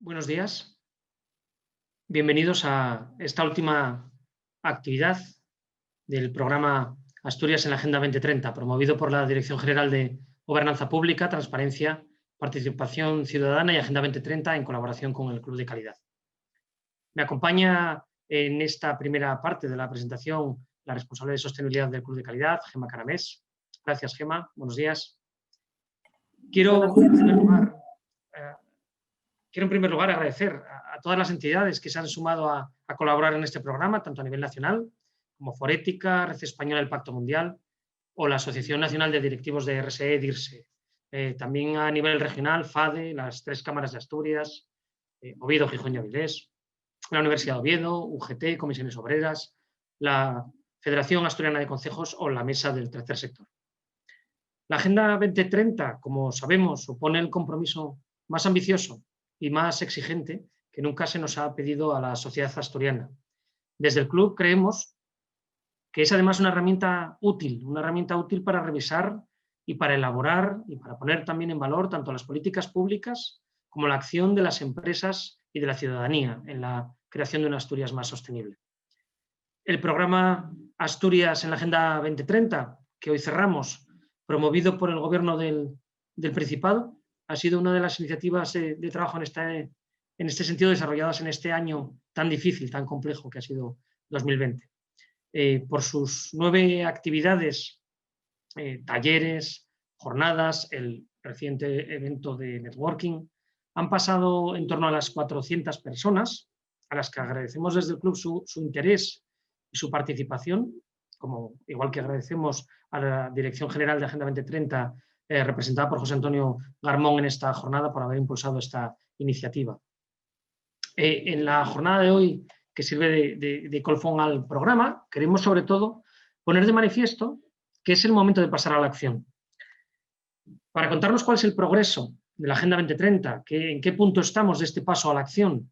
Buenos días. Bienvenidos a esta última actividad del programa Asturias en la Agenda 2030, promovido por la Dirección General de Gobernanza Pública, Transparencia, Participación Ciudadana y Agenda 2030 en colaboración con el Club de Calidad. Me acompaña en esta primera parte de la presentación la responsable de sostenibilidad del Club de Calidad, Gemma Caramés. Gracias, Gemma. Buenos días. Quiero en primer lugar agradecer a todas las entidades que se han sumado a colaborar en este programa, tanto a nivel nacional como Forética, Red Española del Pacto Mundial o la Asociación Nacional de Directivos de RSE, DIRSE. También a nivel regional, FADE, las 3 cámaras de Asturias, Oviedo, Gijón y Avilés, la Universidad de Oviedo, UGT, Comisiones Obreras, la Federación Asturiana de Concejos o la Mesa del Tercer Sector. La Agenda 2030, como sabemos, supone el compromiso más ambicioso y más exigente que nunca se nos ha pedido a la sociedad asturiana. Desde el club creemos que es además una herramienta útil para revisar y para elaborar y para poner también en valor tanto las políticas públicas como la acción de las empresas y de la ciudadanía en la creación de una Asturias más sostenible. El programa Asturias en la Agenda 2030, que hoy cerramos, promovido por el Gobierno del Principado, ha sido una de las iniciativas de trabajo en este sentido desarrolladas en este año tan difícil, tan complejo que ha sido 2020. Por sus 9 actividades, talleres, jornadas, el reciente evento de networking, han pasado en torno a las 400 personas, a las que agradecemos desde el club su interés y su participación, igual que agradecemos a la Dirección General de Agenda 2030, representada por José Antonio Garmón en esta jornada, por haber impulsado esta iniciativa. En la jornada de hoy, que sirve de colofón al programa, queremos sobre todo poner de manifiesto que es el momento de pasar a la acción. Para contarnos cuál es el progreso de la Agenda 2030, en qué punto estamos de este paso a la acción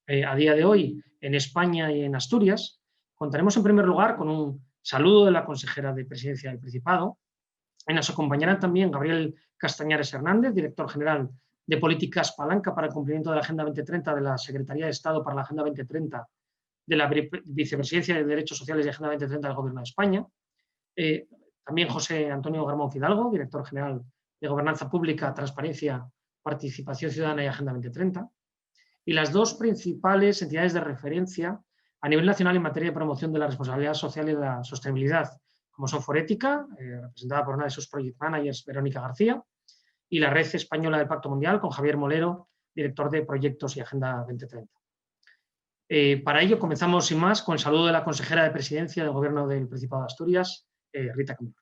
a día de hoy en España y en Asturias, contaremos en primer lugar con un saludo de la consejera de Presidencia del Principado. Y nos acompañará también Gabriel Castañares Hernández, director general de Políticas Palanca para el cumplimiento de la Agenda 2030 de la Secretaría de Estado para la Agenda 2030 de la Vicepresidencia de Derechos Sociales y Agenda 2030 del Gobierno de España. También José Antonio Garmón Fidalgo, director general de Gobernanza Pública, Transparencia, Participación Ciudadana y Agenda 2030. Y las 2 principales entidades de referencia a nivel nacional en materia de promoción de la responsabilidad social y de la sostenibilidad, como son Forética, representada por una de sus project managers, Verónica García, y la Red Española del Pacto Mundial, con Javier Molero, director de Proyectos y Agenda 2030. Para ello, comenzamos sin más con el saludo de la consejera de Presidencia del Gobierno del Principado de Asturias, Rita Campbell.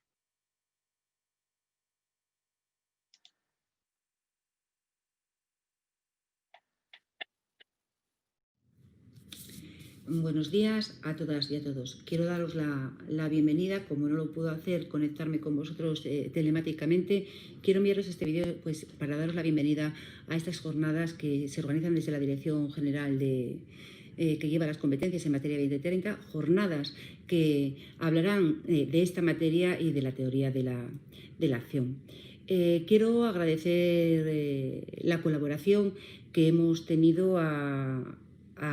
Buenos días a todas y a todos. Quiero daros la bienvenida. Como no lo puedo hacer, conectarme con vosotros telemáticamente, quiero enviaros este vídeo para daros la bienvenida a estas jornadas que se organizan desde la Dirección General que lleva las competencias en materia 2030, jornadas que hablarán de esta materia y de la teoría de la acción. Quiero agradecer la colaboración que hemos tenido a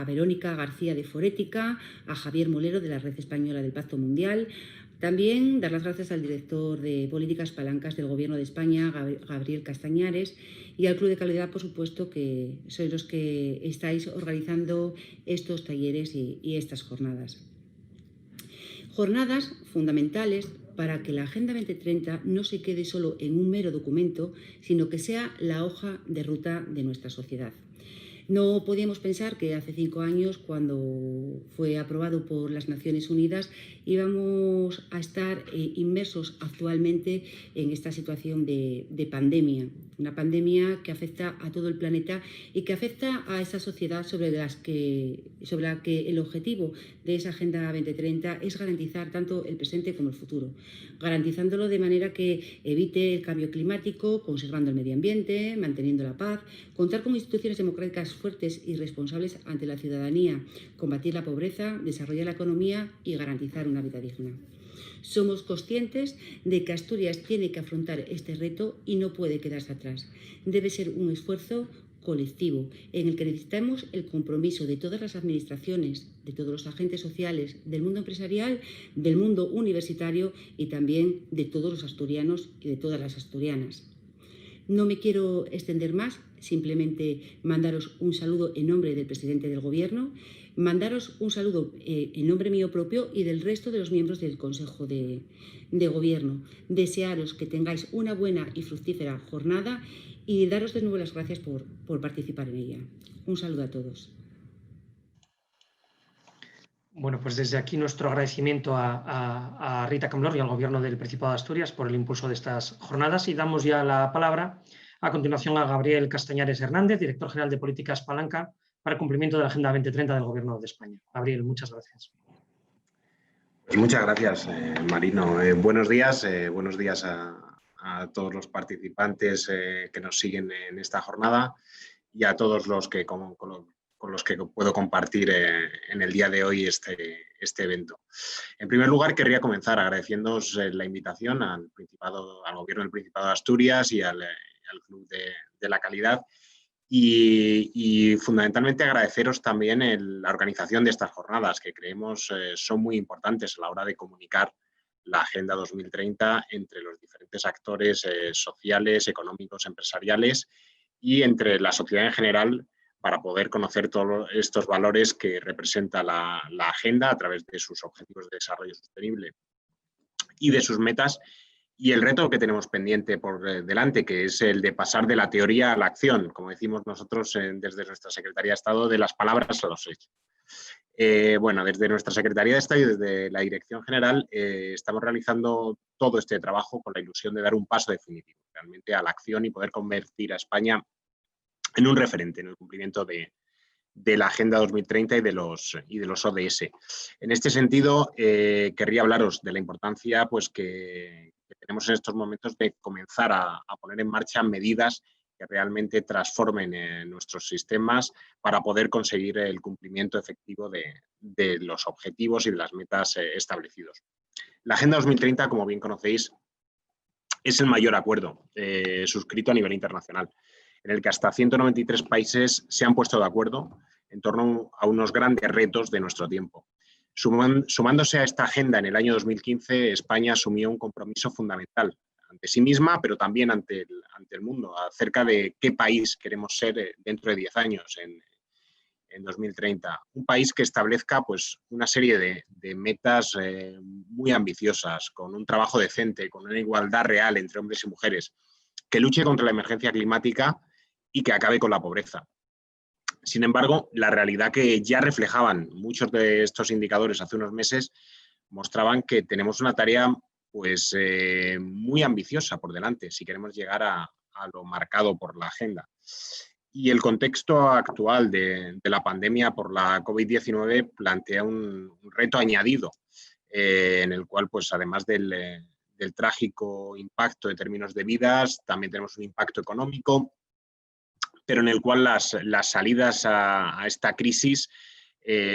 Verónica García de Forética, a Javier Molero de la Red Española del Pacto Mundial. También dar las gracias al director de Políticas Palancas del Gobierno de España, Gabriel Castañares, y al Club de Calidad, por supuesto, que sois los que estáis organizando estos talleres y estas jornadas. Jornadas fundamentales para que la Agenda 2030 no se quede solo en un mero documento, sino que sea la hoja de ruta de nuestra sociedad. No podíamos pensar que hace 5 años, cuando fue aprobado por las Naciones Unidas, íbamos a estar inmersos actualmente en esta situación de pandemia. Una pandemia que afecta a todo el planeta y que afecta a esa sociedad sobre la que el objetivo de esa Agenda 2030 es garantizar tanto el presente como el futuro. Garantizándolo de manera que evite el cambio climático, conservando el medio ambiente, manteniendo la paz, contar con instituciones democráticas fuertes y responsables ante la ciudadanía, combatir la pobreza, desarrollar la economía y garantizar una vida digna. Somos conscientes de que Asturias tiene que afrontar este reto y no puede quedarse atrás. Debe ser un esfuerzo colectivo, en el que necesitamos el compromiso de todas las administraciones, de todos los agentes sociales, del mundo empresarial, del mundo universitario y también de todos los asturianos y de todas las asturianas. No me quiero extender más, simplemente mandaros un saludo en nombre del presidente del Gobierno, mandaros un saludo en nombre mío propio y del resto de los miembros del Consejo de Gobierno. Desearos que tengáis una buena y fructífera jornada y daros de nuevo las gracias por participar en ella. Un saludo a todos. Bueno, pues desde aquí nuestro agradecimiento a Rita Camblor y al Gobierno del Principado de Asturias por el impulso de estas jornadas, y damos ya la palabra a continuación a Gabriel Castañares Hernández, director general de Políticas Palanca para el cumplimiento de la Agenda 2030 del Gobierno de España. Gabriel, muchas gracias. Pues muchas gracias, Marino. Buenos días a todos los participantes que nos siguen en esta jornada y a todos los que con los que puedo compartir en el día de hoy este evento. En primer lugar, querría comenzar agradeciéndoos la invitación al Gobierno del Principado de Asturias y al Club de la Calidad. Y fundamentalmente agradeceros también la organización de estas jornadas, que creemos son muy importantes a la hora de comunicar la Agenda 2030 entre los diferentes actores sociales, económicos, empresariales y entre la sociedad en general, para poder conocer todos estos valores que representa la Agenda a través de sus objetivos de desarrollo sostenible y de sus metas, y el reto que tenemos pendiente por delante, que es el de pasar de la teoría a la acción, como decimos nosotros desde nuestra Secretaría de Estado, de las palabras a los hechos. Bueno, desde nuestra Secretaría de Estado y desde la Dirección General estamos realizando todo este trabajo con la ilusión de dar un paso definitivo realmente a la acción y poder convertir a España en un referente en el cumplimiento de la Agenda 2030 y de los ODS. En este sentido, querría hablaros de la importancia pues, que tenemos en estos momentos de comenzar a poner en marcha medidas que realmente transformen nuestros sistemas para poder conseguir el cumplimiento efectivo de los objetivos y de las metas establecidos. La Agenda 2030, como bien conocéis, es el mayor acuerdo suscrito a nivel internacional, en el que hasta 193 países se han puesto de acuerdo en torno a unos grandes retos de nuestro tiempo. Sumándose a esta agenda en el año 2015, España asumió un compromiso fundamental ante sí misma, pero también ante el mundo, acerca de qué país queremos ser dentro de 10 años, en 2030. Un país que establezca pues, una serie de metas muy ambiciosas, con un trabajo decente, con una igualdad real entre hombres y mujeres, que luche contra la emergencia climática y que acabe con la pobreza. Sin embargo, la realidad que ya reflejaban muchos de estos indicadores hace unos meses mostraban que tenemos una tarea pues, muy ambiciosa por delante si queremos llegar a lo marcado por la agenda. Y el contexto actual de la pandemia por la COVID-19 plantea un reto añadido, en el cual, pues, además del trágico impacto en términos de vidas, también tenemos un impacto económico, pero en el cual las salidas a esta crisis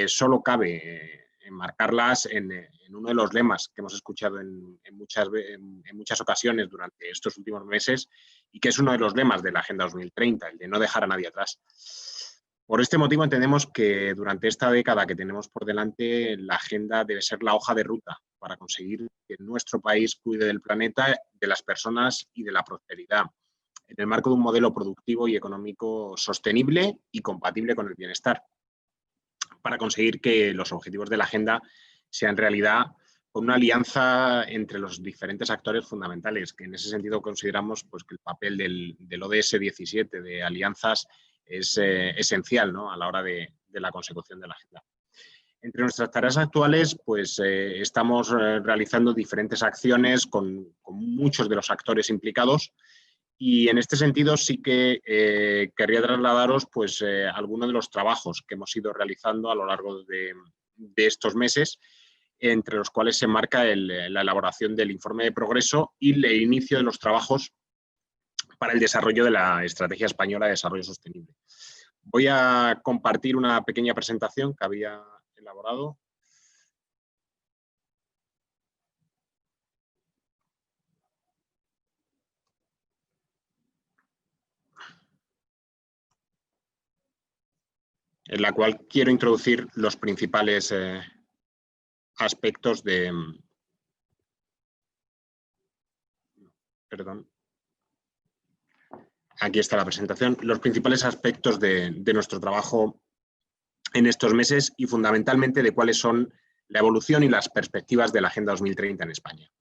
solo cabe enmarcarlas en uno de los lemas que hemos escuchado en muchas ocasiones durante estos últimos meses, y que es uno de los lemas de la Agenda 2030, el de no dejar a nadie atrás. Por este motivo entendemos que durante esta década que tenemos por delante, la agenda debe ser la hoja de ruta para conseguir que nuestro país cuide del planeta, de las personas y de la prosperidad, en el marco de un modelo productivo y económico sostenible y compatible con el bienestar, para conseguir que los objetivos de la agenda sean realidad con una alianza entre los diferentes actores fundamentales, que en ese sentido consideramos pues, que el papel del ODS 17 de alianzas es esencial, ¿no?, a la hora de la consecución de la agenda. Entre nuestras tareas actuales, pues estamos realizando diferentes acciones con muchos de los actores implicados, y en este sentido sí que querría trasladaros pues, algunos de los trabajos que hemos ido realizando a lo largo de estos meses, entre los cuales se marca la elaboración del informe de progreso y el inicio de los trabajos para el desarrollo de la Estrategia Española de Desarrollo Sostenible. Voy a compartir una pequeña presentación que había elaborado. en la cual quiero introducir los principales aspectos de... Perdón. Aquí está la presentación. Los principales aspectos de nuestro trabajo en estos meses y fundamentalmente de cuáles son la evolución y las perspectivas de la Agenda 2030 en España.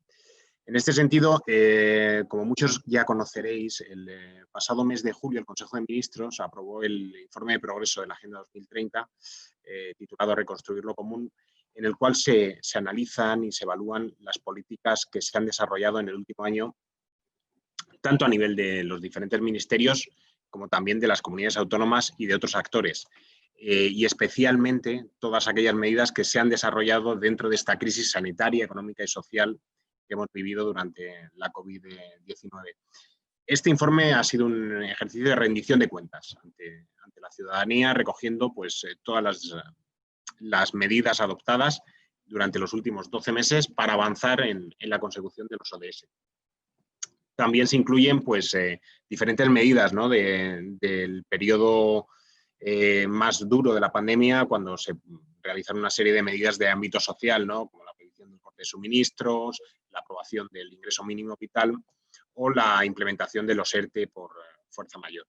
En este sentido, como muchos ya conoceréis, el pasado mes de julio el Consejo de Ministros aprobó el informe de progreso de la Agenda 2030, titulado Reconstruir lo común, en el cual se analizan y se evalúan las políticas que se han desarrollado en el último año, tanto a nivel de los diferentes ministerios como también de las comunidades autónomas y de otros actores. Y especialmente todas aquellas medidas que se han desarrollado dentro de esta crisis sanitaria, económica y social que hemos vivido durante la COVID-19. Este informe ha sido un ejercicio de rendición de cuentas ante la ciudadanía, recogiendo pues, todas las medidas adoptadas durante los últimos 12 meses para avanzar en la consecución de los ODS. También se incluyen pues, diferentes medidas, ¿no? del periodo más duro de la pandemia, cuando se realizan una serie de medidas de ámbito social, ¿no? Como la prohibición del corte de suministros, la aprobación del ingreso mínimo vital o la implementación de los ERTE por fuerza mayor.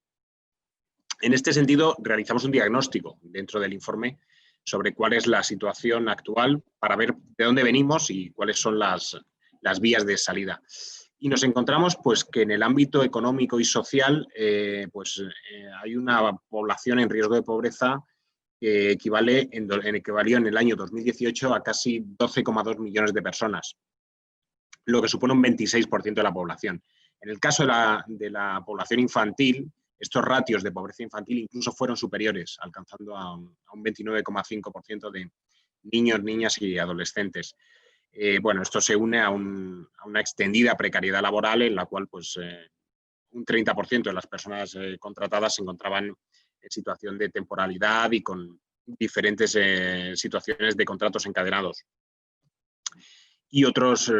En este sentido, realizamos un diagnóstico dentro del informe sobre cuál es la situación actual para ver de dónde venimos y cuáles son las vías de salida. Y nos encontramos pues, que en el ámbito económico y social hay una población en riesgo de pobreza que equivalió en el año 2018 a casi 12,2 millones de personas, lo que supone un 26% de la población. En el caso de la población infantil, estos ratios de pobreza infantil incluso fueron superiores, alcanzando a un 29,5% de niños, niñas y adolescentes. Esto se une a una extendida precariedad laboral en la cual pues, un 30% de las personas contratadas se encontraban en situación de temporalidad y con diferentes situaciones de contratos encadenados. Y otros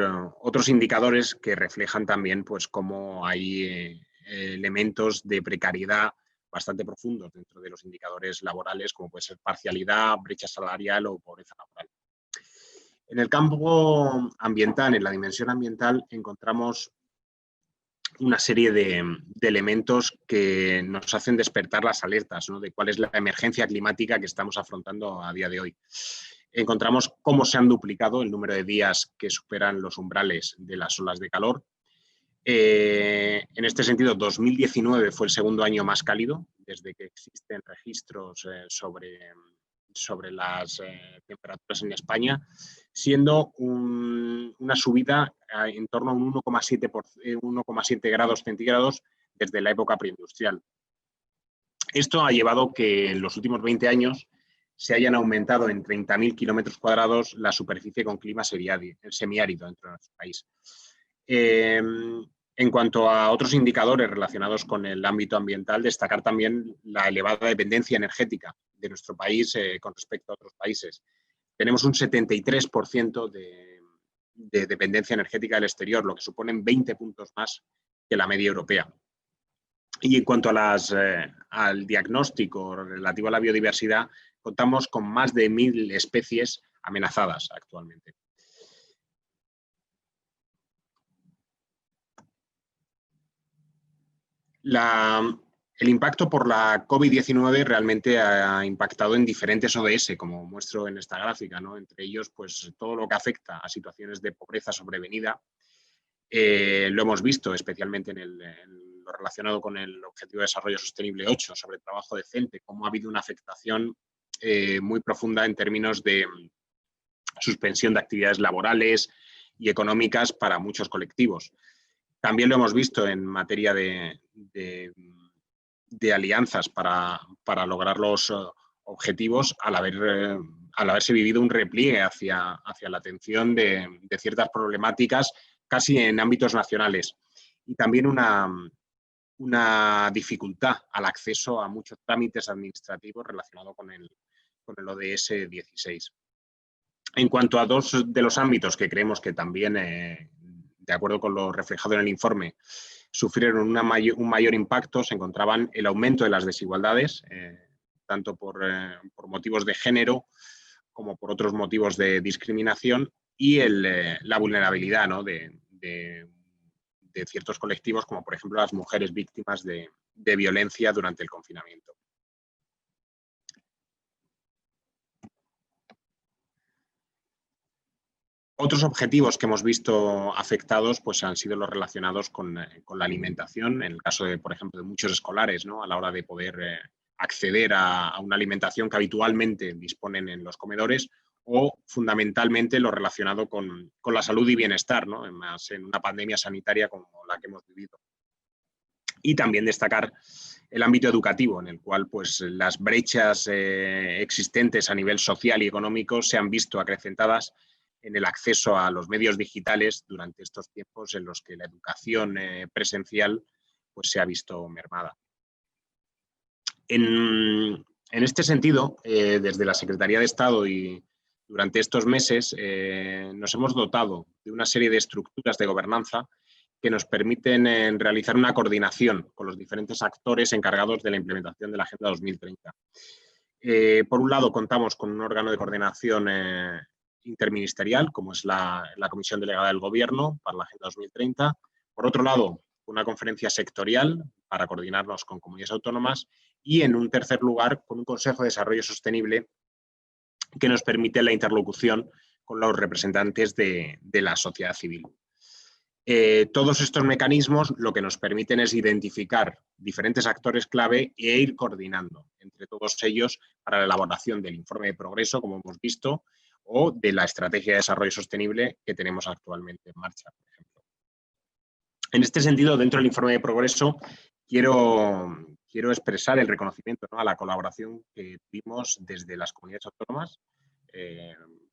indicadores que reflejan también pues, cómo hay elementos de precariedad bastante profundos dentro de los indicadores laborales, como puede ser parcialidad, brecha salarial o pobreza laboral. En el campo ambiental, en la dimensión ambiental, encontramos una serie de elementos que nos hacen despertar las alertas, ¿no? De cuál es la emergencia climática que estamos afrontando a día de hoy. Encontramos cómo se han duplicado el número de días que superan los umbrales de las olas de calor. En este sentido, 2019 fue el segundo año más cálido desde que existen registros sobre las temperaturas en España, siendo una subida en torno a un 1,7 grados centígrados desde la época preindustrial. Esto ha llevado que en los últimos 20 años se hayan aumentado en 30.000 kilómetros cuadrados la superficie con clima semiárido dentro de nuestro país. En cuanto a otros indicadores relacionados con el ámbito ambiental, destacar también la elevada dependencia energética de nuestro país con respecto a otros países. Tenemos un 73% de dependencia energética del exterior, lo que suponen 20 puntos más que la media europea. Y en cuanto al diagnóstico relativo a la biodiversidad, contamos con más de 1.000 especies amenazadas actualmente. El impacto por la COVID-19 realmente ha impactado en diferentes ODS, como muestro en esta gráfica, ¿no? Entre ellos, pues todo lo que afecta a situaciones de pobreza sobrevenida. Lo hemos visto especialmente en lo relacionado con el Objetivo de Desarrollo Sostenible 8, sobre trabajo decente, cómo ha habido una afectación muy profunda en términos de suspensión de actividades laborales y económicas para muchos colectivos. También lo hemos visto en materia de alianzas para lograr los objetivos al haberse vivido un repliegue hacia la atención de ciertas problemáticas casi en ámbitos nacionales. Y también una dificultad al acceso a muchos trámites administrativos relacionados con el ODS 16. En cuanto a dos de los ámbitos que creemos que también, de acuerdo con lo reflejado en el informe, sufrieron un mayor impacto, se encontraban el aumento de las desigualdades, tanto por motivos de género como por otros motivos de discriminación, y la vulnerabilidad, ¿no?, de ciertos colectivos, como por ejemplo las mujeres víctimas de violencia durante el confinamiento. Otros objetivos que hemos visto afectados pues, han sido los relacionados con la alimentación, en el caso, de, por ejemplo, de muchos escolares, ¿no?, a la hora de poder acceder a una alimentación que habitualmente disponen en los comedores, o fundamentalmente lo relacionado con la salud y bienestar, ¿no?, más en una pandemia sanitaria como la que hemos vivido. Y también destacar el ámbito educativo, en el cual pues, las brechas existentes a nivel social y económico se han visto acrecentadas en el acceso a los medios digitales durante estos tiempos en los que la educación presencial pues, se ha visto mermada. En este sentido, desde la Secretaría de Estado y durante estos meses nos hemos dotado de una serie de estructuras de gobernanza que nos permiten realizar una coordinación con los diferentes actores encargados de la implementación de la Agenda 2030. Por un lado, contamos con un órgano de coordinación interministerial, como es la Comisión Delegada del Gobierno para la Agenda 2030. Por otro lado, una conferencia sectorial para coordinarnos con comunidades autónomas, y en un tercer lugar, con un Consejo de Desarrollo Sostenible que nos permite la interlocución con los representantes de la sociedad civil. Todos estos mecanismos lo que nos permiten es identificar diferentes actores clave e ir coordinando entre todos ellos para la elaboración del informe de progreso, como hemos visto, o de la estrategia de desarrollo sostenible que tenemos actualmente en marcha, por ejemplo. En este sentido, dentro del informe de progreso, quiero expresar el reconocimiento, ¿no?, a la colaboración que tuvimos desde las comunidades autónomas,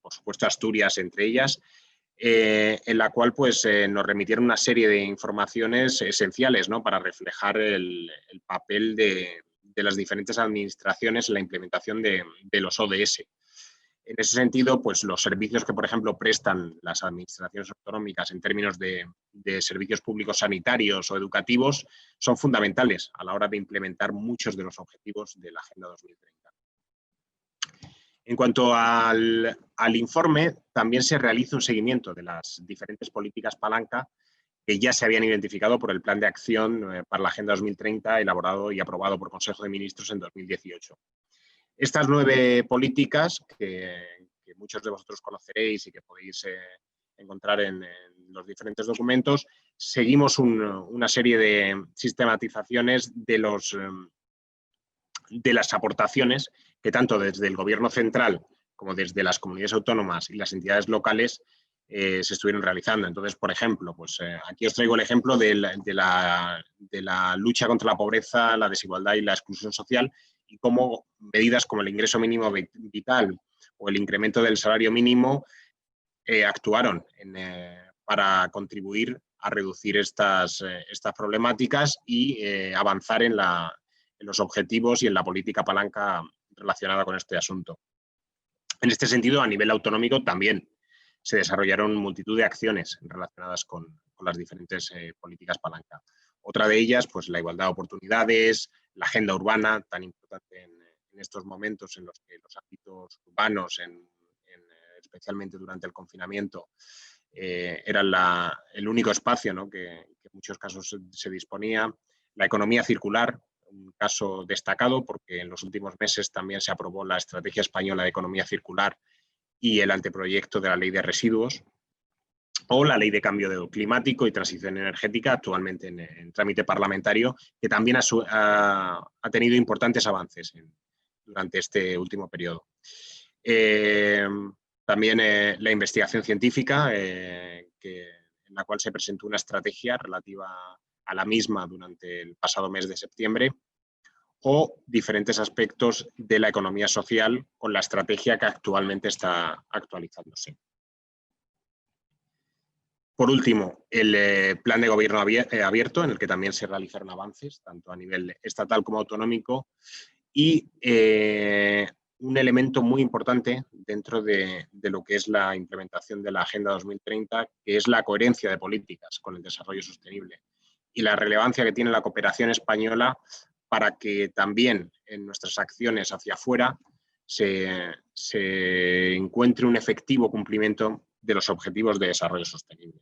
por supuesto Asturias entre ellas, en la cual pues, nos remitieron una serie de informaciones esenciales, ¿no?, para reflejar el papel de las diferentes administraciones en la implementación de los ODS. En ese sentido, pues, los servicios que, por ejemplo, prestan las administraciones autonómicas en términos de servicios públicos sanitarios o educativos son fundamentales a la hora de implementar muchos de los objetivos de la Agenda 2030. En cuanto al informe, también se realiza un seguimiento de las diferentes políticas palanca que ya se habían identificado por el Plan de Acción para la Agenda 2030, elaborado y aprobado por Consejo de Ministros en 2018. Estas 9 políticas, que muchos de vosotros conoceréis y que podéis encontrar en los diferentes documentos, seguimos una serie de sistematizaciones de las aportaciones que tanto desde el Gobierno central como desde las comunidades autónomas y las entidades locales se estuvieron realizando. Entonces, por ejemplo, pues, aquí os traigo el ejemplo de la lucha contra la pobreza, la desigualdad y la exclusión social, y cómo medidas como el ingreso mínimo vital o el incremento del salario mínimo actuaron para contribuir a reducir estas problemáticas y avanzar en los objetivos y en la política palanca relacionada con este asunto. En este sentido, a nivel autonómico también se desarrollaron multitud de acciones relacionadas con las diferentes políticas palanca. Otra de ellas, pues la igualdad de oportunidades, la agenda urbana, tan importante en estos momentos en los que los ámbitos urbanos, especialmente durante el confinamiento, eran el único espacio, ¿no?, que en muchos casos se disponía. La economía circular, un caso destacado porque en los últimos meses también se aprobó la Estrategia Española de Economía Circular y el anteproyecto de la Ley de Residuos, o la Ley de Cambio Climático y Transición Energética, actualmente en trámite parlamentario, que también ha tenido importantes avances durante este último periodo. También la investigación científica, en la cual se presentó una estrategia relativa a la misma durante el pasado mes de septiembre, o diferentes aspectos de la economía social con la estrategia que actualmente está actualizándose. Por último, el plan de gobierno abierto, en el que también se realizaron avances, tanto a nivel estatal como autonómico, y un elemento muy importante dentro de lo que es la implementación de la Agenda 2030, que es la coherencia de políticas con el desarrollo sostenible y la relevancia que tiene la cooperación española para que también nuestras acciones hacia afuera se encuentre un efectivo cumplimiento de los objetivos de desarrollo sostenible.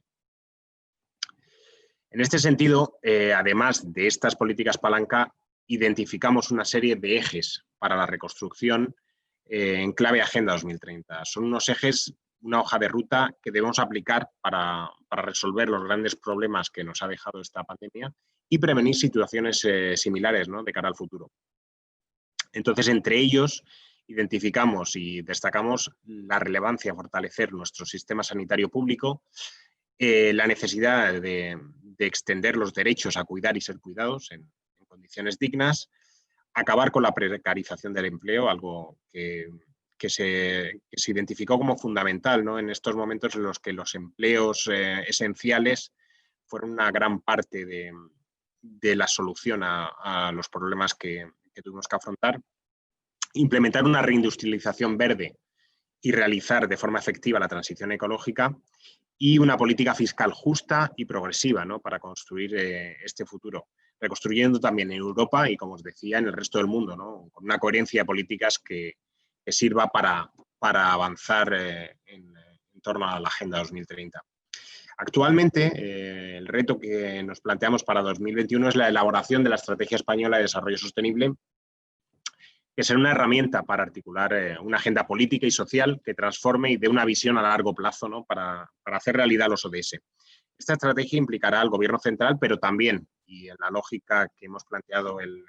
En este sentido, además de estas políticas palanca, identificamos una serie de ejes para la reconstrucción en clave Agenda 2030. Son unos ejes, una hoja de ruta que debemos aplicar para resolver los grandes problemas que nos ha dejado esta pandemia y prevenir situaciones similares, ¿no?, de cara al futuro. Entonces, entre ellos, identificamos y destacamos la relevancia de fortalecer nuestro sistema sanitario público, la necesidad de extender los derechos a cuidar y ser cuidados en condiciones dignas, acabar con la precarización del empleo, algo que se identificó como fundamental, ¿no?, en estos momentos en los que los empleos esenciales fueron una gran parte de la solución a los problemas que tuvimos que afrontar. Implementar una reindustrialización verde y realizar de forma efectiva la transición ecológica, y una política fiscal justa y progresiva, ¿no?, para construir este futuro, reconstruyendo también en Europa y, como os decía, en el resto del mundo, ¿no?, con una coherencia de políticas que sirva para avanzar en torno a la Agenda 2030. Actualmente, el reto que nos planteamos para 2021 es la elaboración de la Estrategia Española de Desarrollo Sostenible, que será una herramienta para articular una agenda política y social que transforme y dé una visión a largo plazo, ¿no?, para hacer realidad los ODS. Esta estrategia implicará al Gobierno central, pero también, y en la lógica que hemos planteado el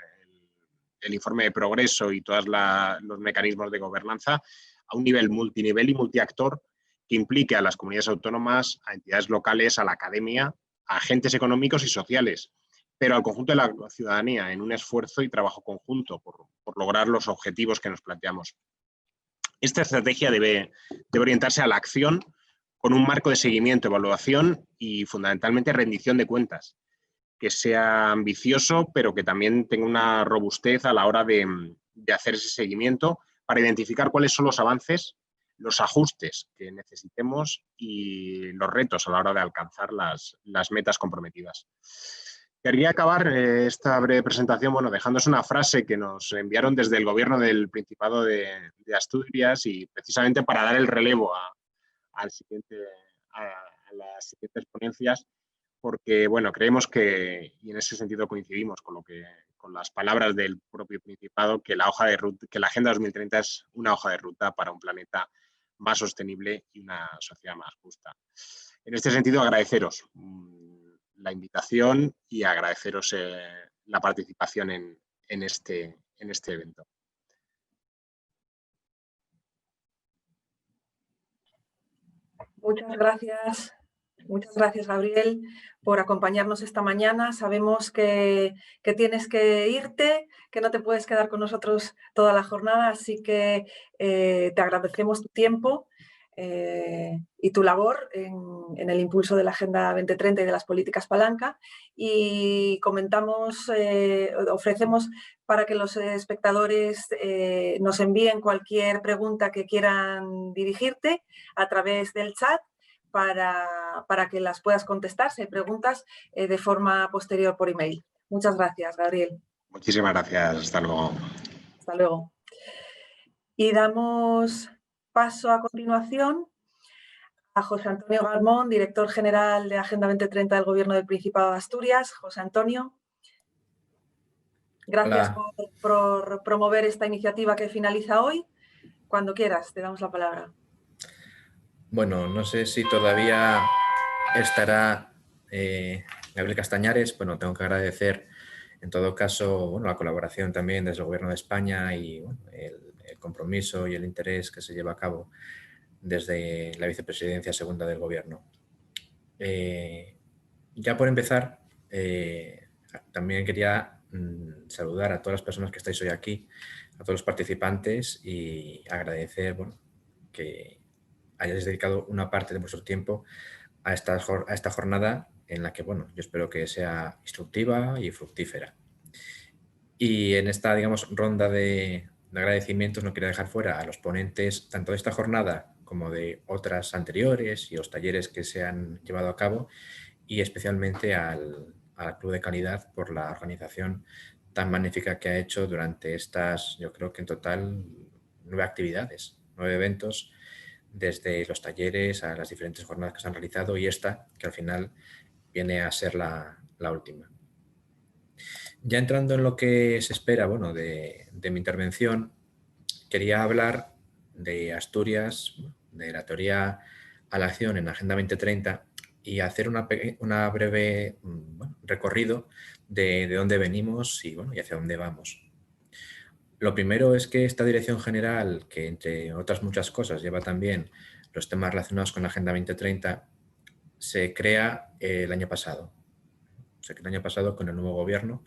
informe de progreso y todos los mecanismos de gobernanza, a un nivel multinivel y multiactor que implique a las comunidades autónomas, a entidades locales, a la academia, a agentes económicos y sociales, pero al conjunto de la ciudadanía en un esfuerzo y trabajo conjunto por lograr los objetivos que nos planteamos. Esta estrategia debe orientarse a la acción con un marco de seguimiento, evaluación y fundamentalmente rendición de cuentas, que sea ambicioso, pero que también tenga una robustez a la hora de hacer ese seguimiento para identificar cuáles son los avances, los ajustes que necesitemos y los retos a la hora de alcanzar las metas comprometidas. Quería acabar esta breve presentación, bueno, dejándos una frase que nos enviaron desde el Gobierno del Principado de Asturias, y precisamente para dar el relevo a las siguientes ponencias, porque, bueno, creemos que, y en ese sentido coincidimos con las palabras del propio Principado, que la Agenda 2030 es una hoja de ruta para un planeta más sostenible y una sociedad más justa. En este sentido, agradeceros la invitación y agradeceros la participación en este evento. Muchas gracias, Gabriel, por acompañarnos esta mañana. Sabemos que tienes que irte, que no te puedes quedar con nosotros toda la jornada, así que te agradecemos tu tiempo y tu labor en el impulso de la Agenda 2030 y de las políticas palanca, y ofrecemos para que los espectadores nos envíen cualquier pregunta que quieran dirigirte a través del chat para que las puedas contestar, si hay preguntas, de forma posterior por email. Muchas gracias, Gabriel. Muchísimas gracias. Hasta luego. Hasta luego. Y damos paso a continuación a José Antonio Galmón, director general de Agenda 2030 del Gobierno del Principado de Asturias. José Antonio, gracias por promover esta iniciativa que finaliza hoy. Cuando quieras, te damos la palabra. Bueno, no sé si todavía estará Gabriel Castañares. Bueno, tengo que agradecer en todo caso, bueno, la colaboración también desde el Gobierno de España y bueno, el compromiso y el interés que se lleva a cabo desde la vicepresidencia segunda del Gobierno. Ya por empezar, también quería saludar a todas las personas que estáis hoy aquí, a todos los participantes, y agradecer, bueno, que hayáis dedicado una parte de vuestro tiempo a esta jornada en la que, bueno, yo espero que sea instructiva y fructífera. Y en esta, digamos, ronda de agradecimientos no quería dejar fuera a los ponentes tanto de esta jornada como de otras anteriores y los talleres que se han llevado a cabo, y especialmente al Club de Calidad por la organización tan magnífica que ha hecho durante estas, yo creo que en total 9 actividades, 9 eventos, desde los talleres a las diferentes jornadas que se han realizado y esta, que al final viene a ser la última. Ya entrando en lo que se espera, bueno, de mi intervención, quería hablar de Asturias, de la teoría a la acción en Agenda 2030 y hacer una breve recorrido de dónde venimos y hacia dónde vamos. Lo primero es que esta dirección general, que entre otras muchas cosas lleva también los temas relacionados con la Agenda 2030, se crea el año pasado. Se crea el año pasado con el nuevo gobierno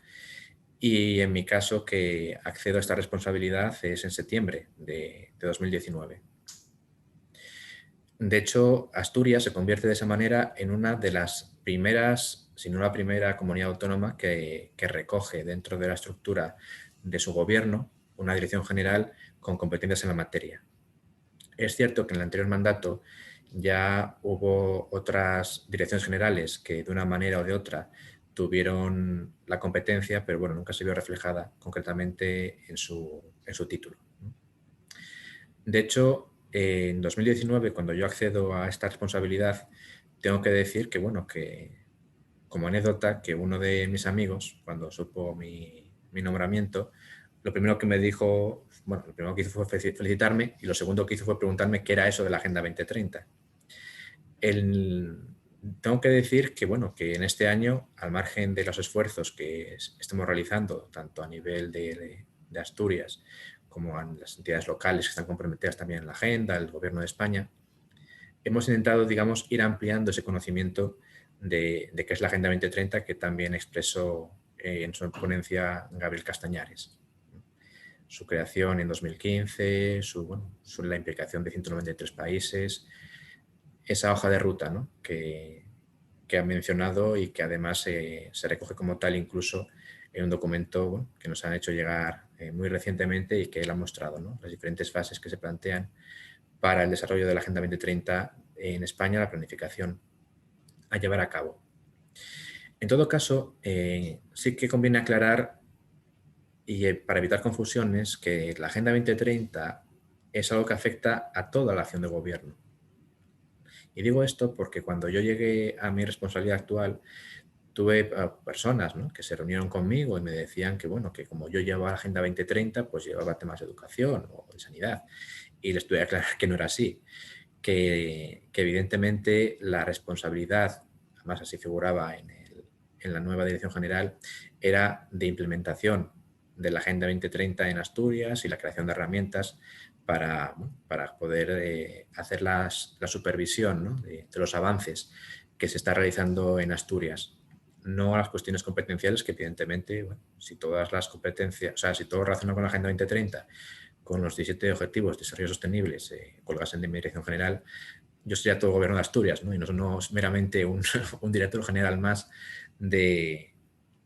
y en mi caso que accedo a esta responsabilidad es en septiembre de 2019. De hecho, Asturias se convierte de esa manera en una de las primeras, si no la primera comunidad autónoma que recoge dentro de la estructura de su gobierno una dirección general con competencias en la materia. Es cierto que en el anterior mandato ya hubo otras direcciones generales que de una manera o de otra tuvieron la competencia, pero bueno, nunca se vio reflejada concretamente en su título. De hecho, en 2019, cuando yo accedo a esta responsabilidad, tengo que decir que, bueno, que como anécdota, que uno de mis amigos, cuando supo mi nombramiento, lo primero que me dijo, bueno, lo primero que hizo fue felicitarme y lo segundo que hizo fue preguntarme qué era eso de la Agenda 2030. Tengo que decir que, bueno, que en este año, al margen de los esfuerzos que estamos realizando, tanto a nivel de Asturias como a las entidades locales que están comprometidas también en la agenda, el Gobierno de España, hemos intentado, digamos, ir ampliando ese conocimiento de qué es la Agenda 2030 que también expresó en su ponencia Gabriel Castañares. Su creación en 2015, la implicación de 193 países, esa hoja de ruta, ¿no?, que ha mencionado y que además se recoge como tal incluso en un documento que nos han hecho llegar muy recientemente y que él ha mostrado, ¿no?, las diferentes fases que se plantean para el desarrollo de la Agenda 2030 en España, la planificación a llevar a cabo. En todo caso, sí que conviene aclarar, y para evitar confusiones, que la Agenda 2030 es algo que afecta a toda la acción de gobierno. Y digo esto porque cuando yo llegué a mi responsabilidad actual, tuve personas, ¿no?, que se reunieron conmigo y me decían que, bueno, que como yo llevaba la Agenda 2030, pues llevaba temas de educación o de sanidad. Y les tuve que aclarar que no era así, que evidentemente la responsabilidad, además así figuraba en la nueva Dirección General, era de implementación de la Agenda 2030 en Asturias y la creación de herramientas para poder hacer la supervisión, ¿no?, de los avances que se está realizando en Asturias. No a las cuestiones competenciales, que evidentemente, si todas las competencias, o sea, si todo relacionado con la Agenda 2030, con los 17 objetivos de desarrollo sostenible se colgasen de mi dirección general, yo sería todo el gobierno de Asturias, ¿no?, y no es meramente un director general más dentro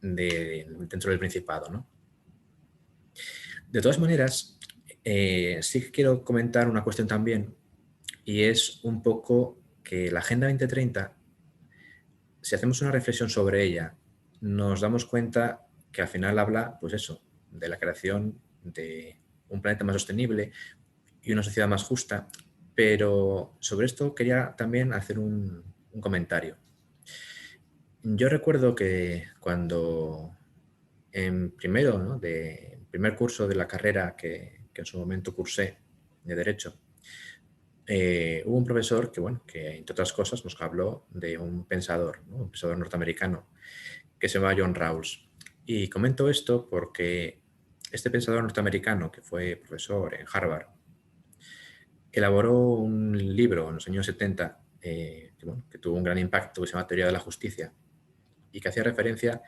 del Principado, ¿no? De todas maneras, sí que quiero comentar una cuestión también, y es un poco que la Agenda 2030, si hacemos una reflexión sobre ella, nos damos cuenta que al final habla, pues eso, de la creación de un planeta más sostenible y una sociedad más justa, pero sobre esto quería también hacer un comentario. Yo recuerdo que cuando en primero, ¿no?, primer curso de la carrera que en su momento cursé de Derecho, hubo un profesor que entre otras cosas nos habló de un pensador, ¿no?, un pensador norteamericano que se llama John Rawls. Y comento esto porque este pensador norteamericano, que fue profesor en Harvard, elaboró un libro en los años 70 que tuvo un gran impacto, que se llama Teoría de la Justicia, y que hacía referencia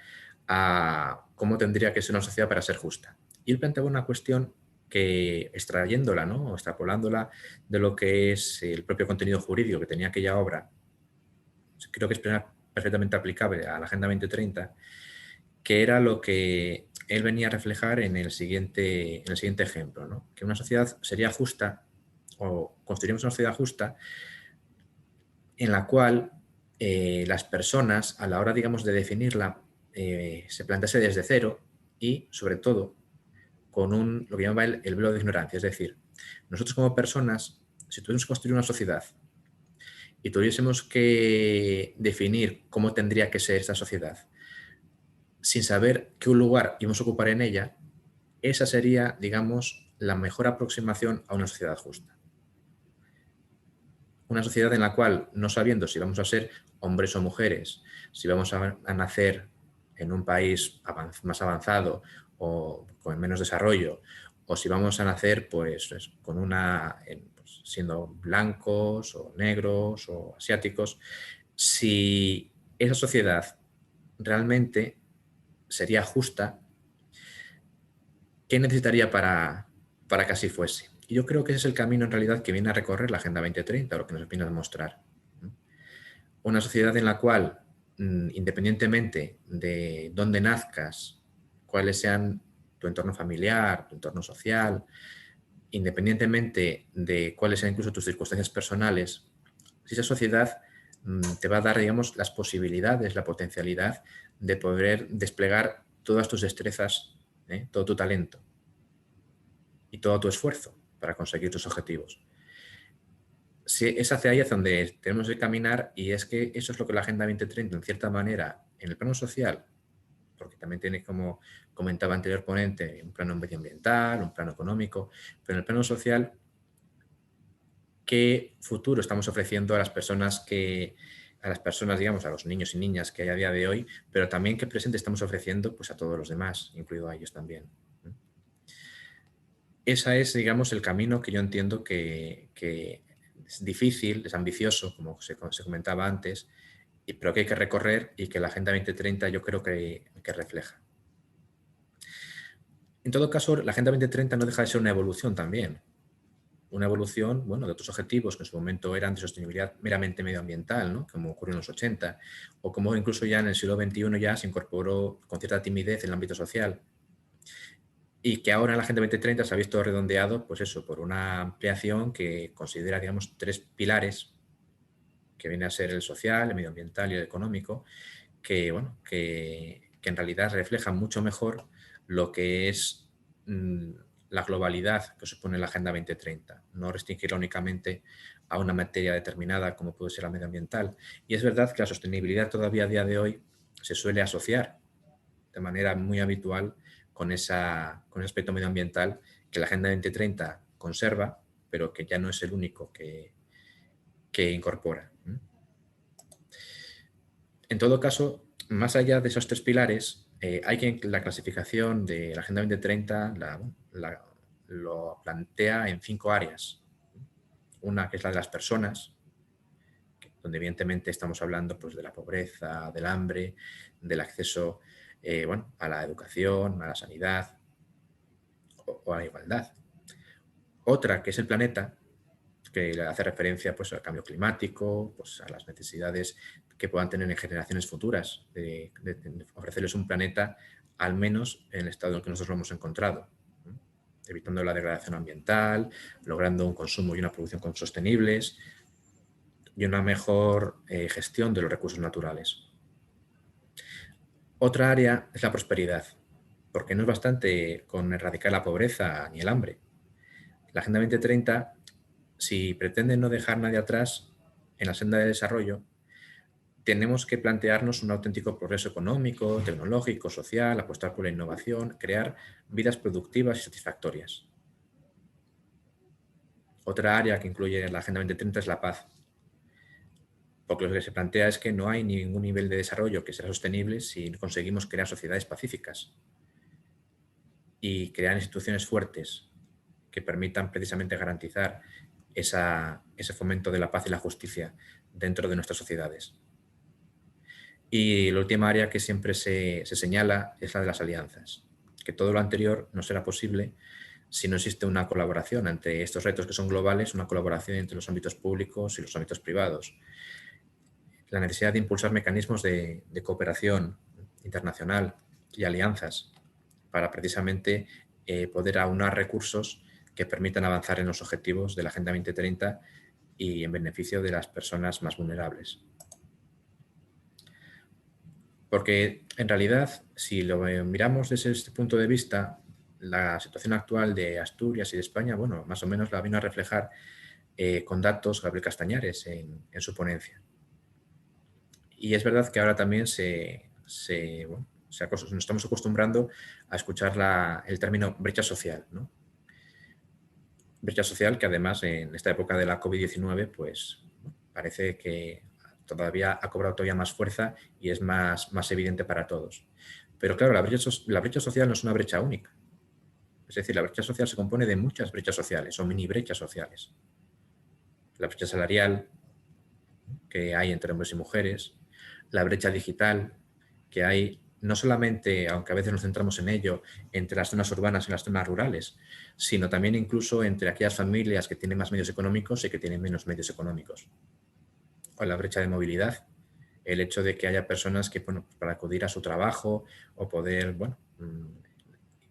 a cómo tendría que ser una sociedad para ser justa. Y él planteaba una cuestión que, extrayéndola, ¿no?, o extrapolándola de lo que es el propio contenido jurídico que tenía aquella obra, creo que es perfectamente aplicable a la Agenda 2030, que era lo que él venía a reflejar en el siguiente ejemplo, ¿no?, que una sociedad sería justa, o construiríamos una sociedad justa en la cual las personas, a la hora, digamos, de definirla, se plantease desde cero y, sobre todo, con lo que llama el velo de ignorancia. Es decir, nosotros como personas, si tuviésemos que construir una sociedad y tuviésemos que definir cómo tendría que ser esa sociedad, sin saber qué lugar íbamos a ocupar en ella, esa sería, digamos, la mejor aproximación a una sociedad justa. Una sociedad en la cual, no sabiendo si vamos a ser hombres o mujeres, si vamos a nacer en un país más avanzado o con menos desarrollo, o si vamos a nacer pues siendo blancos o negros o asiáticos, si esa sociedad realmente sería justa, ¿qué necesitaría para que así fuese? Y yo creo que ese es el camino en realidad que viene a recorrer la Agenda 2030, lo que nos viene a demostrar. Una sociedad en la cual, independientemente de dónde nazcas, cuáles sean tu entorno familiar, tu entorno social, independientemente de cuáles sean incluso tus circunstancias personales, si esa sociedad te va a dar, digamos, las posibilidades, la potencialidad de poder desplegar todas tus destrezas, todo tu talento y todo tu esfuerzo para conseguir tus objetivos. Sí, es hacia ahí hacia donde tenemos que caminar, y es que eso es lo que la Agenda 2030, en cierta manera, en el plano social, porque también tiene, como comentaba el anterior ponente, un plano medioambiental, un plano económico, pero en el plano social, ¿qué futuro estamos ofreciendo a las personas digamos, a los niños y niñas que hay a día de hoy, pero también qué presente estamos ofreciendo pues a todos los demás, incluido a ellos también? Ese es, digamos, el camino que yo entiendo que es difícil, es ambicioso, como se comentaba antes, pero que hay que recorrer y que la Agenda 2030 yo creo que refleja. En todo caso, la Agenda 2030 no deja de ser una evolución también. Una evolución, bueno, de otros objetivos que en su momento eran de sostenibilidad meramente medioambiental, ¿no? Como ocurrió en los 80, o como incluso ya en el siglo XXI ya se incorporó con cierta timidez en el ámbito social, y que ahora en la Agenda 2030 se ha visto redondeado, pues eso, por una ampliación que considera, digamos, 3 pilares, que viene a ser el social, el medioambiental y el económico, que, bueno, que en realidad reflejan mucho mejor lo que es la globalidad que supone la Agenda 2030, no restringirla únicamente a una materia determinada como puede ser la medioambiental. Y es verdad que la sostenibilidad todavía a día de hoy se suele asociar de manera muy habitual con ese aspecto medioambiental que la Agenda 2030 conserva, pero que ya no es el único que incorpora. En todo caso, más allá de esos 3 pilares, hay que la clasificación de la Agenda 2030 lo plantea en 5 áreas. Una que es la de las personas, donde evidentemente estamos hablando pues, de la pobreza, del hambre, del acceso a la educación, a la sanidad o a la igualdad. Otra que es el planeta, que hace referencia pues, al cambio climático, pues, a las necesidades que puedan tener en generaciones futuras, de ofrecerles un planeta al menos en el estado en el que nosotros lo hemos encontrado, ¿no? Evitando la degradación ambiental, logrando un consumo y una producción sostenibles y una mejor gestión de los recursos naturales. Otra área es la prosperidad, porque no es bastante con erradicar la pobreza ni el hambre. La Agenda 2030, si pretende no dejar a nadie atrás en la senda de desarrollo, tenemos que plantearnos un auténtico progreso económico, tecnológico, social, apostar por la innovación, crear vidas productivas y satisfactorias. Otra área que incluye la Agenda 2030 es la paz, porque lo que se plantea es que no hay ningún nivel de desarrollo que sea sostenible si conseguimos crear sociedades pacíficas y crear instituciones fuertes que permitan precisamente garantizar ese fomento de la paz y la justicia dentro de nuestras sociedades. Y la última área que siempre se señala es la de las alianzas, que todo lo anterior no será posible si no existe una colaboración entre estos retos que son globales, una colaboración entre los ámbitos públicos y los ámbitos privados. La necesidad de impulsar mecanismos de cooperación internacional y alianzas para precisamente poder aunar recursos que permitan avanzar en los objetivos de la Agenda 2030 y en beneficio de las personas más vulnerables. Porque en realidad, si lo miramos desde este punto de vista, la situación actual de Asturias y de España, bueno, más o menos la vino a reflejar con datos Gabriel Castañares en su ponencia. Y es verdad que ahora también nos estamos acostumbrando a escuchar el término brecha social, ¿no? Brecha social que además en esta época de la COVID-19 pues parece que todavía ha cobrado todavía más fuerza y es más evidente para todos. Pero claro, la brecha social no es una brecha única. Es decir, la brecha social se compone de muchas brechas sociales o mini brechas sociales. La brecha salarial que hay entre hombres y mujeres, la brecha digital que hay no solamente, aunque a veces nos centramos en ello, entre las zonas urbanas y las zonas rurales, sino también incluso entre aquellas familias que tienen más medios económicos y que tienen menos medios económicos. O la brecha de movilidad, el hecho de que haya personas que, bueno, para acudir a su trabajo o poder, bueno,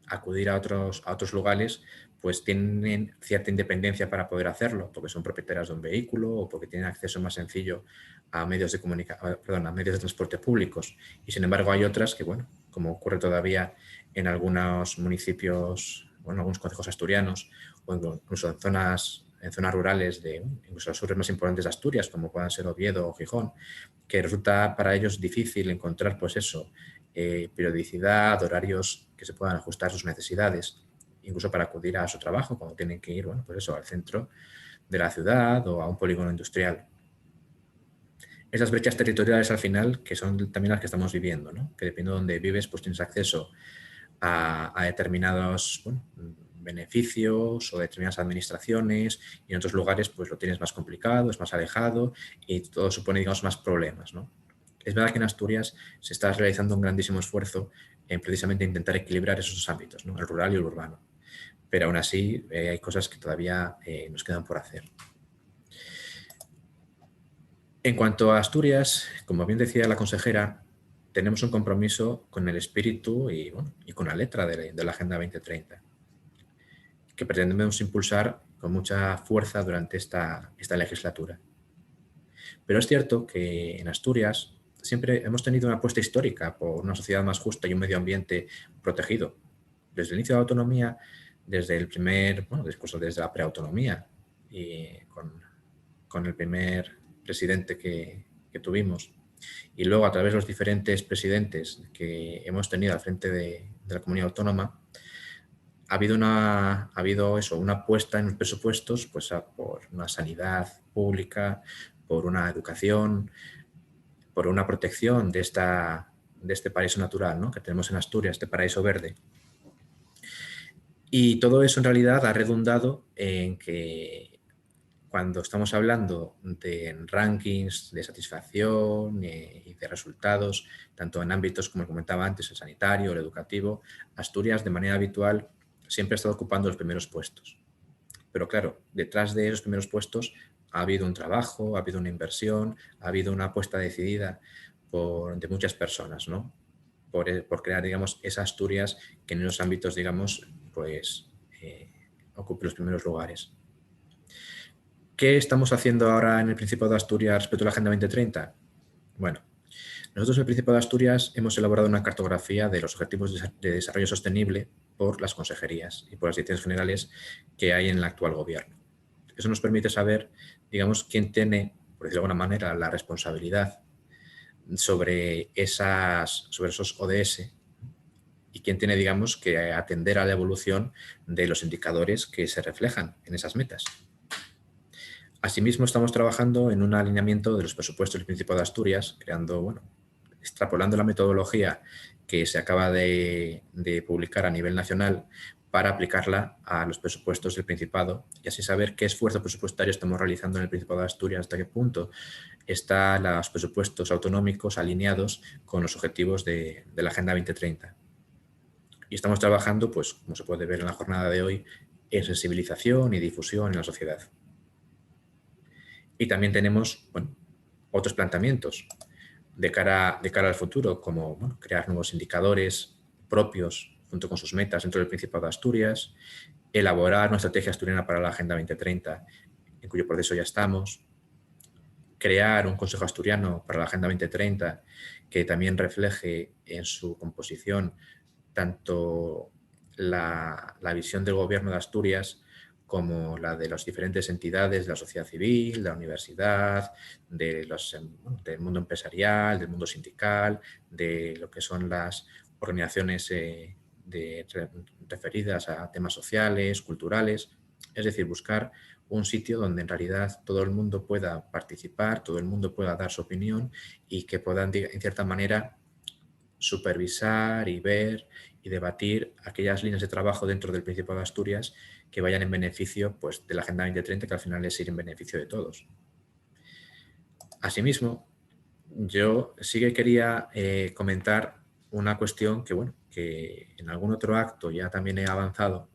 acudir a otros lugares, pues tienen cierta independencia para poder hacerlo, porque son propietarias de un vehículo o porque tienen acceso más sencillo a medios de a medios de transporte públicos. Y sin embargo hay otras que, bueno, como ocurre todavía en algunos municipios, bueno, algunos concejos asturianos o incluso en zonas rurales de incluso los urbes más importantes de Asturias, como puedan ser Oviedo o Gijón, que resulta para ellos difícil encontrar, pues eso, periodicidad, horarios que se puedan ajustar a sus necesidades, incluso para acudir a su trabajo, cuando tienen que ir, bueno, pues eso, al centro de la ciudad o a un polígono industrial. Esas brechas territoriales al final, que son también las que estamos viviendo, ¿no? Que dependiendo de dónde vives, pues tienes acceso a determinados, bueno, beneficios o determinadas administraciones, y en otros lugares pues lo tienes más complicado, es más alejado y todo supone, digamos, más problemas, ¿no? Es verdad que en Asturias se está realizando un grandísimo esfuerzo en precisamente intentar equilibrar esos dos ámbitos, ¿no? El rural y el urbano. Pero aún así hay cosas que todavía nos quedan por hacer. En cuanto a Asturias, como bien decía la consejera, tenemos un compromiso con el espíritu y con la letra de la Agenda 2030, que pretendemos impulsar con mucha fuerza durante esta legislatura. Pero es cierto que en Asturias siempre hemos tenido una apuesta histórica por una sociedad más justa y un medio ambiente protegido. Desde el inicio de la autonomía, desde la preautonomía y con el primer presidente que tuvimos, y luego a través de los diferentes presidentes que hemos tenido al frente de la comunidad autónoma, ha habido una apuesta en los presupuestos pues, por una sanidad pública, por una educación, por una protección de este paraíso natural, ¿no? Que tenemos en Asturias, este paraíso verde. Y todo eso en realidad ha redundado en que cuando estamos hablando de rankings de satisfacción y de resultados, tanto en ámbitos, como comentaba antes, el sanitario, el educativo, Asturias de manera habitual siempre ha estado ocupando los primeros puestos. Pero claro, detrás de esos primeros puestos ha habido un trabajo, ha habido una inversión, ha habido una apuesta decidida de muchas personas, ¿no? Por crear, digamos, esa Asturias que en esos ámbitos, digamos, pues ocupe los primeros lugares. ¿Qué estamos haciendo ahora en el Principado de Asturias respecto a la Agenda 2030? Bueno, nosotros en el Principado de Asturias hemos elaborado una cartografía de los Objetivos de Desarrollo Sostenible por las consejerías y por las direcciones generales que hay en el actual gobierno. Eso nos permite saber, digamos, quién tiene, por decirlo de alguna manera, la responsabilidad sobre esos ODS y quién tiene, digamos, que atender a la evolución de los indicadores que se reflejan en esas metas. Asimismo, estamos trabajando en un alineamiento de los presupuestos del Principado de Asturias, extrapolando la metodología que se acaba de publicar a nivel nacional para aplicarla a los presupuestos del Principado y así saber qué esfuerzo presupuestario estamos realizando en el Principado de Asturias, hasta qué punto están los presupuestos autonómicos alineados con los objetivos de la Agenda 2030. Y estamos trabajando, pues, como se puede ver en la jornada de hoy, en sensibilización y difusión en la sociedad. Y también tenemos otros planteamientos de cara al futuro, como crear nuevos indicadores propios junto con sus metas dentro del Principado de Asturias, elaborar una estrategia asturiana para la Agenda 2030, en cuyo proceso ya estamos, crear un Consejo Asturiano para la Agenda 2030 que también refleje en su composición tanto la visión del Gobierno de Asturias como la de las diferentes entidades de la sociedad civil, de la universidad, del mundo empresarial, del mundo sindical, de lo que son las organizaciones referidas a temas sociales, culturales. Es decir, buscar un sitio donde en realidad todo el mundo pueda participar, todo el mundo pueda dar su opinión y que puedan, en cierta manera, supervisar y ver y debatir aquellas líneas de trabajo dentro del Principado de Asturias que vayan en beneficio, pues, de la Agenda 2030, que al final es ir en beneficio de todos. Asimismo, yo sí que quería comentar una cuestión que, bueno, que en algún otro acto ya también he avanzado,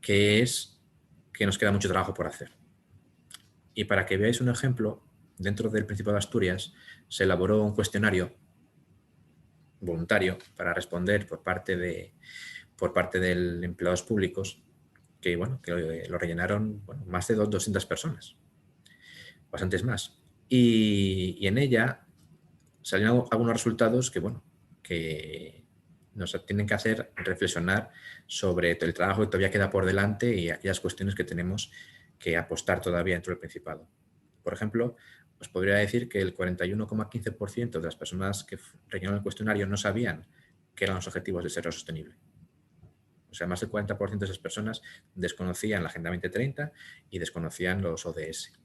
que es que nos queda mucho trabajo por hacer. Y para que veáis un ejemplo, dentro del Principado de Asturias se elaboró un cuestionario voluntario para responder por parte de empleados públicos que, bueno, que lo rellenaron, bueno, más de 200 personas, bastantes más. Y en ella salieron algunos resultados que, bueno, que nos tienen que hacer reflexionar sobre el trabajo que todavía queda por delante y aquellas cuestiones que tenemos que apostar todavía dentro del Principado. Por ejemplo, os podría decir que el 41,15% de las personas que rellenaron el cuestionario no sabían qué eran los objetivos de desarrollo sostenible. O sea, más del 40% de esas personas desconocían la Agenda 2030 y desconocían los ODS.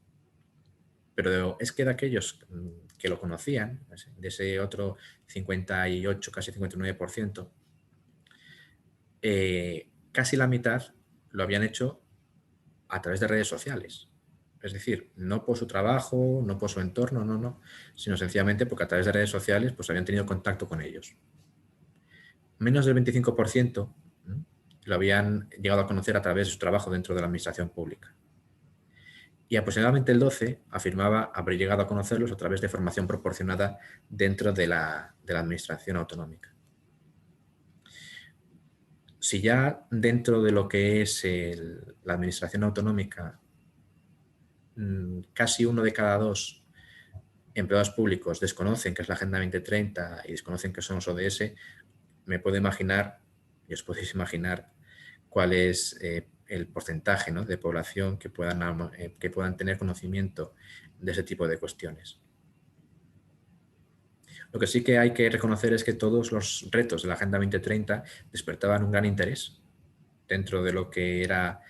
Pero es que de aquellos que lo conocían, de ese otro 58, casi 59%, casi la mitad lo habían hecho a través de redes sociales. Es decir, no por su trabajo, no por su entorno, no, sino sencillamente porque a través de redes sociales pues habían tenido contacto con ellos. Menos del 25% lo habían llegado a conocer a través de su trabajo dentro de la administración pública. Y aproximadamente el 12% afirmaba haber llegado a conocerlos a través de formación proporcionada dentro de la administración autonómica. Si ya dentro de lo que es la administración autonómica casi 1 de cada 2 empleados públicos desconocen qué es la Agenda 2030 y desconocen qué son los ODS, me puedo imaginar, y os podéis imaginar, cuál es el porcentaje, ¿no?, de población que puedan tener conocimiento de ese tipo de cuestiones. Lo que sí que hay que reconocer es que todos los retos de la Agenda 2030 despertaban un gran interés dentro de lo que era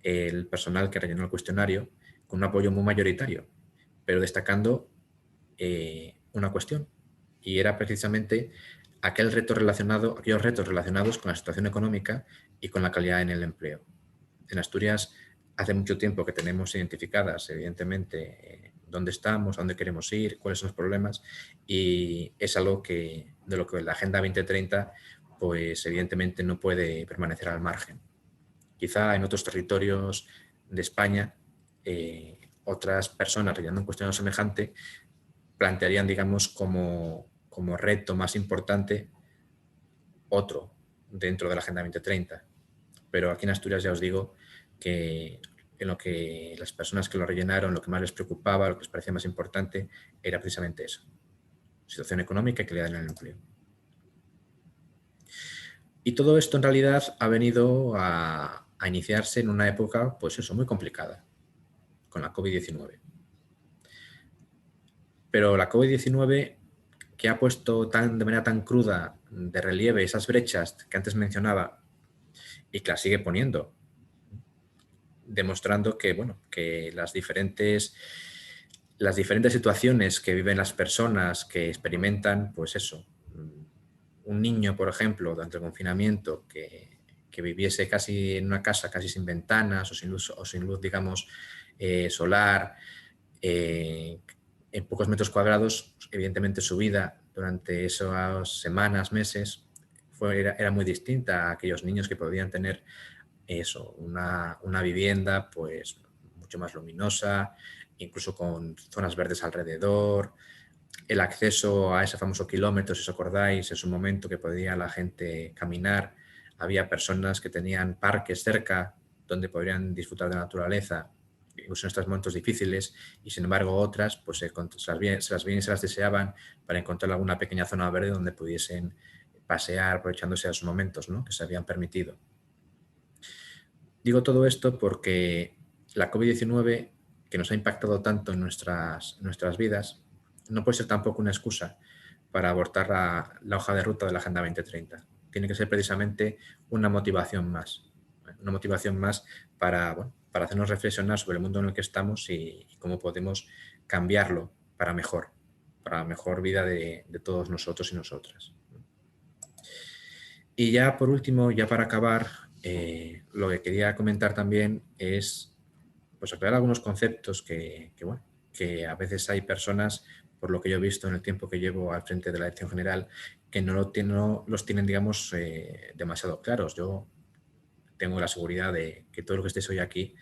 el personal que rellenó el cuestionario, con un apoyo muy mayoritario, pero destacando una cuestión, y era precisamente aquellos retos relacionados con la situación económica y con la calidad en el empleo. En Asturias hace mucho tiempo que tenemos identificadas, evidentemente, dónde estamos, a dónde queremos ir, cuáles son los problemas, y es algo de lo que la Agenda 2030, pues evidentemente no puede permanecer al margen. Quizá en otros territorios de España, otras personas rellenando un cuestionario semejante plantearían, digamos, como reto más importante otro dentro de la Agenda 2030. Pero aquí en Asturias ya os digo que en lo que las personas que lo rellenaron, lo que más les preocupaba, lo que les parecía más importante, era precisamente eso: situación económica y calidad en el empleo. Y todo esto en realidad ha venido a iniciarse en una época, pues eso, muy complicada, con la COVID-19. Pero la COVID-19, que ha puesto de manera tan cruda de relieve esas brechas que antes mencionaba y que las sigue poniendo, demostrando que, bueno, que las diferentes situaciones que viven las personas que experimentan, pues eso, un niño, por ejemplo, durante el confinamiento que viviese casi en una casa, casi sin ventanas o sin luz, digamos, solar, en pocos metros cuadrados, evidentemente su vida durante esas semanas, meses, era muy distinta a aquellos niños que podían tener eso, una vivienda pues mucho más luminosa, incluso con zonas verdes alrededor, el acceso a ese famoso kilómetro, si os acordáis, en su momento que podía la gente caminar, había personas que tenían parques cerca donde podrían disfrutar de la naturaleza incluso en estos momentos difíciles, y sin embargo otras pues se las deseaban para encontrar alguna pequeña zona verde donde pudiesen pasear aprovechándose de esos momentos, ¿no?, que se habían permitido. Digo todo esto porque la COVID-19, que nos ha impactado tanto en nuestras vidas, no puede ser tampoco una excusa para abortar la hoja de ruta de la Agenda 2030. Tiene que ser precisamente una motivación más para hacernos reflexionar sobre el mundo en el que estamos y cómo podemos cambiarlo para la mejor vida de todos nosotros y nosotras. Y ya por último, ya para acabar, lo que quería comentar también es pues aclarar algunos conceptos que a veces hay personas, por lo que yo he visto en el tiempo que llevo al frente de la Dirección General, que no los tienen, digamos, demasiado claros. Yo tengo la seguridad de que todos los que estéis hoy aquí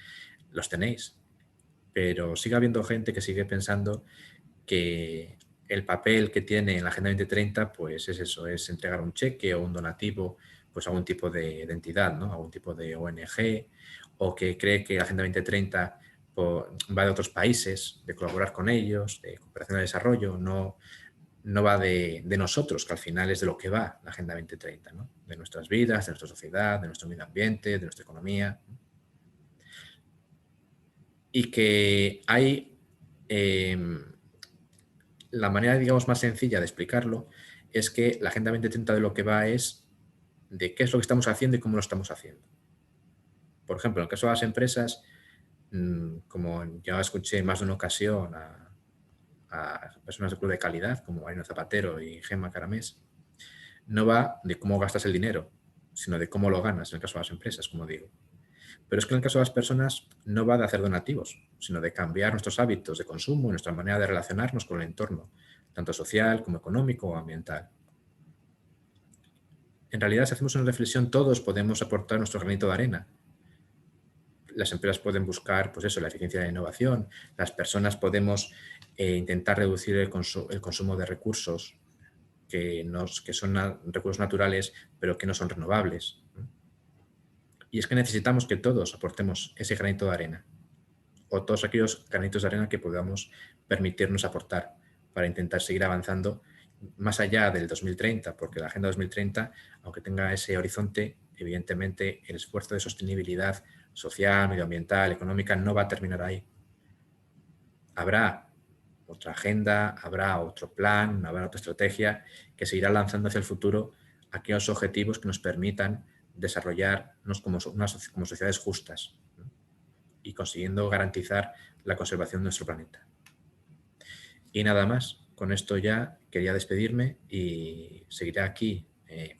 los tenéis, pero sigue habiendo gente que sigue pensando que el papel que tiene en la Agenda 2030 pues es eso, es entregar un cheque o un donativo pues a algún tipo de entidad, ¿no?, a algún tipo de ONG, o que cree que la Agenda 2030 va de otros países, de colaborar con ellos, de cooperación al desarrollo, no va de nosotros, que al final es de lo que va la Agenda 2030, ¿no?, de nuestras vidas, de nuestra sociedad, de nuestro medio ambiente, de nuestra economía. Y que hay la manera, digamos, más sencilla de explicarlo es que la Agenda 2030 de lo que va es de qué es lo que estamos haciendo y cómo lo estamos haciendo. Por ejemplo, en el caso de las empresas, como ya escuché en más de una ocasión a personas del Club de Calidad, como Marino Zapatero y Gemma Caramés, no va de cómo gastas el dinero, sino de cómo lo ganas, en el caso de las empresas, como digo. Pero es que en el caso de las personas no va de hacer donativos, sino de cambiar nuestros hábitos de consumo y nuestra manera de relacionarnos con el entorno, tanto social como económico o ambiental. En realidad, si hacemos una reflexión, todos podemos aportar nuestro granito de arena. Las empresas pueden buscar, pues eso, la eficiencia de la innovación. Las personas podemos intentar reducir el consumo de recursos que son recursos naturales, pero que no son renovables. Y es que necesitamos que todos aportemos ese granito de arena, o todos aquellos granitos de arena que podamos permitirnos aportar para intentar seguir avanzando más allá del 2030, porque la Agenda 2030, aunque tenga ese horizonte, evidentemente el esfuerzo de sostenibilidad social, medioambiental, económica, no va a terminar ahí. Habrá otra agenda, habrá otro plan, habrá otra estrategia que seguirá lanzando hacia el futuro aquellos objetivos que nos permitan desarrollarnos como sociedades justas, ¿no?, y consiguiendo garantizar la conservación de nuestro planeta. Y nada más, con esto ya quería despedirme y seguiré aquí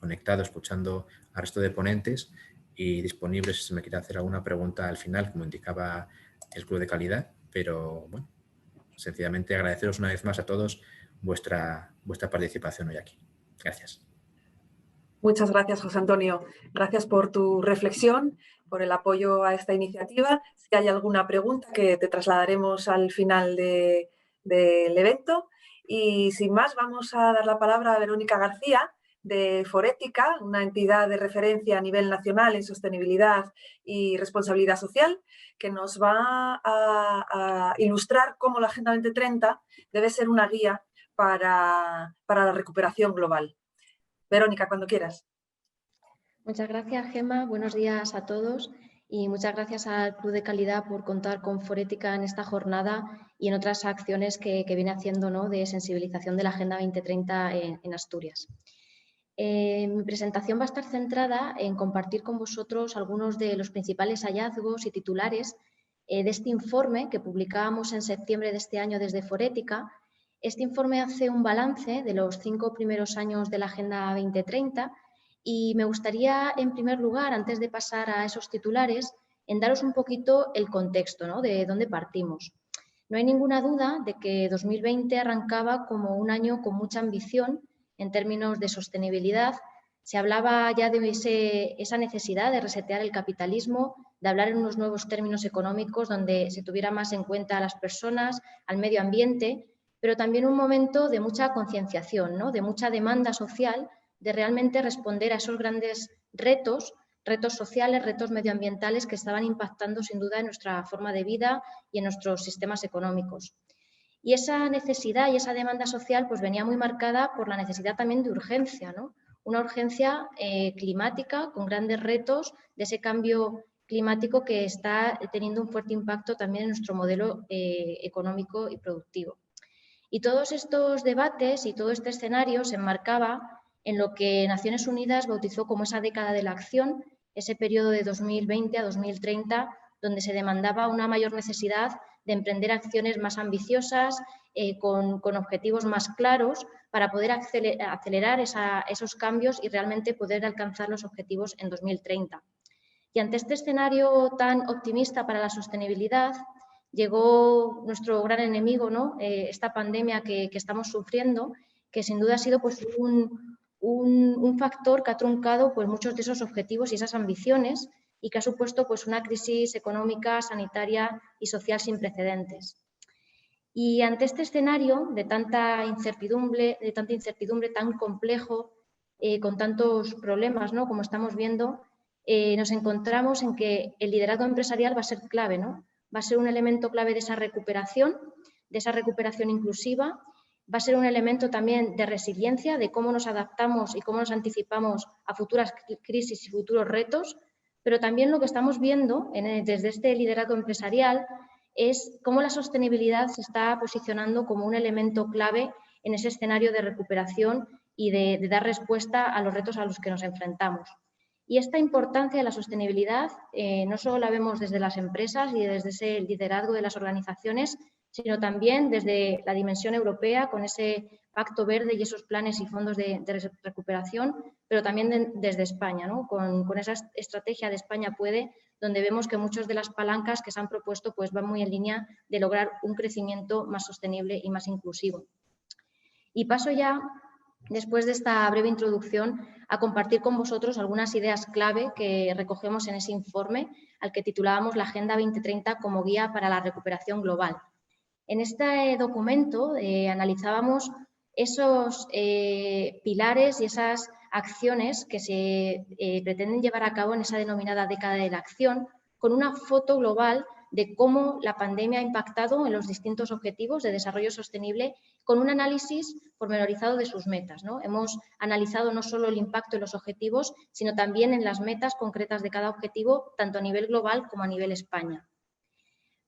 conectado, escuchando al resto de ponentes y disponible si se me quiere hacer alguna pregunta al final, como indicaba el Club de Calidad, pero bueno, sencillamente agradeceros una vez más a todos vuestra participación hoy aquí. Gracias. Muchas gracias, José Antonio. Gracias por tu reflexión, por el apoyo a esta iniciativa. Si hay alguna pregunta, que te trasladaremos al final del evento. Y sin más, vamos a dar la palabra a Verónica García, de Forética, una entidad de referencia a nivel nacional en sostenibilidad y responsabilidad social, que nos va a ilustrar cómo la Agenda 2030 debe ser una guía para la recuperación global. Verónica, cuando quieras. Muchas gracias, Gemma. Buenos días a todos y muchas gracias al Club de Calidad por contar con Forética en esta jornada y en otras acciones que viene haciendo, ¿no?, de sensibilización de la Agenda 2030 en Asturias. Mi presentación va a estar centrada en compartir con vosotros algunos de los principales hallazgos y titulares de este informe que publicábamos en septiembre de este año desde Forética. Este informe hace un balance de los 5 primeros años de la Agenda 2030 y me gustaría, en primer lugar, antes de pasar a esos titulares, en daros un poquito el contexto, ¿no?, de dónde partimos. No hay ninguna duda de que 2020 arrancaba como un año con mucha ambición en términos de sostenibilidad. Se hablaba ya de esa necesidad de resetear el capitalismo, de hablar en unos nuevos términos económicos donde se tuviera más en cuenta a las personas, al medio ambiente, pero también un momento de mucha concienciación, ¿no?, de mucha demanda social, de realmente responder a esos grandes retos retos sociales, retos medioambientales que estaban impactando sin duda en nuestra forma de vida y en nuestros sistemas económicos. Y esa necesidad y esa demanda social pues venía muy marcada por la necesidad también de urgencia, ¿no? Una urgencia climática con grandes retos de ese cambio climático que está teniendo un fuerte impacto también en nuestro modelo económico y productivo. Y todos estos debates y todo este escenario se enmarcaba en lo que Naciones Unidas bautizó como esa década de la acción, ese periodo de 2020 a 2030, donde se demandaba una mayor necesidad de emprender acciones más ambiciosas, con objetivos más claros, para poder acelerar esos cambios y realmente poder alcanzar los objetivos en 2030. Y ante este escenario tan optimista para la sostenibilidad, llegó nuestro gran enemigo, ¿no? Esta pandemia que estamos sufriendo, que sin duda ha sido pues, un factor que ha truncado pues, muchos de esos objetivos y esas ambiciones y que ha supuesto pues, una crisis económica, sanitaria y social sin precedentes. Y ante este escenario de tanta incertidumbre tan complejo, con tantos problemas, ¿no? Como estamos viendo, nos encontramos en que el liderazgo empresarial va a ser clave, ¿no? Va a ser un elemento clave de esa recuperación inclusiva, va a ser un elemento también de resiliencia, de cómo nos adaptamos y cómo nos anticipamos a futuras crisis y futuros retos, pero también lo que estamos viendo desde este liderazgo empresarial es cómo la sostenibilidad se está posicionando como un elemento clave en ese escenario de recuperación y de dar respuesta a los retos a los que nos enfrentamos. Y esta importancia de la sostenibilidad no solo la vemos desde las empresas y desde ese liderazgo de las organizaciones, sino también desde la dimensión europea con ese Pacto Verde y esos planes y fondos de recuperación, pero también desde España, ¿no? Con esa estrategia de España Puede, donde vemos que muchas de las palancas que se han propuesto pues, van muy en línea de lograr un crecimiento más sostenible y más inclusivo. Y paso ya, después de esta breve introducción, a compartir con vosotros algunas ideas clave que recogemos en ese informe al que titulábamos la Agenda 2030 como guía para la recuperación global. En este documento analizábamos esos pilares y esas acciones que se pretenden llevar a cabo en esa denominada década de la acción, con una foto global de cómo la pandemia ha impactado en los distintos objetivos de desarrollo sostenible, con un análisis pormenorizado de sus metas, ¿no? Hemos analizado no solo el impacto en los objetivos, sino también en las metas concretas de cada objetivo, tanto a nivel global como a nivel España.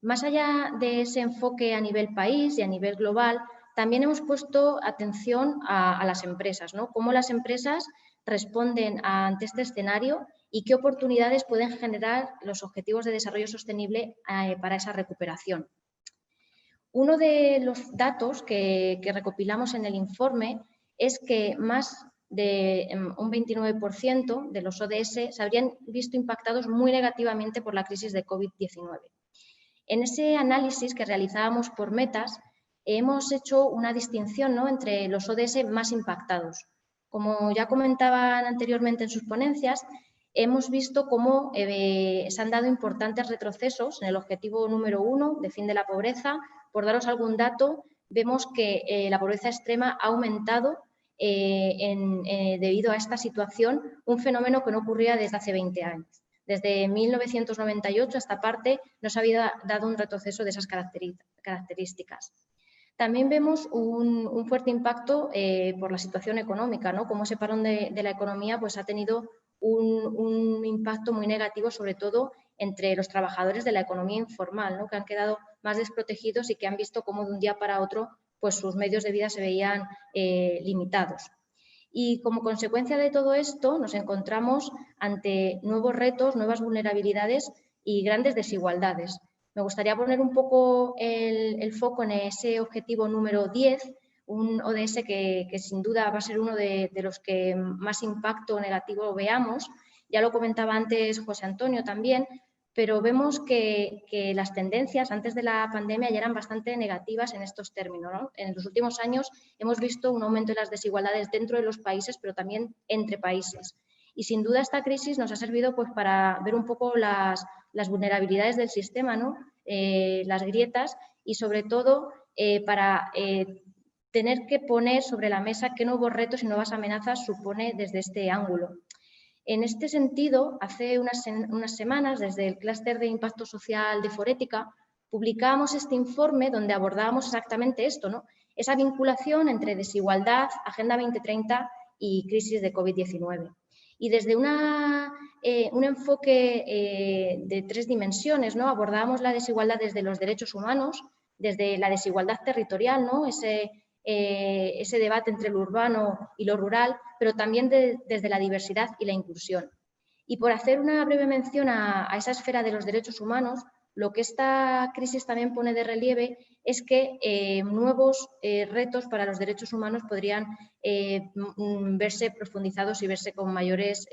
Más allá de ese enfoque a nivel país y a nivel global, también hemos puesto atención a las empresas, ¿no? Cómo las empresas responden ante este escenario y qué oportunidades pueden generar los objetivos de desarrollo sostenible para esa recuperación. Uno de los datos que recopilamos en el informe es que más de un 29% de los ODS se habrían visto impactados muy negativamente por la crisis de COVID-19. En ese análisis que realizábamos por metas, hemos hecho una distinción, ¿no?, entre los ODS más impactados. Como ya comentaban anteriormente en sus ponencias, hemos visto cómo se han dado importantes retrocesos en el objetivo número 1 de fin de la pobreza. Por daros algún dato, vemos que la pobreza extrema ha aumentado debido a esta situación, un fenómeno que no ocurría desde hace 20 años. Desde 1998 a esta parte no se había dado un retroceso de esas características. También vemos un fuerte impacto por la situación económica, ¿no? Como ese parón de la economía pues, ha tenido un impacto muy negativo, sobre todo entre los trabajadores de la economía informal, ¿no?, que han quedado más desprotegidos y que han visto cómo de un día para otro pues, sus medios de vida se veían limitados. Y como consecuencia de todo esto nos encontramos ante nuevos retos, nuevas vulnerabilidades y grandes desigualdades. Me gustaría poner un poco el foco en ese objetivo número 10, un ODS que sin duda va a ser uno de los que más impacto negativo veamos. Ya lo comentaba antes José Antonio también, pero vemos que las tendencias antes de la pandemia ya eran bastante negativas en estos términos, ¿no? En los últimos años hemos visto un aumento de las desigualdades dentro de los países, pero también entre países. Y sin duda esta crisis nos ha servido pues, para ver un poco las vulnerabilidades del sistema, ¿no? Las grietas y sobre todo para tener que poner sobre la mesa qué nuevos retos y nuevas amenazas supone desde este ángulo. En este sentido, hace unas semanas, desde el Clúster de Impacto Social de Forética, publicábamos este informe donde abordábamos exactamente esto, ¿no? Esa vinculación entre desigualdad, Agenda 2030 y crisis de COVID-19. Y desde un enfoque de 3 dimensiones, ¿no? Abordábamos la desigualdad desde los derechos humanos, desde la desigualdad territorial, ¿no? Ese debate entre lo urbano y lo rural, pero también desde la diversidad y la inclusión. Y por hacer una breve mención a esa esfera de los derechos humanos, lo que esta crisis también pone de relieve es que nuevos retos para los derechos humanos podrían verse profundizados y verse con mayores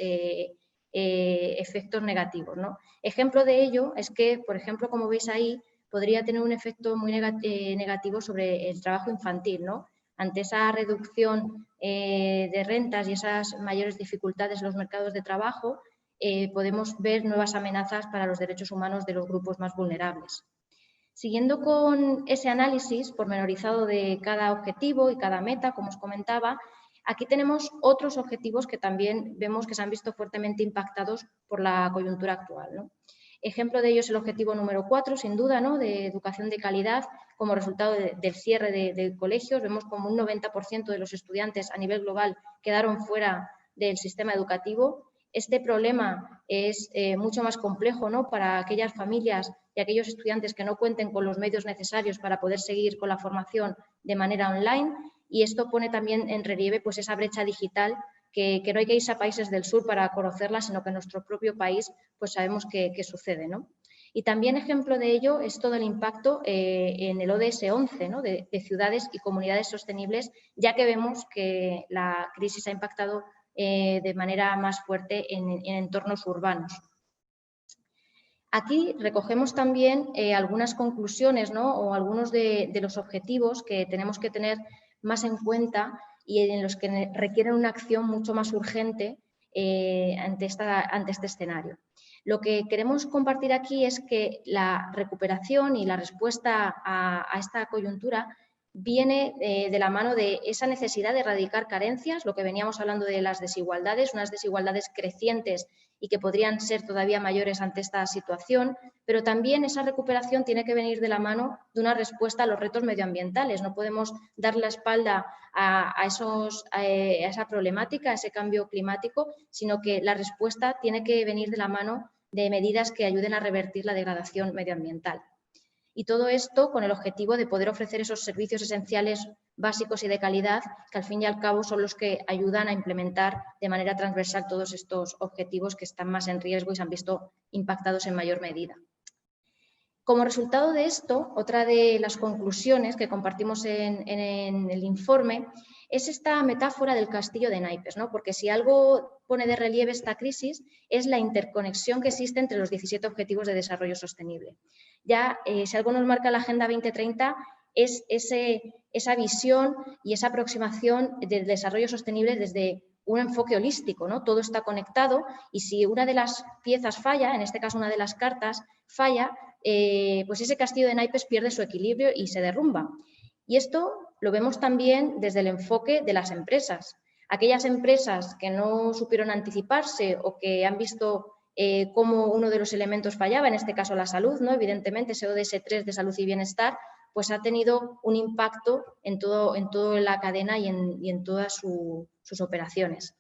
efectos negativos, ¿no? Ejemplo de ello es que, por ejemplo, como veis ahí, podría tener un efecto muy negativo sobre el trabajo infantil, ¿no? Ante esa reducción de rentas y esas mayores dificultades en los mercados de trabajo, podemos ver nuevas amenazas para los derechos humanos de los grupos más vulnerables. Siguiendo con ese análisis pormenorizado de cada objetivo y cada meta, como os comentaba, aquí tenemos otros objetivos que también vemos que se han visto fuertemente impactados por la coyuntura actual, ¿no? Ejemplo de ello es el objetivo número 4, sin duda, ¿no? De educación de calidad. Como resultado del cierre de colegios, vemos como un 90% de los estudiantes a nivel global quedaron fuera del sistema educativo. Este problema es mucho más complejo, ¿no? Para aquellas familias y aquellos estudiantes que no cuenten con los medios necesarios para poder seguir con la formación de manera online, y esto pone también en relieve pues, esa brecha digital que no hay que irse a países del sur para conocerla, sino que en nuestro propio país pues sabemos que sucede, ¿no? Y también ejemplo de ello es todo el impacto en el ODS 11, ¿no? de ciudades y comunidades sostenibles, ya que vemos que la crisis ha impactado de manera más fuerte en entornos urbanos. Aquí recogemos también algunas conclusiones, ¿no? O algunos de los objetivos que tenemos que tener más en cuenta y en los que requieren una acción mucho más urgente ante este escenario. Lo que queremos compartir aquí es que la recuperación y la respuesta a esta coyuntura viene de la mano de esa necesidad de erradicar carencias, lo que veníamos hablando de las desigualdades, unas desigualdades crecientes y que podrían ser todavía mayores ante esta situación, pero también esa recuperación tiene que venir de la mano de una respuesta a los retos medioambientales. No podemos dar la espalda a esa problemática, a ese cambio climático, sino que la respuesta tiene que venir de la mano de medidas que ayuden a revertir la degradación medioambiental. Y todo esto con el objetivo de poder ofrecer esos servicios esenciales básicos y de calidad, que al fin y al cabo son los que ayudan a implementar de manera transversal todos estos objetivos que están más en riesgo y se han visto impactados en mayor medida. Como resultado de esto, otra de las conclusiones que compartimos en el informe es esta metáfora del castillo de naipes, ¿no? Porque si algo pone de relieve esta crisis es la interconexión que existe entre los 17 Objetivos de Desarrollo Sostenible. Ya, si algo nos marca la Agenda 2030 es esa visión y esa aproximación del desarrollo sostenible desde un enfoque holístico, ¿no? Todo está conectado y si una de las piezas falla, en este caso una de las cartas falla, pues ese castillo de naipes pierde su equilibrio y se derrumba. Y esto lo vemos también desde el enfoque de las empresas. Aquellas empresas que no supieron anticiparse o que han visto cómo uno de los elementos fallaba, en este caso la salud, ¿no? Evidentemente ese ODS 3 de salud y bienestar, pues ha tenido un impacto en toda la cadena y en todas sus operaciones.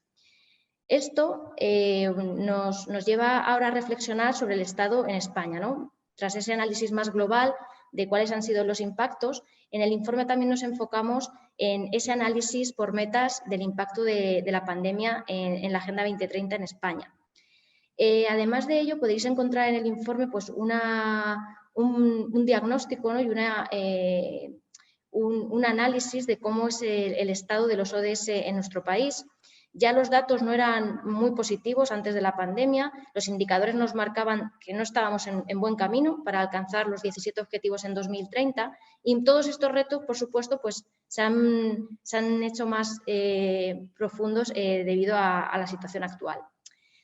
Esto nos lleva ahora a reflexionar sobre el estado en España, ¿no? Tras ese análisis más global de cuáles han sido los impactos, en el informe también nos enfocamos en ese análisis por metas del impacto de la pandemia en la Agenda 2030 en España. Además de ello, podéis encontrar en el informe pues, un diagnóstico, ¿no? Y un análisis de cómo es el estado de los ODS en nuestro país. Ya los datos no eran muy positivos antes de la pandemia, los indicadores nos marcaban que no estábamos en buen camino para alcanzar los 17 objetivos en 2030 y todos estos retos, por supuesto, pues, se han hecho más profundos debido a la situación actual.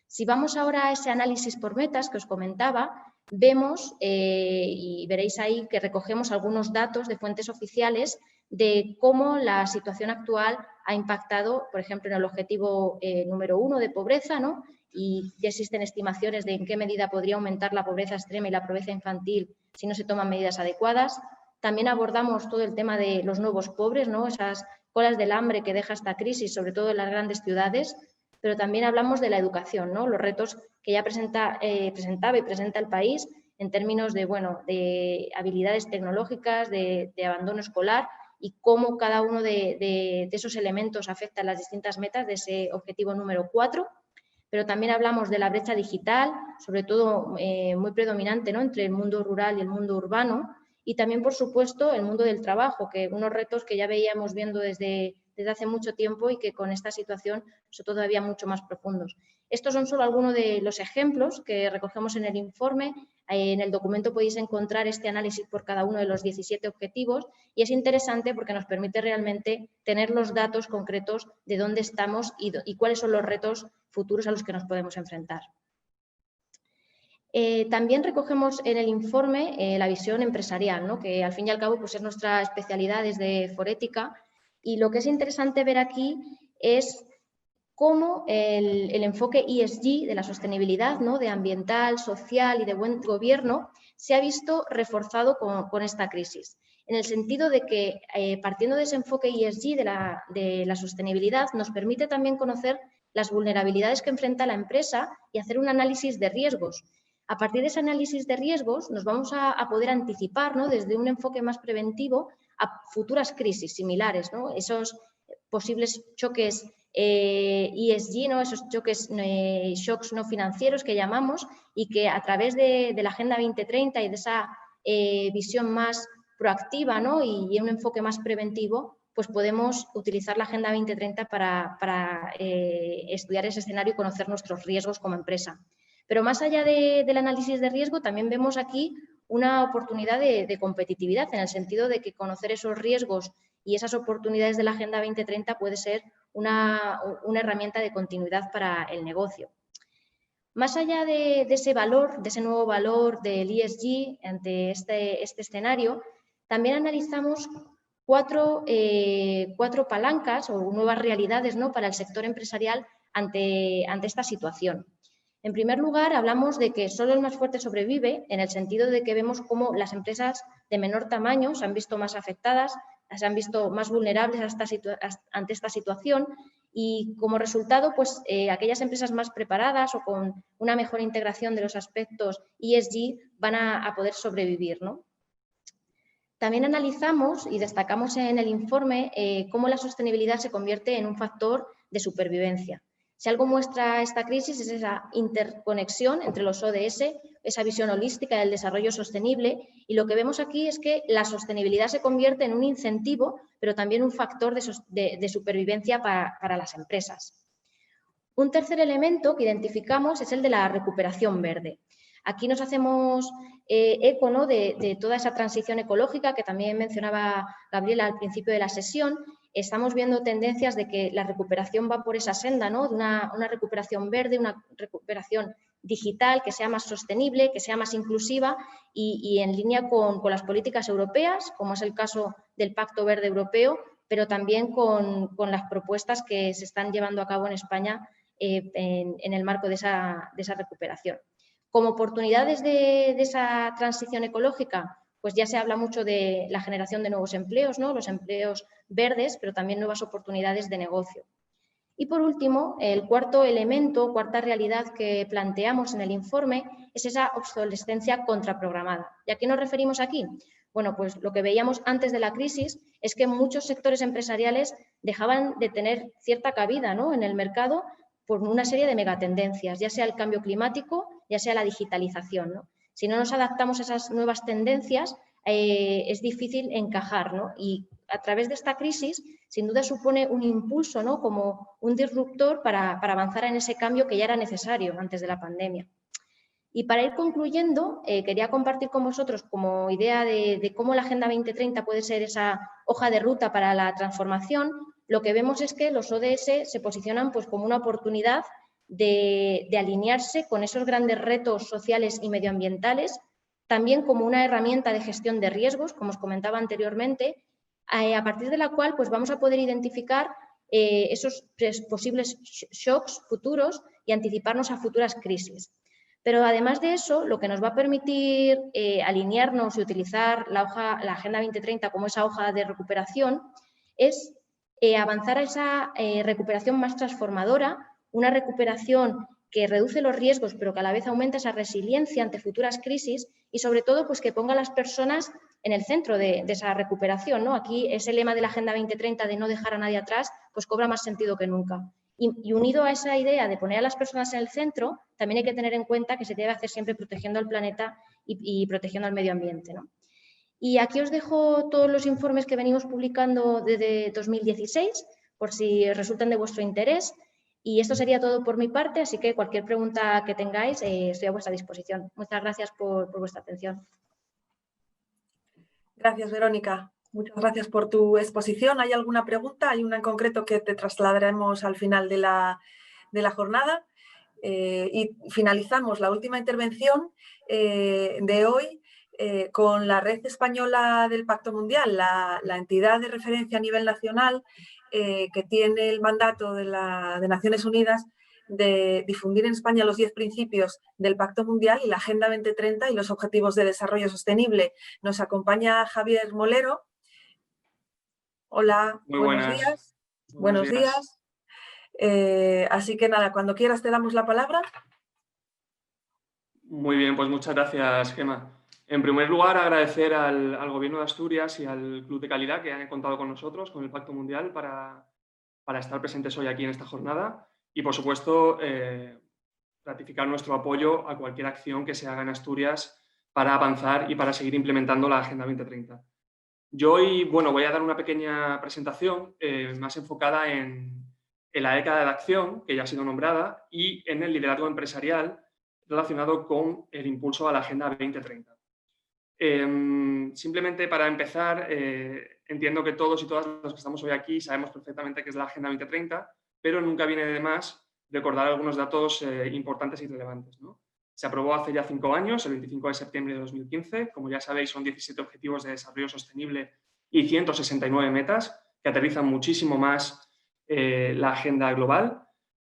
Si vamos ahora a ese análisis por metas que os comentaba, vemos y veréis ahí que recogemos algunos datos de fuentes oficiales de cómo la situación actual ha impactado, por ejemplo, en el objetivo número 1 de pobreza, ¿no? y ya existen estimaciones de en qué medida podría aumentar la pobreza extrema y la pobreza infantil si no se toman medidas adecuadas. También abordamos todo el tema de los nuevos pobres, ¿no? Esas colas del hambre que deja esta crisis, sobre todo en las grandes ciudades, pero también hablamos de la educación, ¿no? Los retos que ya presentaba y presenta el país en términos de, de habilidades tecnológicas, de abandono escolar y cómo cada uno de esos elementos afecta a las distintas metas de ese objetivo número 4. Pero también hablamos de la brecha digital, sobre todo muy predominante, ¿no? Entre el mundo rural y el mundo urbano, y también, por supuesto, el mundo del trabajo, que unos retos que ya veíamos viendo desde hace mucho tiempo y que con esta situación son todavía mucho más profundos. Estos son solo algunos de los ejemplos que recogemos en el informe. En el documento podéis encontrar este análisis por cada uno de los 17 objetivos y es interesante porque nos permite realmente tener los datos concretos de dónde estamos y cuáles son los retos futuros a los que nos podemos enfrentar. También recogemos en el informe la visión empresarial, ¿no? Que al fin y al cabo pues, es nuestra especialidad desde Forética, y lo que es interesante ver aquí es cómo el enfoque ESG de la sostenibilidad, ¿no? De ambiental, social y de buen gobierno se ha visto reforzado con esta crisis, en el sentido de que partiendo de ese enfoque ESG de la sostenibilidad nos permite también conocer las vulnerabilidades que enfrenta la empresa y hacer un análisis de riesgos. A partir de ese análisis de riesgos nos vamos a poder anticipar, ¿no? Desde un enfoque más preventivo a futuras crisis similares, ¿no? Esos posibles choques ESG, ¿no? Esos choques, shocks no financieros que llamamos, y que a través de la Agenda 2030 y de esa visión más proactiva, ¿no? y un enfoque más preventivo, pues podemos utilizar la Agenda 2030 para estudiar ese escenario y conocer nuestros riesgos como empresa. Pero más allá del análisis de riesgo, también vemos aquí una oportunidad de competitividad, en el sentido de que conocer esos riesgos y esas oportunidades de la Agenda 2030 puede ser una herramienta de continuidad para el negocio. Más allá de ese valor, de ese nuevo valor del ESG ante este escenario, también analizamos cuatro palancas o nuevas realidades, ¿no? Para el sector empresarial ante esta situación. En primer lugar, hablamos de que solo el más fuerte sobrevive, en el sentido de que vemos cómo las empresas de menor tamaño se han visto más afectadas, se han visto más vulnerables ante esta situación, y como resultado, pues aquellas empresas más preparadas o con una mejor integración de los aspectos ESG van a poder sobrevivir, ¿no? También analizamos y destacamos en el informe cómo la sostenibilidad se convierte en un factor de supervivencia. Si algo muestra esta crisis es esa interconexión entre los ODS, esa visión holística del desarrollo sostenible, y lo que vemos aquí es que la sostenibilidad se convierte en un incentivo, pero también un factor de supervivencia para las empresas. Un tercer elemento que identificamos es el de la recuperación verde. Aquí nos hacemos eco, ¿no? de toda esa transición ecológica que también mencionaba Gabriela al principio de la sesión. Estamos viendo tendencias de que la recuperación va por esa senda, ¿no? De una recuperación verde, una recuperación digital que sea más sostenible, que sea más inclusiva y en línea con las políticas europeas, como es el caso del Pacto Verde Europeo, pero también con las propuestas que se están llevando a cabo en España en el marco de esa recuperación. Como oportunidades de esa transición ecológica, pues ya se habla mucho de la generación de nuevos empleos, ¿no? Los empleos verdes, pero también nuevas oportunidades de negocio. Y por último, el cuarto elemento, cuarta realidad que planteamos en el informe es esa obsolescencia contraprogramada. ¿Y a qué nos referimos aquí? Bueno, pues lo que veíamos antes de la crisis es que muchos sectores empresariales dejaban de tener cierta cabida, ¿no? En el mercado por una serie de megatendencias, ya sea el cambio climático, ya sea la digitalización, ¿no? Si no nos adaptamos a esas nuevas tendencias, es difícil encajar, ¿no? Y a través de esta crisis, sin duda supone un impulso, ¿no? Como un disruptor para avanzar en ese cambio que ya era necesario antes de la pandemia. Y para ir concluyendo, quería compartir con vosotros como idea de cómo la Agenda 2030 puede ser esa hoja de ruta para la transformación. Lo que vemos es que los ODS se posicionan pues, como una oportunidad de alinearse con esos grandes retos sociales y medioambientales, también como una herramienta de gestión de riesgos, como os comentaba anteriormente, a partir de la cual pues, vamos a poder identificar esos posibles shocks futuros y anticiparnos a futuras crisis. Pero además de eso, lo que nos va a permitir alinearnos y utilizar la Agenda 2030 como esa hoja de recuperación es avanzar a esa recuperación más transformadora, una recuperación que reduce los riesgos, pero que a la vez aumenta esa resiliencia ante futuras crisis y, sobre todo, pues que ponga a las personas en el centro de esa recuperación, ¿no? Aquí ese lema de la Agenda 2030 de no dejar a nadie atrás, pues cobra más sentido que nunca. Y unido a esa idea de poner a las personas en el centro, también hay que tener en cuenta que se debe hacer siempre protegiendo al planeta y protegiendo al medio ambiente, ¿no? Y aquí os dejo todos los informes que venimos publicando desde 2016, por si resultan de vuestro interés. Y esto sería todo por mi parte, así que cualquier pregunta que tengáis estoy a vuestra disposición. Muchas gracias por vuestra atención. Gracias, Verónica. Muchas gracias por tu exposición. ¿Hay alguna pregunta? Hay una en concreto que te trasladaremos al final de la jornada. Y finalizamos la última intervención de hoy con la Red Española del Pacto Mundial, la entidad de referencia a nivel nacional que tiene el mandato de Naciones Unidas de difundir en España los 10 principios del Pacto Mundial y la Agenda 2030 y los Objetivos de Desarrollo Sostenible. Nos acompaña Javier Molero. Hola, buenos días. Buenos días. Así que nada, cuando quieras te damos la palabra. Muy bien, pues muchas gracias, Gemma. En primer lugar, agradecer al Gobierno de Asturias y al Club de Calidad que han contado con nosotros, con el Pacto Mundial, para estar presentes hoy aquí en esta jornada y, por supuesto, ratificar nuestro apoyo a cualquier acción que se haga en Asturias para avanzar y para seguir implementando la Agenda 2030. Yo hoy, voy a dar una pequeña presentación más enfocada en la década de acción, que ya ha sido nombrada, y en el liderazgo empresarial relacionado con el impulso a la Agenda 2030. Simplemente para empezar, entiendo que todos y todas los que estamos hoy aquí sabemos perfectamente qué es la Agenda 2030, pero nunca viene de más recordar algunos datos importantes y relevantes, ¿no? Se aprobó hace ya 5 años, el 25 de septiembre de 2015. Como ya sabéis, son 17 Objetivos de Desarrollo Sostenible y 169 metas, que aterrizan muchísimo más la agenda global.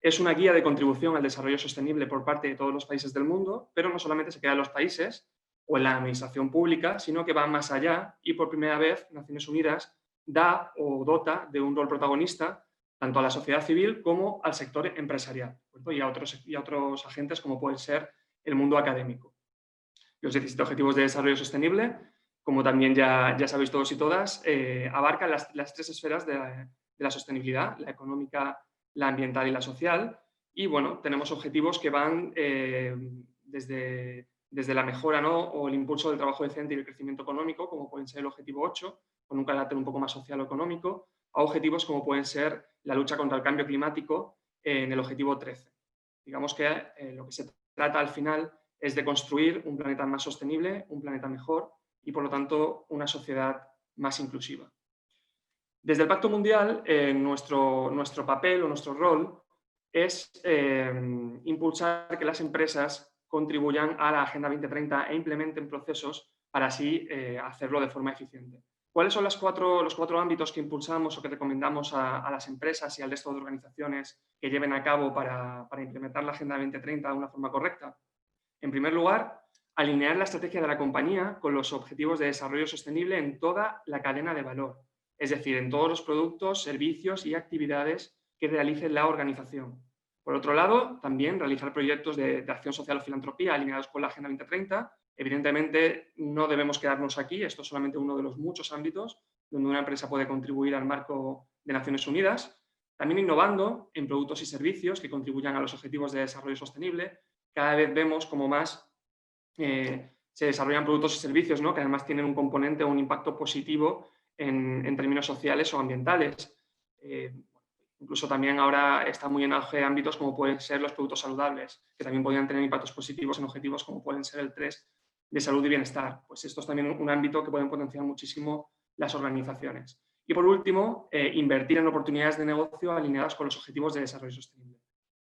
Es una guía de contribución al desarrollo sostenible por parte de todos los países del mundo, pero no solamente se queda en los países o en la administración pública, sino que va más allá y por primera vez Naciones Unidas da o dota de un rol protagonista tanto a la sociedad civil como al sector empresarial, ¿cierto? y a otros agentes como pueden ser el mundo académico. Los 17 Objetivos de Desarrollo Sostenible, como también ya sabéis todos y todas, abarcan las 3 esferas de la sostenibilidad, la económica, la ambiental y la social. Y tenemos objetivos que van desde la mejora, ¿no?, o el impulso del trabajo decente y el crecimiento económico, como pueden ser el objetivo 8, con un carácter un poco más social o económico, a objetivos como pueden ser la lucha contra el cambio climático en el objetivo 13. Digamos que lo que se trata al final es de construir un planeta más sostenible, un planeta mejor y, por lo tanto, una sociedad más inclusiva. Desde el Pacto Mundial, nuestro papel o nuestro rol es impulsar que las empresas contribuyan a la Agenda 2030 e implementen procesos para así hacerlo de forma eficiente. ¿Cuáles son los cuatro ámbitos que impulsamos o que recomendamos a las empresas y al resto de organizaciones que lleven a cabo para implementar la Agenda 2030 de una forma correcta? En primer lugar, alinear la estrategia de la compañía con los objetivos de desarrollo sostenible en toda la cadena de valor, es decir, en todos los productos, servicios y actividades que realice la organización. Por otro lado, también realizar proyectos de acción social o filantropía alineados con la Agenda 2030. Evidentemente, no debemos quedarnos aquí. Esto es solamente uno de los muchos ámbitos donde una empresa puede contribuir al marco de Naciones Unidas. También innovando en productos y servicios que contribuyan a los objetivos de desarrollo sostenible. Cada vez vemos como más se desarrollan productos y servicios, ¿no?, que además tienen un componente o un impacto positivo en términos sociales o ambientales. Incluso también ahora está muy en auge ámbitos como pueden ser los productos saludables, que también podrían tener impactos positivos en objetivos como pueden ser el 3 de salud y bienestar. Pues esto es también un ámbito que pueden potenciar muchísimo las organizaciones. Y por último, invertir en oportunidades de negocio alineadas con los objetivos de desarrollo sostenible.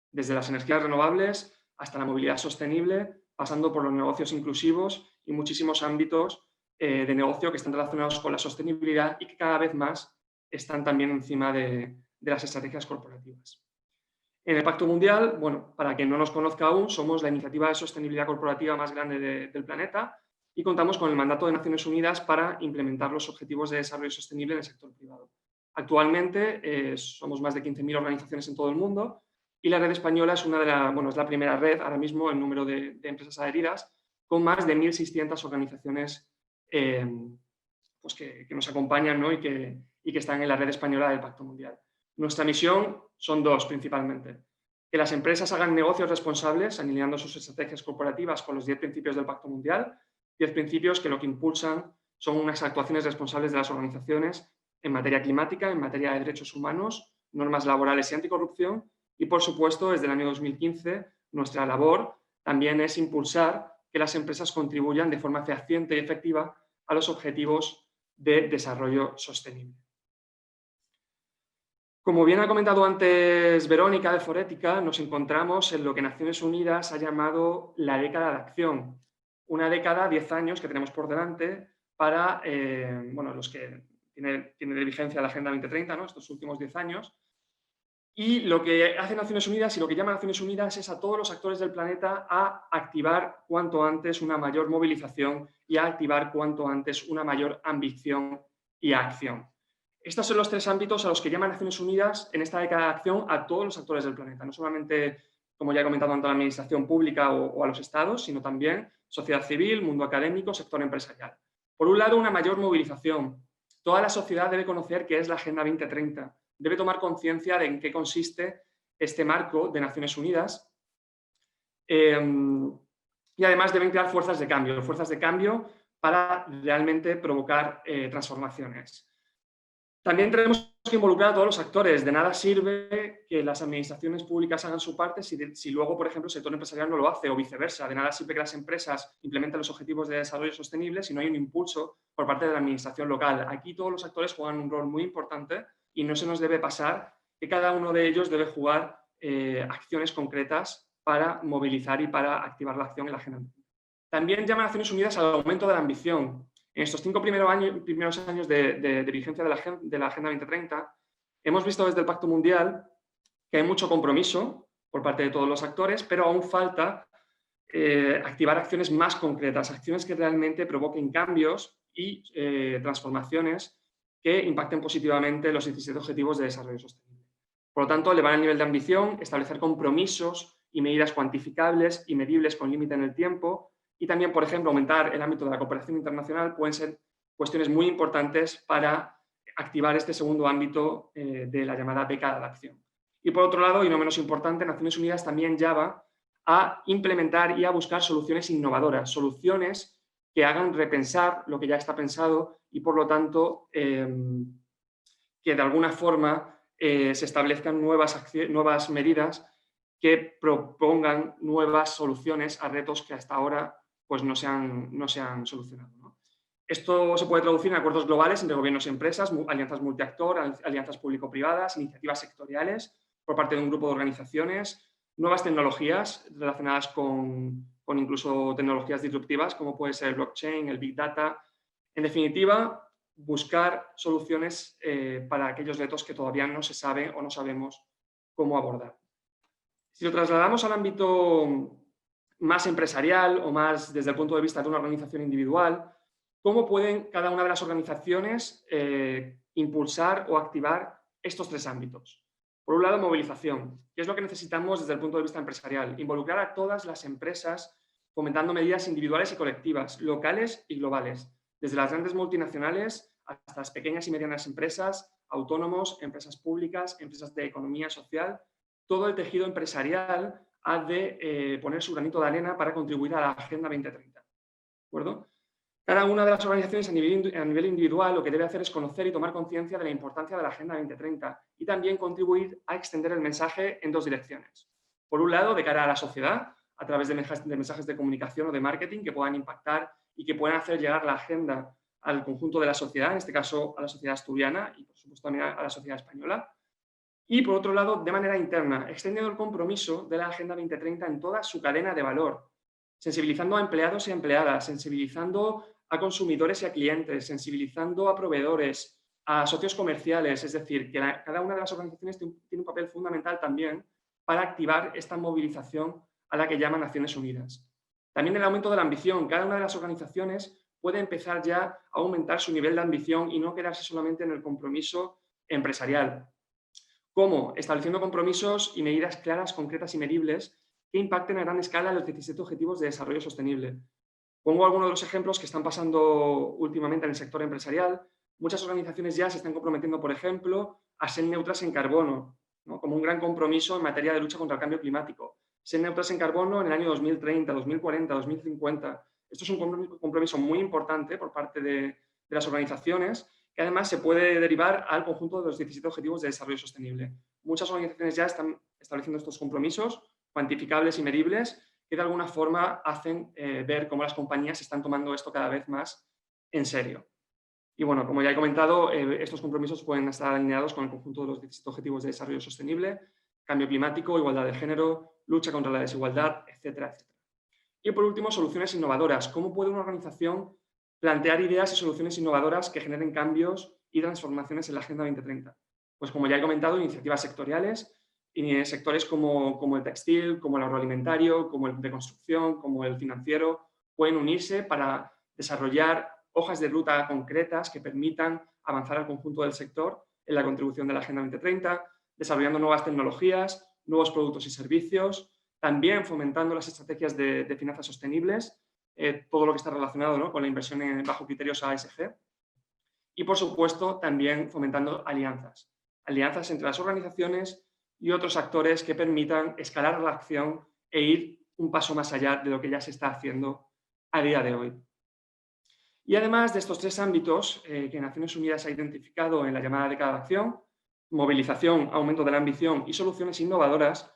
Desde las energías renovables hasta la movilidad sostenible, pasando por los negocios inclusivos y muchísimos ámbitos de negocio que están relacionados con la sostenibilidad y que cada vez más están también encima de las estrategias corporativas. En el Pacto Mundial, bueno, para quien no nos conozca aún, somos la iniciativa de sostenibilidad corporativa más grande del planeta y contamos con el mandato de Naciones Unidas para implementar los objetivos de desarrollo sostenible en el sector privado. Actualmente somos más de 15.000 organizaciones en todo el mundo y la red española es es la primera red ahora mismo en número de empresas adheridas, con más de 1.600 organizaciones pues que nos acompañan, ¿no? y que están en la red española del Pacto Mundial. Nuestra misión son dos principalmente: que las empresas hagan negocios responsables, alineando sus estrategias corporativas con los 10 principios del Pacto Mundial, 10 principios que lo que impulsan son unas actuaciones responsables de las organizaciones en materia climática, en materia de derechos humanos, normas laborales y anticorrupción, y por supuesto, desde el año 2015, nuestra labor también es impulsar que las empresas contribuyan de forma fehaciente y efectiva a los objetivos de desarrollo sostenible. Como bien ha comentado antes Verónica de Forética, nos encontramos en lo que Naciones Unidas ha llamado la década de acción. Una década, 10 años que tenemos por delante para los que tiene de vigencia la Agenda 2030, ¿no? Estos últimos 10 años. Y lo que hace Naciones Unidas y lo que llama Naciones Unidas es a todos los actores del planeta a activar cuanto antes una mayor movilización y a activar cuanto antes una mayor ambición y acción. Estos son los 3 ámbitos a los que llama Naciones Unidas en esta década de acción a todos los actores del planeta, no solamente, como ya he comentado, tanto a la administración pública o a los estados, sino también sociedad civil, mundo académico, sector empresarial. Por un lado, una mayor movilización. Toda la sociedad debe conocer qué es la Agenda 2030, debe tomar conciencia de en qué consiste este marco de Naciones Unidas y además deben crear fuerzas de cambio para realmente provocar transformaciones. También tenemos que involucrar a todos los actores. De nada sirve que las administraciones públicas hagan su parte si luego, por ejemplo, el sector empresarial no lo hace o viceversa. De nada sirve que las empresas implementen los objetivos de desarrollo sostenible si no hay un impulso por parte de la administración local. Aquí todos los actores juegan un rol muy importante y no se nos debe pasar que cada uno de ellos debe jugar acciones concretas para movilizar y para activar la acción en la agenda. También llama a Naciones Unidas al aumento de la ambición. En estos 5 primeros años de vigencia de la Agenda 2030, hemos visto desde el Pacto Mundial que hay mucho compromiso por parte de todos los actores, pero aún falta activar acciones más concretas, acciones que realmente provoquen cambios y transformaciones que impacten positivamente los 17 Objetivos de Desarrollo Sostenible. Por lo tanto, elevar el nivel de ambición, establecer compromisos y medidas cuantificables y medibles con límite en el tiempo, y también, por ejemplo, aumentar el ámbito de la cooperación internacional pueden ser cuestiones muy importantes para activar este segundo ámbito de la llamada década de acción. Y por otro lado, y no menos importante, Naciones Unidas también llama a implementar y a buscar soluciones innovadoras, soluciones que hagan repensar lo que ya está pensado y, por lo tanto, que de alguna forma se establezcan nuevas medidas que propongan nuevas soluciones a retos que hasta ahora pues no se han solucionado, ¿no? Esto se puede traducir en acuerdos globales entre gobiernos y empresas, alianzas multiactor, alianzas público-privadas, iniciativas sectoriales por parte de un grupo de organizaciones, nuevas tecnologías relacionadas con incluso tecnologías disruptivas como puede ser el blockchain, el big data. En definitiva, buscar soluciones para aquellos retos que todavía no se sabe o no sabemos cómo abordar. Si lo trasladamos al ámbito más empresarial o más desde el punto de vista de una organización individual, ¿cómo pueden cada una de las organizaciones impulsar o activar estos 3 ámbitos? Por un lado, movilización, que es lo que necesitamos desde el punto de vista empresarial. Involucrar a todas las empresas fomentando medidas individuales y colectivas, locales y globales, desde las grandes multinacionales hasta las pequeñas y medianas empresas, autónomos, empresas públicas, empresas de economía social. Todo el tejido empresarial ha de poner su granito de arena para contribuir a la Agenda 2030. ¿De acuerdo? Cada una de las organizaciones a nivel individual lo que debe hacer es conocer y tomar conciencia de la importancia de la Agenda 2030 y también contribuir a extender el mensaje en 2 direcciones. Por un lado, de cara a la sociedad, a través de mensajes de comunicación o de marketing que puedan impactar y que puedan hacer llegar la agenda al conjunto de la sociedad, en este caso a la sociedad asturiana y por supuesto también a la sociedad española. Y por otro lado, de manera interna, extendiendo el compromiso de la Agenda 2030 en toda su cadena de valor, sensibilizando a empleados y empleadas, sensibilizando a consumidores y a clientes, sensibilizando a proveedores, a socios comerciales, es decir, que cada una de las organizaciones tiene un papel fundamental también para activar esta movilización a la que llaman Naciones Unidas. También el aumento de la ambición. Cada una de las organizaciones puede empezar ya a aumentar su nivel de ambición y no quedarse solamente en el compromiso empresarial. ¿Cómo? Estableciendo compromisos y medidas claras, concretas y medibles que impacten a gran escala los 17 Objetivos de Desarrollo Sostenible. Pongo algunos de los ejemplos que están pasando últimamente en el sector empresarial. Muchas organizaciones ya se están comprometiendo, por ejemplo, a ser neutras en carbono, ¿no? Como un gran compromiso en materia de lucha contra el cambio climático. Ser neutras en carbono en el año 2030, 2040, 2050. Esto es un compromiso muy importante por parte de las organizaciones, que además se puede derivar al conjunto de los 17 Objetivos de Desarrollo Sostenible. Muchas organizaciones ya están estableciendo estos compromisos cuantificables y medibles que de alguna forma hacen ver cómo las compañías están tomando esto cada vez más en serio. Y bueno, como ya he comentado, estos compromisos pueden estar alineados con el conjunto de los 17 Objetivos de Desarrollo Sostenible, cambio climático, igualdad de género, lucha contra la desigualdad, etcétera, etcétera. Y por último, soluciones innovadoras. ¿Cómo puede una organización plantear ideas y soluciones innovadoras que generen cambios y transformaciones en la Agenda 2030? Pues como ya he comentado, iniciativas sectoriales, y en sectores como el textil, como el agroalimentario, como el de construcción, como el financiero, pueden unirse para desarrollar hojas de ruta concretas que permitan avanzar al conjunto del sector en la contribución de la Agenda 2030, desarrollando nuevas tecnologías, nuevos productos y servicios, también fomentando las estrategias de finanzas sostenibles, todo lo que está relacionado, ¿no?, con la inversión bajo criterios ASG, y por supuesto también fomentando alianzas entre las organizaciones y otros actores que permitan escalar la acción e ir un paso más allá de lo que ya se está haciendo a día de hoy. Y además de estos tres ámbitos que Naciones Unidas ha identificado en la llamada década de acción, movilización, aumento de la ambición y soluciones innovadoras,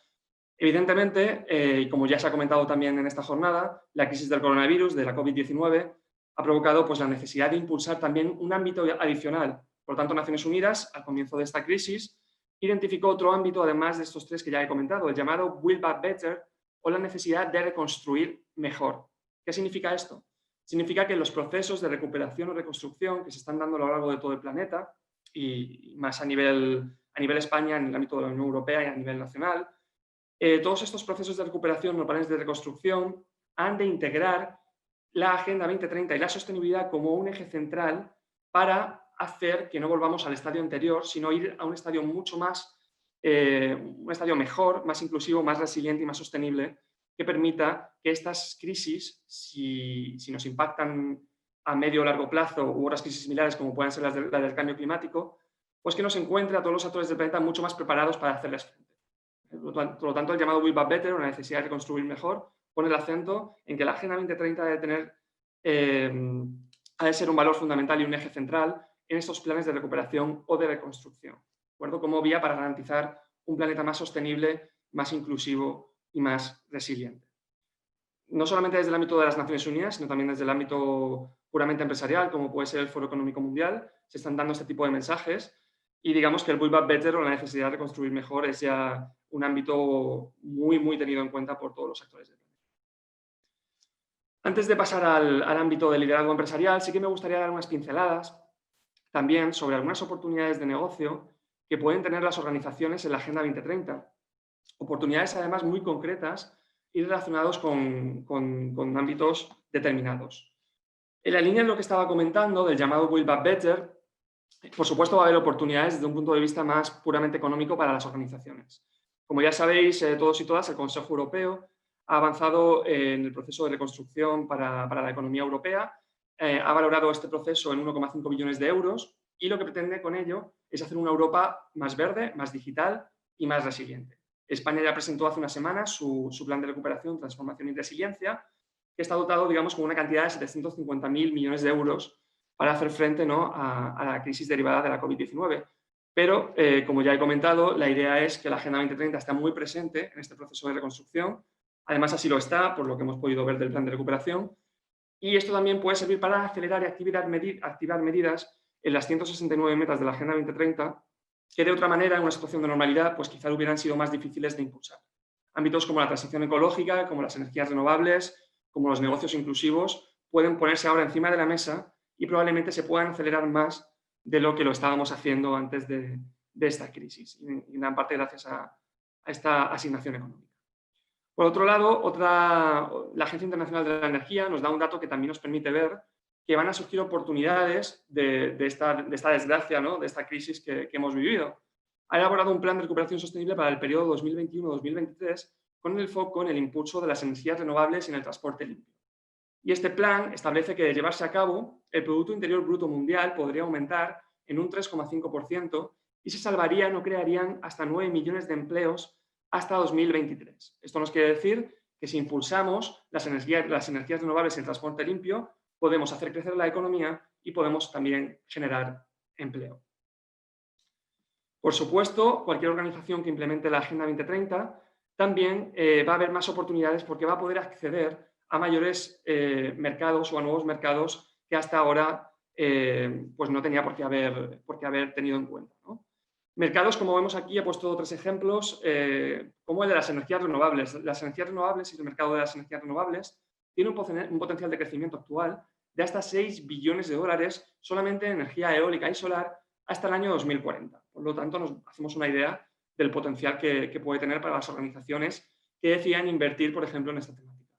evidentemente, y como ya se ha comentado también en esta jornada, la crisis del coronavirus, de la COVID-19, ha provocado pues, la necesidad de impulsar también un ámbito adicional. Por lo tanto, Naciones Unidas, al comienzo de esta crisis, identificó otro ámbito, además de estos tres que ya he comentado, el llamado Build Back Better, o la necesidad de reconstruir mejor. ¿Qué significa esto? Significa que los procesos de recuperación o reconstrucción que se están dando a lo largo de todo el planeta, y más a nivel España, en el ámbito de la Unión Europea y a nivel nacional, todos estos procesos de recuperación o planes de reconstrucción han de integrar la Agenda 2030 y la sostenibilidad como un eje central para hacer que no volvamos al estadio anterior, sino ir a un estadio mucho más, un estadio mejor, más inclusivo, más resiliente y más sostenible, que permita que estas crisis, si nos impactan a medio o largo plazo u otras crisis similares como puedan ser las del cambio climático, pues que nos encuentre a todos los actores del planeta mucho más preparados para hacerles frente. Por lo tanto, el llamado Build Back Better, una necesidad de reconstruir mejor, pone el acento en que la Agenda 2030 ha de ser un valor fundamental y un eje central en estos planes de recuperación o de reconstrucción, ¿de acuerdo? Como vía para garantizar un planeta más sostenible, más inclusivo y más resiliente. No solamente desde el ámbito de las Naciones Unidas, sino también desde el ámbito puramente empresarial, como puede ser el Foro Económico Mundial, se están dando este tipo de mensajes y digamos que el Build Back Better o la necesidad de reconstruir mejor es ya un ámbito muy, muy tenido en cuenta por todos los actores del planeta. Antes de pasar al ámbito del liderazgo empresarial, sí que me gustaría dar unas pinceladas también sobre algunas oportunidades de negocio que pueden tener las organizaciones en la Agenda 2030. Oportunidades además muy concretas y relacionados con ámbitos determinados. En la línea de lo que estaba comentando, del llamado Build Back Better, por supuesto va a haber oportunidades desde un punto de vista más puramente económico para las organizaciones. Como ya sabéis todos y todas, el Consejo Europeo ha avanzado en el proceso de reconstrucción para la economía europea, ha valorado este proceso en 1,5 billones de euros y lo que pretende con ello es hacer una Europa más verde, más digital y más resiliente. España ya presentó hace unas semanas su plan de recuperación, transformación y resiliencia, que está dotado, digamos, con una cantidad de 750.000 millones de euros para hacer frente, ¿no?, a la crisis derivada de la COVID-19. Pero, como ya he comentado, la idea es que la Agenda 2030 está muy presente en este proceso de reconstrucción. Además, así lo está, por lo que hemos podido ver del plan de recuperación. Y esto también puede servir para acelerar y activar medidas en las 169 metas de la Agenda 2030 que de otra manera, en una situación de normalidad, pues quizá hubieran sido más difíciles de impulsar. Ámbitos como la transición ecológica, como las energías renovables, como los negocios inclusivos, pueden ponerse ahora encima de la mesa y probablemente se puedan acelerar más de lo que lo estábamos haciendo antes de esta crisis. Y en gran parte gracias a a esta asignación económica. Por otro lado, la Agencia Internacional de la Energía nos da un dato que también nos permite ver que van a surgir oportunidades de esta desgracia, ¿no?, de esta crisis que hemos vivido. Ha elaborado un plan de recuperación sostenible para el periodo 2021-2023 con el foco en el impulso de las energías renovables y en el transporte limpio. Y este plan establece que, de llevarse a cabo, el Producto Interior Bruto Mundial podría aumentar en un 3,5% y se salvarían o crearían hasta 9 millones de empleos hasta 2023. Esto nos quiere decir que si impulsamos las energías renovables y el transporte limpio, podemos hacer crecer la economía y podemos también generar empleo. Por supuesto, cualquier organización que implemente la Agenda 2030 también va a haber más oportunidades porque va a poder acceder a mayores mercados o a nuevos mercados que hasta ahora pues no tenía por qué haber tenido en cuenta, ¿no? Mercados, como vemos aquí, he puesto 3 ejemplos, como el de las energías renovables. Las energías renovables y el mercado de las energías renovables tiene un potencial de crecimiento actual de hasta 6 billones de dólares solamente en energía eólica y solar hasta el año 2040. Por lo tanto, nos hacemos una idea del potencial que puede tener para las organizaciones que decidan invertir, por ejemplo, en esta temática.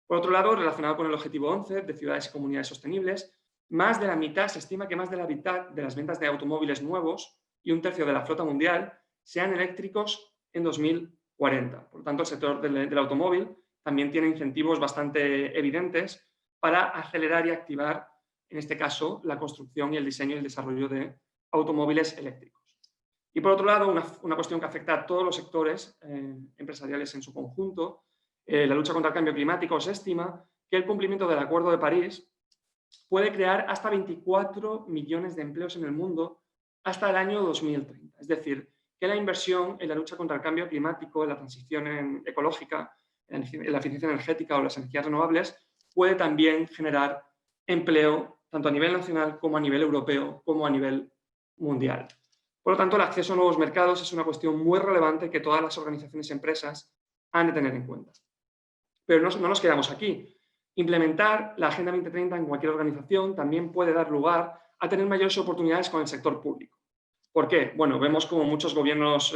Por otro lado, relacionado con el objetivo 11 de ciudades y comunidades sostenibles, se estima que más de la mitad de las ventas de automóviles nuevos y un tercio de la flota mundial sean eléctricos en 2040. Por lo tanto, el sector del automóvil también tiene incentivos bastante evidentes para acelerar y activar, en este caso, la construcción y el diseño y el desarrollo de automóviles eléctricos. Y por otro lado, una cuestión que afecta a todos los sectores empresariales en su conjunto, la lucha contra el cambio climático. Se estima que el cumplimiento del Acuerdo de París puede crear hasta 24 millones de empleos en el mundo hasta el año 2030. Es decir, que la inversión en la lucha contra el cambio climático, en la transición ecológica, en la eficiencia energética o las energías renovables, puede también generar empleo tanto a nivel nacional como a nivel europeo como a nivel mundial. Por lo tanto, el acceso a nuevos mercados es una cuestión muy relevante que todas las organizaciones y empresas han de tener en cuenta. Pero no nos quedamos aquí. Implementar la Agenda 2030 en cualquier organización también puede dar lugar a tener mayores oportunidades con el sector público. ¿Por qué? Bueno, vemos como muchos gobiernos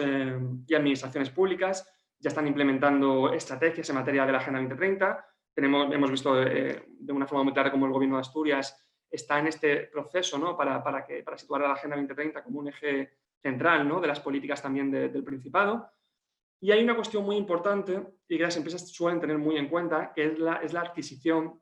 y administraciones públicas ya están implementando estrategias en materia de la Agenda 2030. Hemos visto de una forma muy clara cómo el Gobierno de Asturias está en este proceso, ¿no?, para situar a la Agenda 2030 como un eje central, ¿no?, de las políticas también del Principado. Y hay una cuestión muy importante y que las empresas suelen tener muy en cuenta, que es la adquisición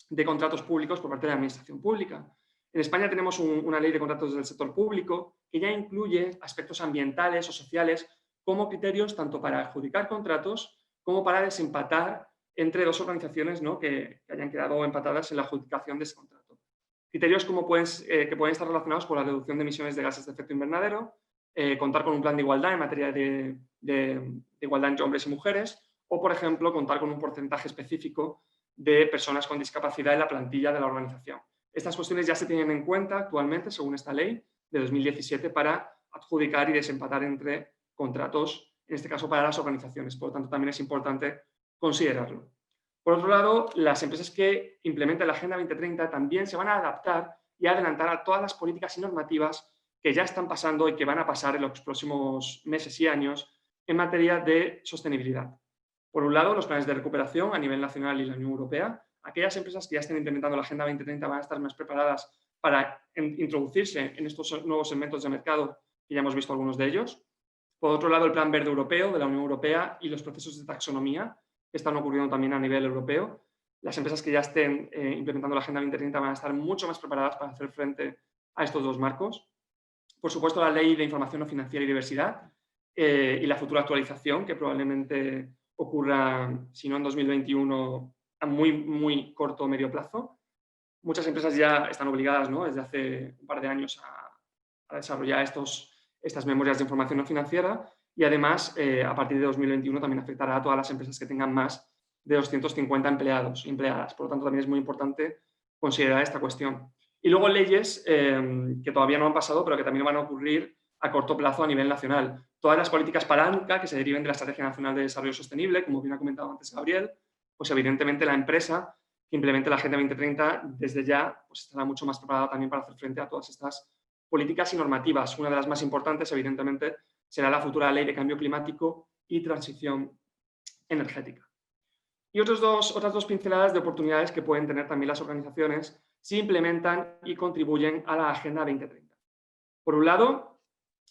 de contratos públicos por parte de la administración pública. En España tenemos una ley de contratos del sector público que ya incluye aspectos ambientales o sociales como criterios tanto para adjudicar contratos como para desempatar entre dos organizaciones, ¿no?, que hayan quedado empatadas en la adjudicación de ese contrato. Criterios que pueden estar relacionados con la reducción de emisiones de gases de efecto invernadero, contar con un plan de igualdad en materia de igualdad entre hombres y mujeres o, por ejemplo, contar con un porcentaje específico de personas con discapacidad en la plantilla de la organización. Estas cuestiones ya se tienen en cuenta actualmente, según esta ley de 2017, para adjudicar y desempatar entre contratos, en este caso para las organizaciones. Por lo tanto, también es importante considerarlo. Por otro lado, las empresas que implementen la Agenda 2030 también se van a adaptar y adelantar a todas las políticas y normativas que ya están pasando y que van a pasar en los próximos meses y años en materia de sostenibilidad. Por un lado, los planes de recuperación a nivel nacional y la Unión Europea. Aquellas empresas que ya estén implementando la Agenda 2030 van a estar más preparadas para introducirse en estos nuevos segmentos de mercado, que ya hemos visto algunos de ellos. Por otro lado, el Plan Verde Europeo de la Unión Europea y los procesos de taxonomía que están ocurriendo también a nivel europeo. Las empresas que ya estén implementando la Agenda 2030 van a estar mucho más preparadas para hacer frente a estos dos marcos. Por supuesto, la Ley de Información No Financiera y Diversidad y la futura actualización, que probablemente ocurra, si no en 2021, a muy corto o medio plazo. Muchas empresas ya están obligadas, ¿no?, desde hace un par de años a desarrollar estas memorias de información no financiera y además a partir de 2021 también afectará a todas las empresas que tengan más de 250 empleados y empleadas. Por lo tanto, también es muy importante considerar esta cuestión. Y luego leyes que todavía no han pasado, pero que también van a ocurrir a corto plazo a nivel nacional. Todas las políticas palanca que se deriven de la Estrategia Nacional de Desarrollo Sostenible, como bien ha comentado antes Gabriel, pues evidentemente la empresa que implemente la Agenda 2030 desde ya pues estará mucho más preparada también para hacer frente a todas estas políticas y normativas. Una de las más importantes, evidentemente, será la futura Ley de Cambio Climático y transición energética. Y otras dos pinceladas de oportunidades que pueden tener también las organizaciones si implementan y contribuyen a la Agenda 2030. Por un lado,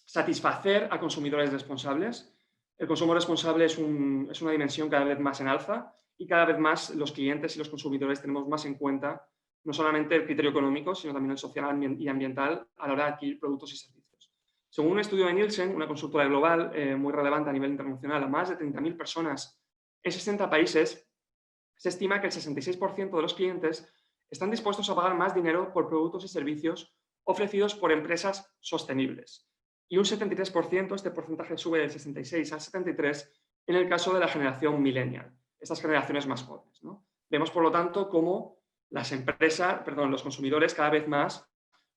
satisfacer a consumidores responsables. El consumo responsable es una dimensión cada vez más en alza y cada vez más los clientes y los consumidores tenemos más en cuenta no solamente el criterio económico, sino también el social y ambiental a la hora de adquirir productos y servicios. Según un estudio de Nielsen, una consultora global muy relevante a nivel internacional, a más de 30.000 personas en 60 países, se estima que el 66% de los clientes están dispuestos a pagar más dinero por productos y servicios ofrecidos por empresas sostenibles. Y un 73%, este porcentaje sube del 66 al 73, en el caso de la generación millennial, estas generaciones más jóvenes, ¿no? Vemos, por lo tanto, cómo los consumidores cada vez más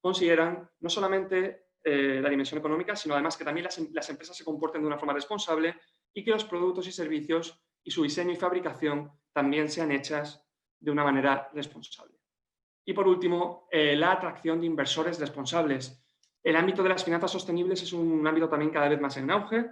consideran no solamente la dimensión económica, sino además que también las empresas se comporten de una forma responsable y que los productos y servicios y su diseño y fabricación también sean hechas de una manera responsable. Y por último, la atracción de inversores responsables. El ámbito de las finanzas sostenibles es un ámbito también cada vez más en auge.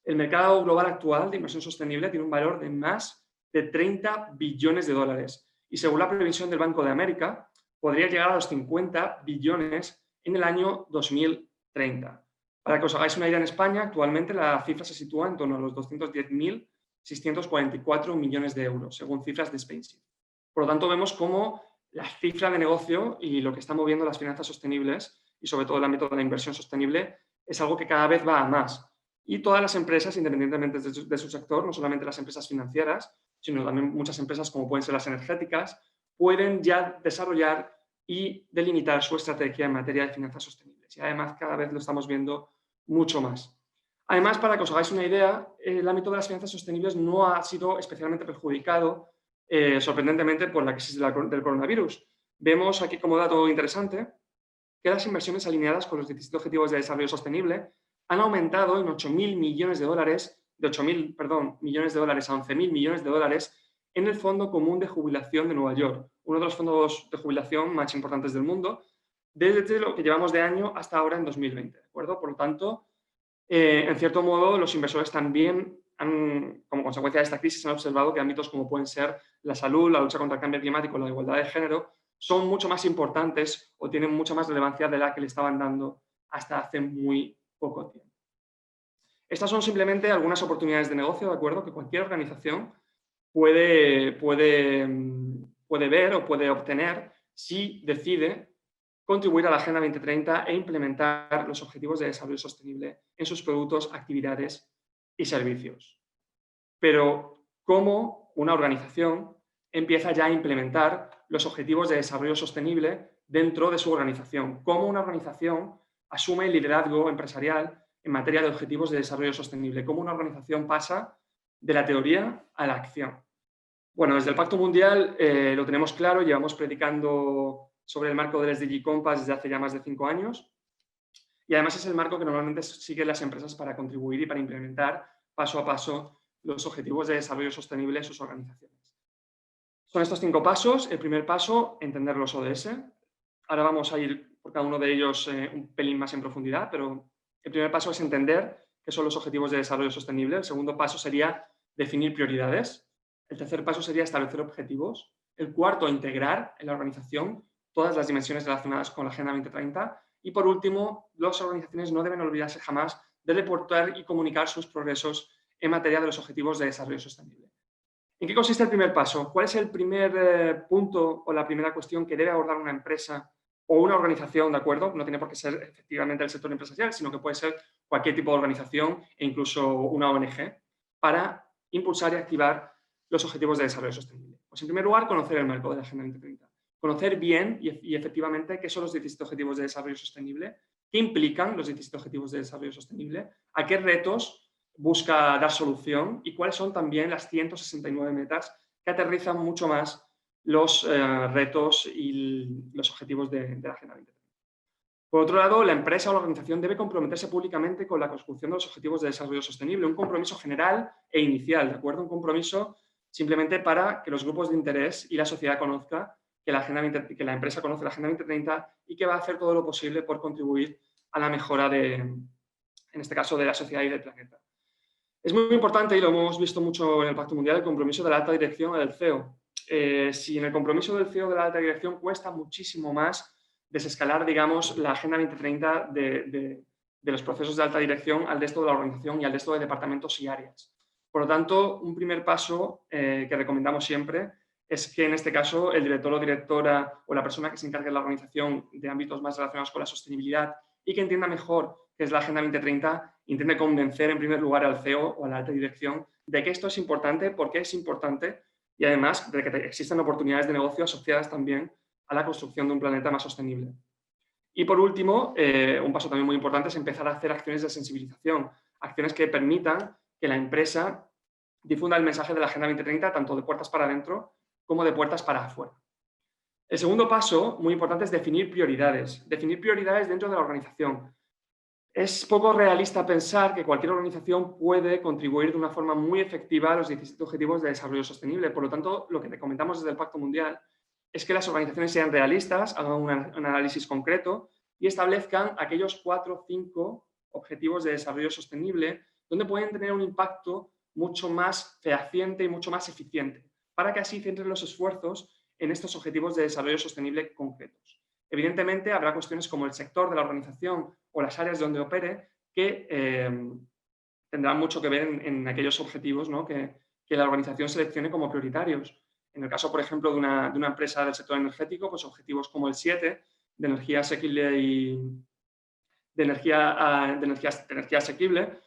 El mercado global actual de inversión sostenible tiene un valor de más de 30 billones de dólares y según la previsión del Banco de América podría llegar a los 50 billones en el año 2030. Para que os hagáis una idea, en España actualmente la cifra se sitúa en torno a los 210.644 millones de euros, según cifras de SpainSeed. Por lo tanto, vemos cómo la cifra de negocio y lo que está moviendo las finanzas sostenibles y sobre todo el ámbito de la inversión sostenible es algo que cada vez va a más. Y todas las empresas, independientemente de su sector, no solamente las empresas financieras, sino también muchas empresas como pueden ser las energéticas, pueden ya desarrollar y delimitar su estrategia en materia de finanzas sostenibles. Y además cada vez lo estamos viendo mucho más. Además, para que os hagáis una idea, el ámbito de las finanzas sostenibles no ha sido especialmente perjudicado, sorprendentemente, por la crisis del coronavirus. Vemos aquí como dato interesante que las inversiones alineadas con los 17 Objetivos de Desarrollo Sostenible han aumentado en 8.000 millones de dólares, de 8.000 millones de dólares a 11.000 millones de dólares en el Fondo Común de Jubilación de Nueva York, uno de los fondos de jubilación más importantes del mundo, desde lo que llevamos de año hasta ahora en 2020, ¿de acuerdo? Por lo tanto, en cierto modo, los inversores también como consecuencia de esta crisis, han observado que ámbitos como pueden ser la salud, la lucha contra el cambio climático, la igualdad de género, son mucho más importantes o tienen mucha más relevancia de la que le estaban dando hasta hace muy poco tiempo. Estas son simplemente algunas oportunidades de negocio, ¿de acuerdo?, que cualquier organización puede ver o puede obtener si decide contribuir a la Agenda 2030 e implementar los Objetivos de Desarrollo Sostenible en sus productos, actividades y servicios. Pero, ¿cómo una organización empieza ya a implementar los Objetivos de Desarrollo Sostenible dentro de su organización? ¿Cómo una organización asume el liderazgo empresarial en materia de Objetivos de Desarrollo Sostenible? ¿Cómo una organización pasa de la teoría a la acción? Bueno, desde el Pacto Mundial lo tenemos claro, llevamos predicando sobre el marco del SDG Compass desde hace ya más de 5 años y además es el marco que normalmente siguen las empresas para contribuir y para implementar paso a paso los Objetivos de Desarrollo Sostenible en sus organizaciones. Son estos 5 pasos. El primer paso, entender los ODS. Ahora vamos a ir por cada uno de ellos un pelín más en profundidad, pero el primer paso es entender qué son los Objetivos de Desarrollo Sostenible. El segundo paso sería definir prioridades. El tercer paso sería establecer objetivos. El cuarto, integrar en la organización todas las dimensiones relacionadas con la Agenda 2030. Y por último, las organizaciones no deben olvidarse jamás de reportar y comunicar sus progresos en materia de los Objetivos de Desarrollo Sostenible. ¿En qué consiste el primer paso? ¿Cuál es el primer punto o la primera cuestión que debe abordar una empresa o una organización, ¿de acuerdo? No tiene por qué ser efectivamente el sector empresarial, sino que puede ser cualquier tipo de organización e incluso una ONG para impulsar y activar los Objetivos de Desarrollo Sostenible. Pues en primer lugar, conocer el marco de la Agenda 2030. Conocer bien y efectivamente qué son los 17 Objetivos de Desarrollo Sostenible, qué implican los 17 Objetivos de Desarrollo Sostenible, a qué retos busca dar solución y cuáles son también las 169 metas que aterrizan mucho más los retos y los objetivos de la Agenda 2030. Por otro lado, la empresa o la organización debe comprometerse públicamente con la consecución de los Objetivos de Desarrollo Sostenible, un compromiso general e inicial, ¿de acuerdo? Un compromiso simplemente para que los grupos de interés y la sociedad conozca que la empresa conoce la Agenda 2030 y que va a hacer todo lo posible por contribuir a la mejora en este caso, de la sociedad y del planeta. Es muy importante, y lo hemos visto mucho en el Pacto Mundial, el compromiso de la alta dirección y del CEO. Si en el compromiso del CEO de la alta dirección cuesta muchísimo más desescalar, digamos, la Agenda 2030 de los procesos de alta dirección al resto de la organización y al resto de departamentos y áreas. Por lo tanto, un primer paso que recomendamos siempre es que en este caso el director o directora o la persona que se encargue de la organización de ámbitos más relacionados con la sostenibilidad y que entienda mejor qué es la Agenda 2030, intente convencer en primer lugar al CEO o a la alta dirección de que esto es importante, por qué es importante y además de que existen oportunidades de negocio asociadas también a la construcción de un planeta más sostenible. Y por último, un paso también muy importante es empezar a hacer acciones de sensibilización, acciones que permitan que la empresa difunda el mensaje de la Agenda 2030 tanto de puertas para adentro como de puertas para afuera. El segundo paso, muy importante, es definir prioridades dentro de la organización. Es poco realista pensar que cualquier organización puede contribuir de una forma muy efectiva a los 17 Objetivos de Desarrollo Sostenible. Por lo tanto, lo que te comentamos desde el Pacto Mundial es que las organizaciones sean realistas, hagan un análisis concreto y establezcan aquellos 4 o 5 objetivos de desarrollo sostenible donde pueden tener un impacto mucho más fehaciente y mucho más eficiente, para que así centren los esfuerzos en estos objetivos de desarrollo sostenible concretos. Evidentemente, habrá cuestiones como el sector de la organización o las áreas donde opere que tendrán mucho que ver en aquellos objetivos, ¿no?, que la organización seleccione como prioritarios. En el caso, por ejemplo, de una empresa del sector energético, pues objetivos como el 7, de energía asequible y de energía asequible,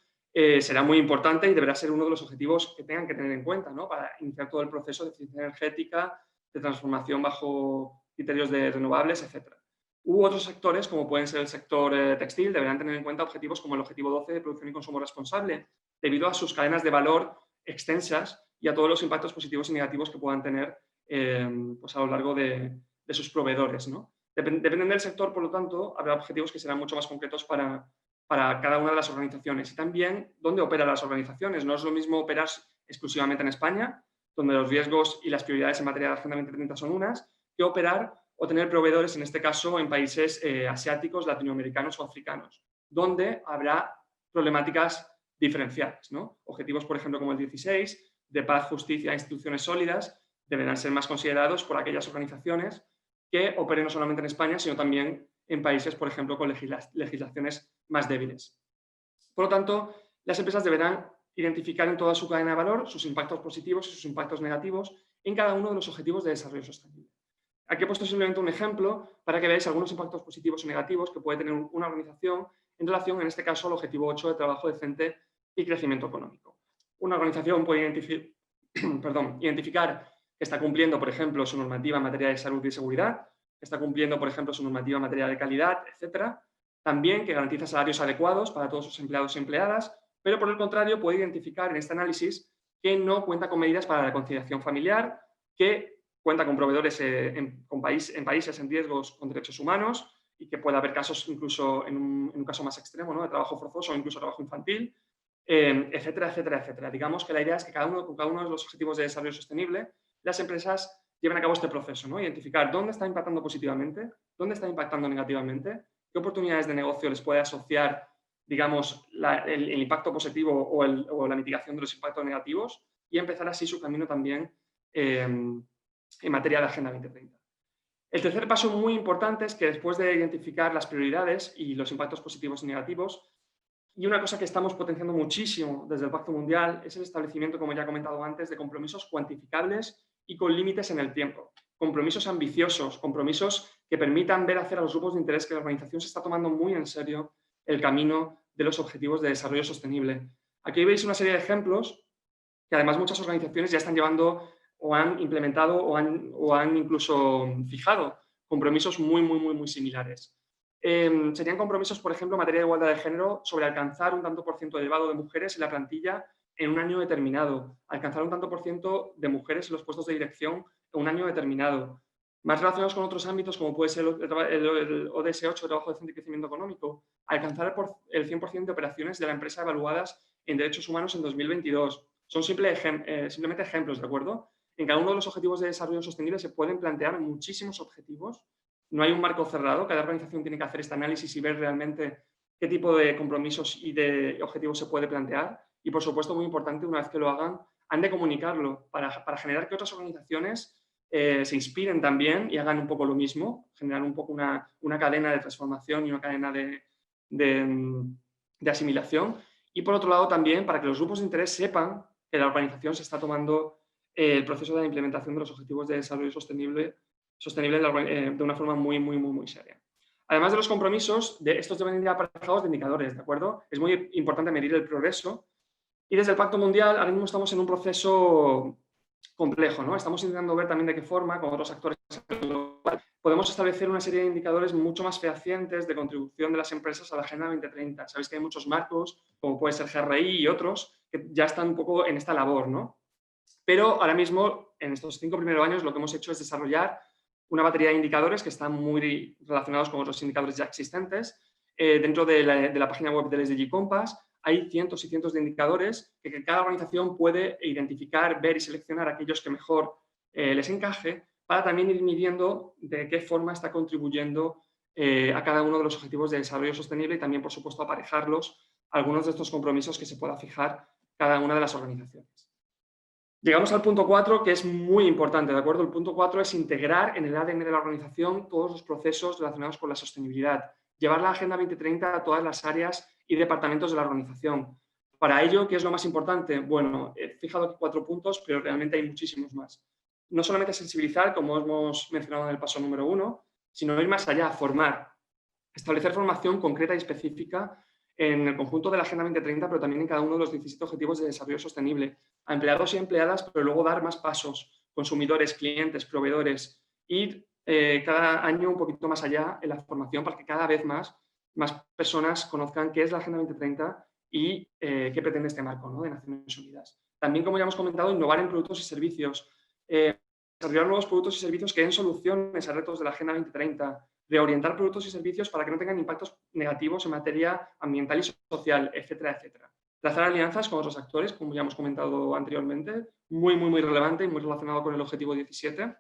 será muy importante y deberá ser uno de los objetivos que tengan que tener en cuenta, ¿no?, para iniciar todo el proceso de eficiencia energética, de transformación bajo criterios de renovables, etc. Otros sectores, como pueden ser el sector textil, deberán tener en cuenta objetivos como el objetivo 12 de producción y consumo responsable, debido a sus cadenas de valor extensas y a todos los impactos positivos y negativos que puedan tener pues a lo largo de sus proveedores, ¿no? Dependen del sector, por lo tanto, habrá objetivos que serán mucho más concretos para cada una de las organizaciones. Y también dónde operan las organizaciones. No es lo mismo operar exclusivamente en España, donde los riesgos y las prioridades en materia de Agenda 2030 son unas, que operar o tener proveedores, en este caso, en países asiáticos, latinoamericanos o africanos, donde habrá problemáticas diferenciadas, ¿no? Objetivos, por ejemplo, como el 16, de paz, justicia e instituciones sólidas, deberán ser más considerados por aquellas organizaciones que operen no solamente en España, sino también en países, por ejemplo, con legislaciones más débiles. Por lo tanto, las empresas deberán identificar en toda su cadena de valor sus impactos positivos y sus impactos negativos en cada uno de los objetivos de desarrollo sostenible. Aquí he puesto simplemente un ejemplo para que veáis algunos impactos positivos y negativos que puede tener una organización en relación, en este caso, al objetivo 8 de trabajo decente y crecimiento económico. Una organización puede identificar que está cumpliendo, por ejemplo, su normativa en materia de salud y seguridad, que está cumpliendo, por ejemplo, su normativa en materia de calidad, etc. También que garantiza salarios adecuados para todos sus empleados y empleadas, pero por el contrario puede identificar en este análisis que no cuenta con medidas para la conciliación familiar, que cuenta con proveedores en países en riesgos con derechos humanos y que puede haber casos incluso en un caso más extremo, ¿no?, de trabajo forzoso o incluso trabajo infantil, etcétera, etcétera, etcétera. Digamos que la idea es que con cada uno de los objetivos de desarrollo sostenible, las empresas lleven a cabo este proceso, ¿no?, identificar dónde está impactando positivamente, dónde está impactando negativamente, qué oportunidades de negocio les puede asociar, digamos, el impacto positivo o la mitigación de los impactos negativos y empezar así su camino también en materia de Agenda 2030. El tercer paso muy importante es que después de identificar las prioridades y los impactos positivos y negativos, y una cosa que estamos potenciando muchísimo desde el Pacto Mundial es el establecimiento, como ya he comentado antes, de compromisos cuantificables y con límites en el tiempo. Compromisos ambiciosos, compromisos que permitan ver hacer a los grupos de interés que la organización se está tomando muy en serio el camino de los objetivos de desarrollo sostenible. Aquí veis una serie de ejemplos que además muchas organizaciones ya están llevando o han implementado o han incluso fijado compromisos muy similares. Serían compromisos, por ejemplo, en materia de igualdad de género, sobre alcanzar un tanto por ciento elevado de mujeres en la plantilla en un año determinado, alcanzar un tanto por ciento de mujeres en los puestos de dirección en un año determinado. Más relacionados con otros ámbitos, como puede ser el ODS 8, Trabajo Decente y Crecimiento Económico, alcanzar el 100% de operaciones de la empresa evaluadas en derechos humanos en 2022. Son simplemente ejemplos, ¿de acuerdo? En cada uno de los objetivos de desarrollo sostenible se pueden plantear muchísimos objetivos. No hay un marco cerrado, cada organización tiene que hacer este análisis y ver realmente qué tipo de compromisos y de objetivos se puede plantear y, por supuesto, muy importante, una vez que lo hagan, han de comunicarlo para generar que otras organizaciones se inspiren también y hagan un poco lo mismo, generar un poco una cadena de transformación y una cadena de asimilación. Y, por otro lado, también para que los grupos de interés sepan que la organización se está tomando el proceso de implementación de los objetivos de desarrollo sostenible de una forma muy seria. Además de los compromisos, estos deben ir aparejados de indicadores, ¿de acuerdo? Es muy importante medir el progreso. Y desde el Pacto Mundial, ahora mismo estamos en un proceso complejo, ¿no? Estamos intentando ver también de qué forma, con otros actores, podemos establecer una serie de indicadores mucho más fehacientes de contribución de las empresas a la Agenda 2030. Sabéis que hay muchos marcos, como puede ser GRI y otros, que ya están un poco en esta labor, ¿no? Pero ahora mismo, en estos 5 primeros años, lo que hemos hecho es desarrollar una batería de indicadores que están muy relacionados con otros indicadores ya existentes. Dentro de la página web del SDG Compass hay cientos y cientos de indicadores que cada organización puede identificar, ver y seleccionar aquellos que mejor les encaje, para también ir midiendo de qué forma está contribuyendo a cada uno de los objetivos de desarrollo sostenible y también, por supuesto, aparejarlos a algunos de estos compromisos que se pueda fijar cada una de las organizaciones. Llegamos al punto 4, que es muy importante, ¿de acuerdo? El punto 4 es integrar en el ADN de la organización todos los procesos relacionados con la sostenibilidad, llevar la Agenda 2030 a todas las áreas y departamentos de la organización. Para ello, ¿qué es lo más importante? Bueno, he fijado aquí 4 puntos, pero realmente hay muchísimos más. No solamente sensibilizar, como hemos mencionado en el paso número 1, sino ir más allá, formar, establecer formación concreta y específica en el conjunto de la Agenda 2030, pero también en cada uno de los 17 Objetivos de Desarrollo Sostenible, a empleados y empleadas, pero luego dar más pasos, consumidores, clientes, proveedores, ir cada año un poquito más allá en la formación para que cada vez más personas conozcan qué es la Agenda 2030 y qué pretende este marco, ¿no?, de Naciones Unidas. También, como ya hemos comentado, innovar en productos y servicios, desarrollar nuevos productos y servicios que den soluciones a retos de la Agenda 2030, reorientar productos y servicios para que no tengan impactos negativos en materia ambiental y social, etcétera, etcétera. Trazar alianzas con otros actores, como ya hemos comentado anteriormente, muy relevante y muy relacionado con el objetivo 17.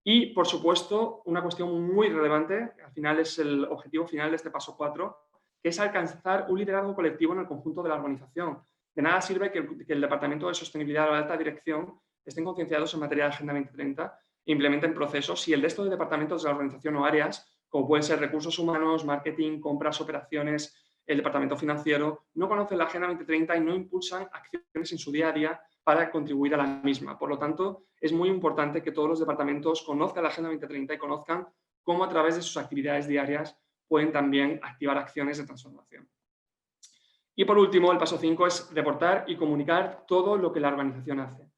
Y, por supuesto, una cuestión muy relevante, al final es el objetivo final de este paso 4, que es alcanzar un liderazgo colectivo en el conjunto de la organización. De nada sirve que el Departamento de Sostenibilidad o la alta dirección estén concienciados en materia de Agenda 2030 e implementen procesos si el resto de departamentos de la organización o áreas, como pueden ser recursos humanos, marketing, compras, operaciones, el departamento financiero, no conocen la Agenda 2030 y no impulsan acciones en su día a día para contribuir a la misma. Por lo tanto, es muy importante que todos los departamentos conozcan la Agenda 2030 y conozcan cómo a través de sus actividades diarias pueden también activar acciones de transformación. Y por último, el paso 5 es reportar y comunicar todo lo que la organización hace.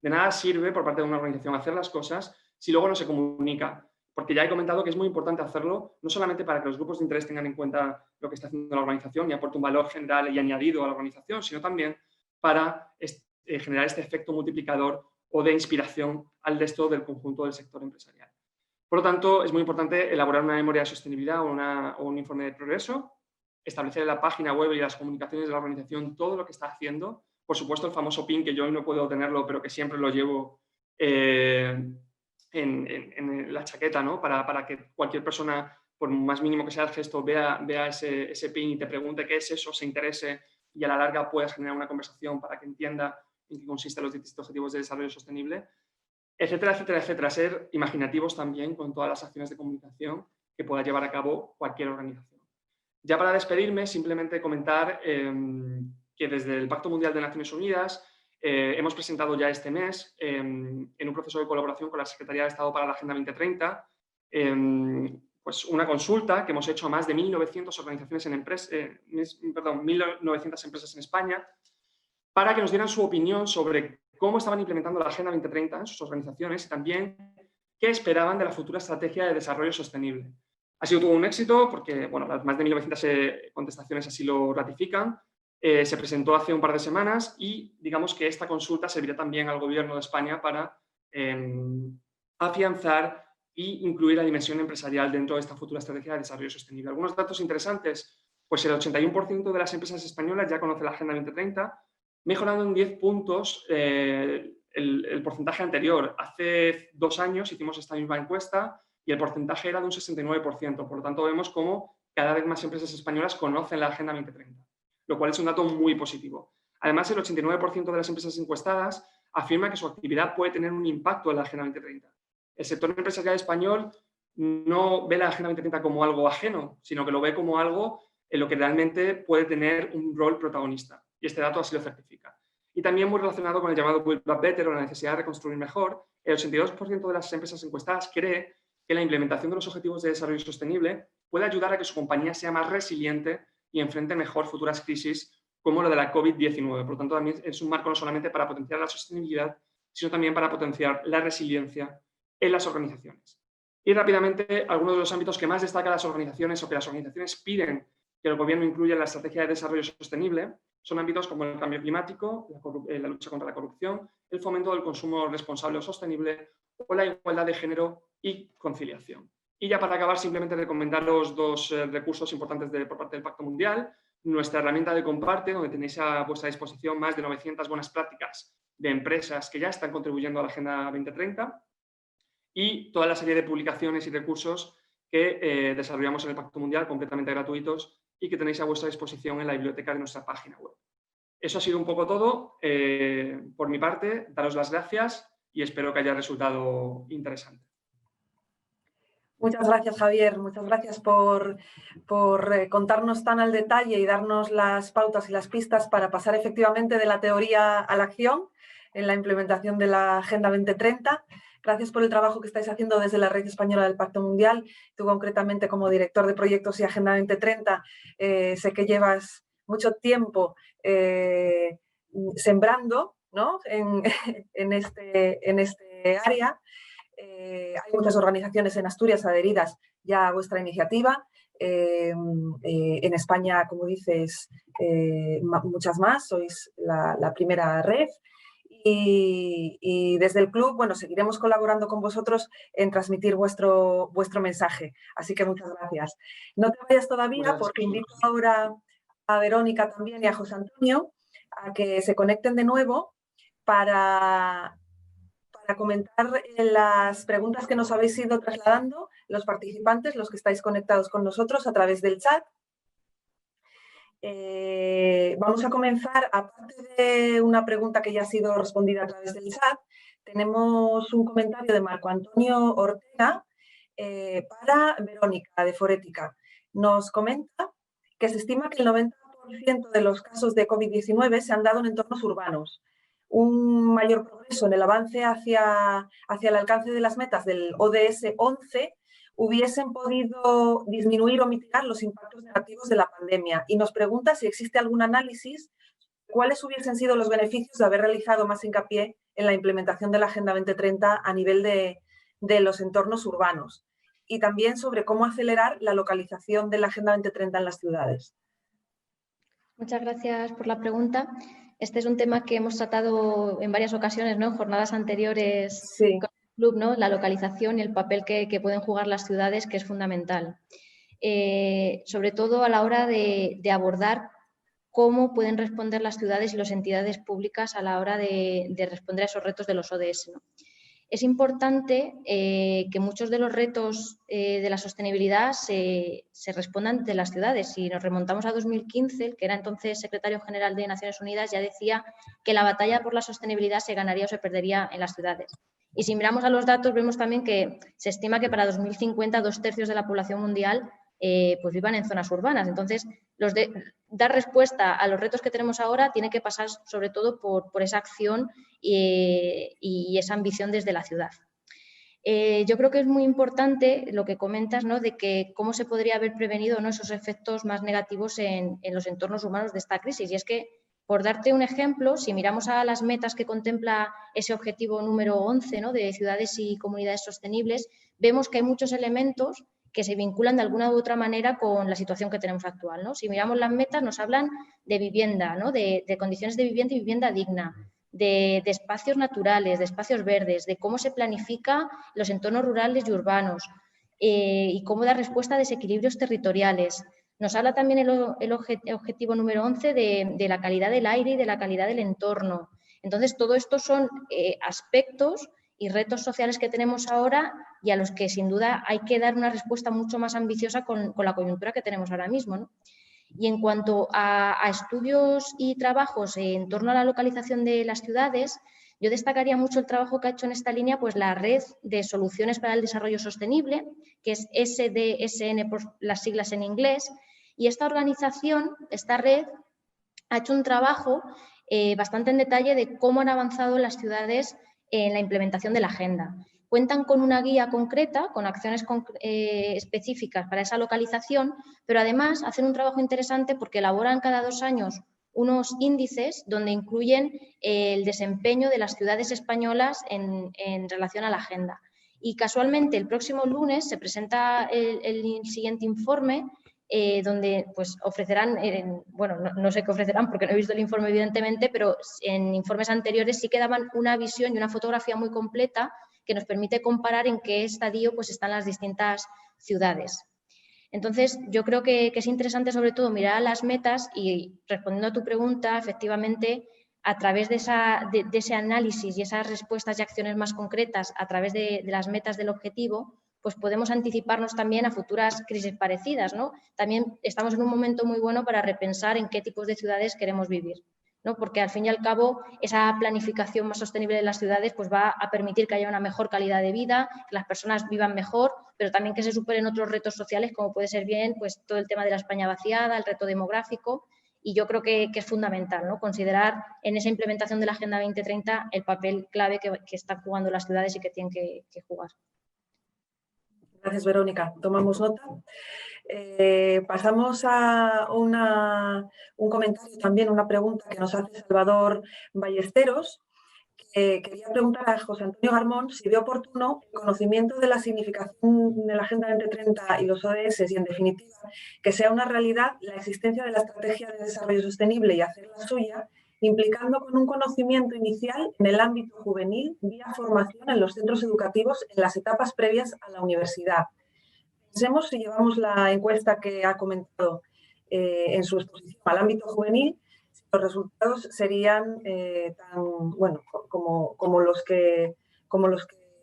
De nada sirve por parte de una organización hacer las cosas si luego no se comunica, porque ya he comentado que es muy importante hacerlo, no solamente para que los grupos de interés tengan en cuenta lo que está haciendo la organización y aporte un valor general y añadido a la organización, sino también para generar este efecto multiplicador o de inspiración al resto del conjunto del sector empresarial. Por lo tanto, es muy importante elaborar una memoria de sostenibilidad o un informe de progreso, establecer en la página web y las comunicaciones de la organización todo lo que está haciendo. Por supuesto, el famoso PIN, que yo hoy no puedo tenerlo, pero que siempre lo llevo en la chaqueta, ¿no?, para que cualquier persona, por más mínimo que sea el gesto, vea ese PIN y te pregunte qué es eso, se interese y a la larga puedas generar una conversación para que entienda en qué consisten los distintos objetivos de desarrollo sostenible, etcétera, etcétera, etcétera. Ser imaginativos también con todas las acciones de comunicación que pueda llevar a cabo cualquier organización. Ya para despedirme, simplemente comentar que desde el Pacto Mundial de Naciones Unidas hemos presentado ya este mes, en un proceso de colaboración con la Secretaría de Estado para la Agenda 2030, pues una consulta que hemos hecho a más de 1.900 organizaciones 1.900 empresas en España, para que nos dieran su opinión sobre cómo estaban implementando la Agenda 2030 en sus organizaciones y también qué esperaban de la futura estrategia de desarrollo sostenible. Ha sido todo un éxito porque, bueno, las más de 1.900 contestaciones así lo ratifican. Se presentó hace un par de semanas y digamos que esta consulta servirá también al Gobierno de España para afianzar e incluir la dimensión empresarial dentro de esta futura estrategia de desarrollo sostenible. Algunos datos interesantes, pues el 81% de las empresas españolas ya conoce la Agenda 2030, mejorando en 10 puntos el porcentaje anterior. Hace 2 años hicimos esta misma encuesta y el porcentaje era de un 69%. Por lo tanto, vemos cómo cada vez más empresas españolas conocen la Agenda 2030, lo cual es un dato muy positivo. Además, el 89% de las empresas encuestadas afirma que su actividad puede tener un impacto en la Agenda 2030. El sector empresarial español no ve la Agenda 2030 como algo ajeno, sino que lo ve como algo en lo que realmente puede tener un rol protagonista. Y este dato así lo certifica. Y también muy relacionado con el llamado Build Back Better o la necesidad de reconstruir mejor, el 82% de las empresas encuestadas cree que la implementación de los objetivos de desarrollo sostenible puede ayudar a que su compañía sea más resiliente y enfrente mejor futuras crisis como la de la COVID-19. Por lo tanto, también es un marco no solamente para potenciar la sostenibilidad, sino también para potenciar la resiliencia en las organizaciones. Y rápidamente, algunos de los ámbitos que más destacan las organizaciones o que las organizaciones piden que el gobierno incluya en la estrategia de desarrollo sostenible son ámbitos como el cambio climático, la lucha contra la corrupción, el fomento del consumo responsable o sostenible o la igualdad de género y conciliación. Y ya para acabar, simplemente recomendaros dos recursos importantes por parte del Pacto Mundial. Nuestra herramienta de Comparte, donde tenéis a vuestra disposición más de 900 buenas prácticas de empresas que ya están contribuyendo a la Agenda 2030 y toda la serie de publicaciones y recursos que desarrollamos en el Pacto Mundial completamente gratuitos y que tenéis a vuestra disposición en la biblioteca de nuestra página web. Eso ha sido un poco todo. Por mi parte, daros las gracias y espero que haya resultado interesante. Muchas gracias, Javier. Muchas gracias por contarnos tan al detalle y darnos las pautas y las pistas para pasar efectivamente de la teoría a la acción en la implementación de la Agenda 2030. Gracias por el trabajo que estáis haciendo desde la Red Española del Pacto Mundial. Tú concretamente como director de proyectos y Agenda 2030, sé que llevas mucho tiempo sembrando, ¿no? en este área. Hay muchas organizaciones en Asturias adheridas ya a vuestra iniciativa. En España, como dices, muchas más. Sois la primera red. Y desde el club, bueno, seguiremos colaborando con vosotros en transmitir vuestro mensaje. Así que muchas gracias. No te vayas todavía porque invito ahora a Verónica también y a José Antonio a que se conecten de nuevo para comentar las preguntas que nos habéis ido trasladando los participantes, los que estáis conectados con nosotros a través del chat. Vamos a comenzar, aparte de una pregunta que ya ha sido respondida a través del chat, tenemos un comentario de Marco Antonio Ortega para Verónica de Forética. Nos comenta que se estima que el 90% de los casos de COVID-19 se han dado en entornos urbanos. Un mayor progreso en el avance hacia el alcance de las metas del ODS 11 hubiesen podido disminuir o mitigar los impactos negativos de la pandemia. Y nos pregunta si existe algún análisis, cuáles hubiesen sido los beneficios de haber realizado más hincapié en la implementación de la Agenda 2030 a nivel de los entornos urbanos. Y también sobre cómo acelerar la localización de la Agenda 2030 en las ciudades. Muchas gracias por la pregunta. Este es un tema que hemos tratado en varias ocasiones, ¿no? En jornadas anteriores sí. Con el club, ¿no? La localización y el papel que pueden jugar las ciudades, que es fundamental. Sobre todo a la hora de abordar cómo pueden responder las ciudades y las entidades públicas a la hora de responder a esos retos de los ODS, ¿no? Es importante que muchos de los retos de la sostenibilidad se respondan de las ciudades. Si nos remontamos a 2015, el que era entonces secretario general de Naciones Unidas ya decía que la batalla por la sostenibilidad se ganaría o se perdería en las ciudades. Y si miramos a los datos, vemos también que se estima que para 2050 2/3 de la población mundial pues vivan en zonas urbanas. Entonces, dar respuesta a los retos que tenemos ahora tiene que pasar sobre todo por esa acción y esa ambición desde la ciudad. Yo creo que es muy importante lo que comentas, ¿no? De que cómo se podría haber prevenido, ¿no? Esos efectos más negativos en los entornos humanos de esta crisis. Y es que, por darte un ejemplo, si miramos a las metas que contempla ese objetivo número 11, ¿no? De ciudades y comunidades sostenibles, vemos que hay muchos elementos que se vinculan de alguna u otra manera con la situación que tenemos actual, ¿no? Si miramos las metas, nos hablan de vivienda, ¿no? De condiciones de vivienda y vivienda digna, de espacios naturales, de espacios verdes, de cómo se planifica los entornos rurales y urbanos y cómo dar respuesta a desequilibrios territoriales. Nos habla también el objetivo número 11 de la calidad del aire y de la calidad del entorno. Entonces, todo esto son aspectos y retos sociales que tenemos ahora y a los que sin duda hay que dar una respuesta mucho más ambiciosa con la coyuntura que tenemos ahora mismo, ¿no? Y en cuanto a estudios y trabajos en torno a la localización de las ciudades, yo destacaría mucho el trabajo que ha hecho en esta línea pues, la Red de Soluciones para el Desarrollo Sostenible, que es SDSN por las siglas en inglés, y esta organización, esta red, ha hecho un trabajo bastante en detalle de cómo han avanzado las ciudades en la implementación de la agenda. Cuentan con una guía concreta, con acciones específicas para esa localización, pero además hacen un trabajo interesante porque elaboran cada 2 años unos índices donde incluyen el desempeño de las ciudades españolas en relación a la agenda. Y casualmente el próximo lunes se presenta el siguiente informe donde pues, ofrecerán, bueno, no sé qué ofrecerán porque no he visto el informe evidentemente, pero en informes anteriores sí que daban una visión y una fotografía muy completa que nos permite comparar en qué estadio pues, están las distintas ciudades. Entonces, yo creo que es interesante sobre todo mirar a las metas y respondiendo a tu pregunta, efectivamente, a través de ese análisis y esas respuestas y acciones más concretas a través de las metas del objetivo, pues podemos anticiparnos también a futuras crisis parecidas, ¿no? También estamos en un momento muy bueno para repensar en qué tipos de ciudades queremos vivir, ¿no? Porque al fin y al cabo esa planificación más sostenible de las ciudades pues va a permitir que haya una mejor calidad de vida, que las personas vivan mejor, pero también que se superen otros retos sociales como puede ser bien pues, todo el tema de la España vaciada, el reto demográfico. Y yo creo que es fundamental, ¿no? Considerar en esa implementación de la Agenda 2030 el papel clave que están jugando las ciudades y que tienen que jugar. Gracias, Verónica. Tomamos nota. Pasamos a un comentario también, una pregunta que nos hace Salvador Ballesteros. Quería preguntar a José Antonio Garmón si ve oportuno el conocimiento de la significación de la Agenda 2030 y los ODS y, en definitiva, que sea una realidad la existencia de la Estrategia de Desarrollo Sostenible y hacerla suya, implicando con un conocimiento inicial en el ámbito juvenil vía formación en los centros educativos en las etapas previas a la universidad. Pensemos si llevamos la encuesta que ha comentado en su exposición al ámbito juvenil, los resultados serían tan bueno como los que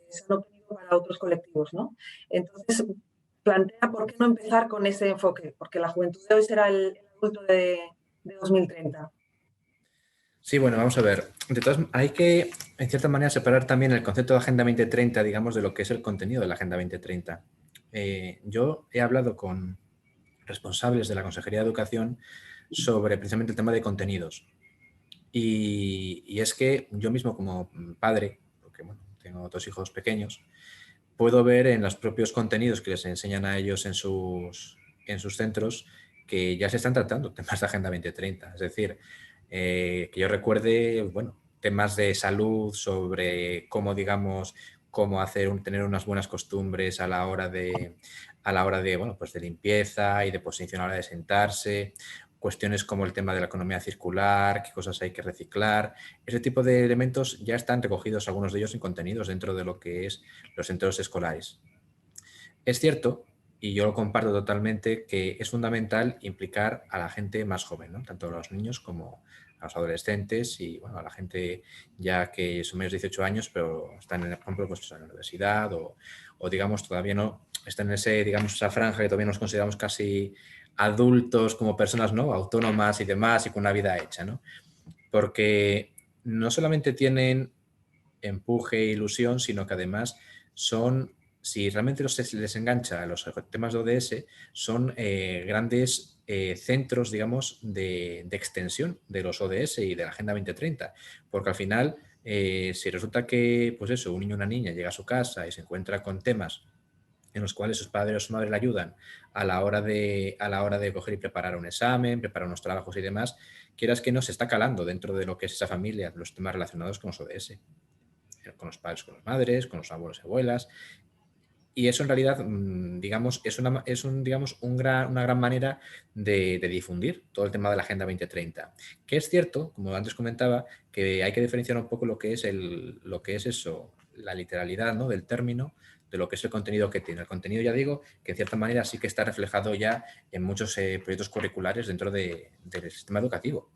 se han obtenido para otros colectivos, ¿no? Entonces, plantea por qué no empezar con ese enfoque, porque la juventud de hoy será el adulto de 2030. Sí, bueno, vamos a ver. Hay que, en cierta manera, separar también el concepto de Agenda 2030, digamos, de lo que es el contenido de la Agenda 2030. Yo he hablado con responsables de la Consejería de Educación sobre precisamente el tema de contenidos. Y es que yo mismo como padre, porque bueno, tengo 2 hijos pequeños, puedo ver en los propios contenidos que les enseñan a ellos en sus centros que ya se están tratando temas de Agenda 2030. Es decir, que yo recuerde, bueno, temas de salud, sobre cómo, digamos, cómo tener unas buenas costumbres a la hora de bueno, pues de limpieza y de posición a la hora de sentarse, cuestiones como el tema de la economía circular, qué cosas hay que reciclar. Ese tipo de elementos ya están recogidos, algunos de ellos, en contenidos dentro de lo que es los centros escolares. Es cierto, y yo lo comparto totalmente, que es fundamental implicar a la gente más joven, ¿no? Tanto a los niños como a los adolescentes y bueno, a la gente ya que son menos de 18 años, pero están, por ejemplo, pues, en la universidad o digamos, todavía no están en esa franja que todavía nos consideramos casi adultos, como personas, ¿no? Autónomas y demás, y con una vida hecha, ¿no? Porque no solamente tienen empuje e ilusión, sino que además son, si realmente les engancha a los temas de ODS, son grandes centros, digamos, de extensión de los ODS y de la Agenda 2030, porque al final, si resulta que, pues eso, un niño o una niña llega a su casa y se encuentra con temas en los cuales sus padres o su madre le ayudan a la hora de coger y preparar un examen, preparar unos trabajos y demás, quieras que no, se está calando dentro de lo que es esa familia, los temas relacionados con los ODS, con los padres, con las madres, con los abuelos y abuelas. Y eso en realidad, digamos, es una gran manera de difundir todo el tema de la Agenda 2030. Que es cierto, como antes comentaba, que hay que diferenciar un poco lo que es eso, la literalidad, ¿no?, del término, de lo que es el contenido que tiene. El contenido, ya digo, que en cierta manera sí que está reflejado ya en muchos proyectos curriculares dentro del sistema educativo.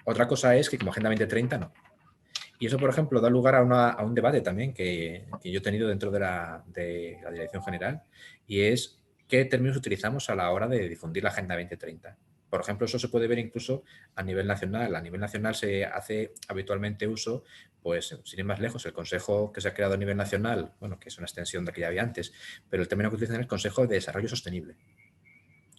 Otra cosa es que como Agenda 2030 no. Y eso, por ejemplo, da lugar a un debate también que yo he tenido dentro de la Dirección General, y es qué términos utilizamos a la hora de difundir la Agenda 2030. Por ejemplo, eso se puede ver incluso a nivel nacional. A nivel nacional se hace habitualmente uso, pues sin ir más lejos, el consejo que se ha creado a nivel nacional, bueno, que es una extensión de que ya había antes, pero el término que utilizan es Consejo de Desarrollo Sostenible.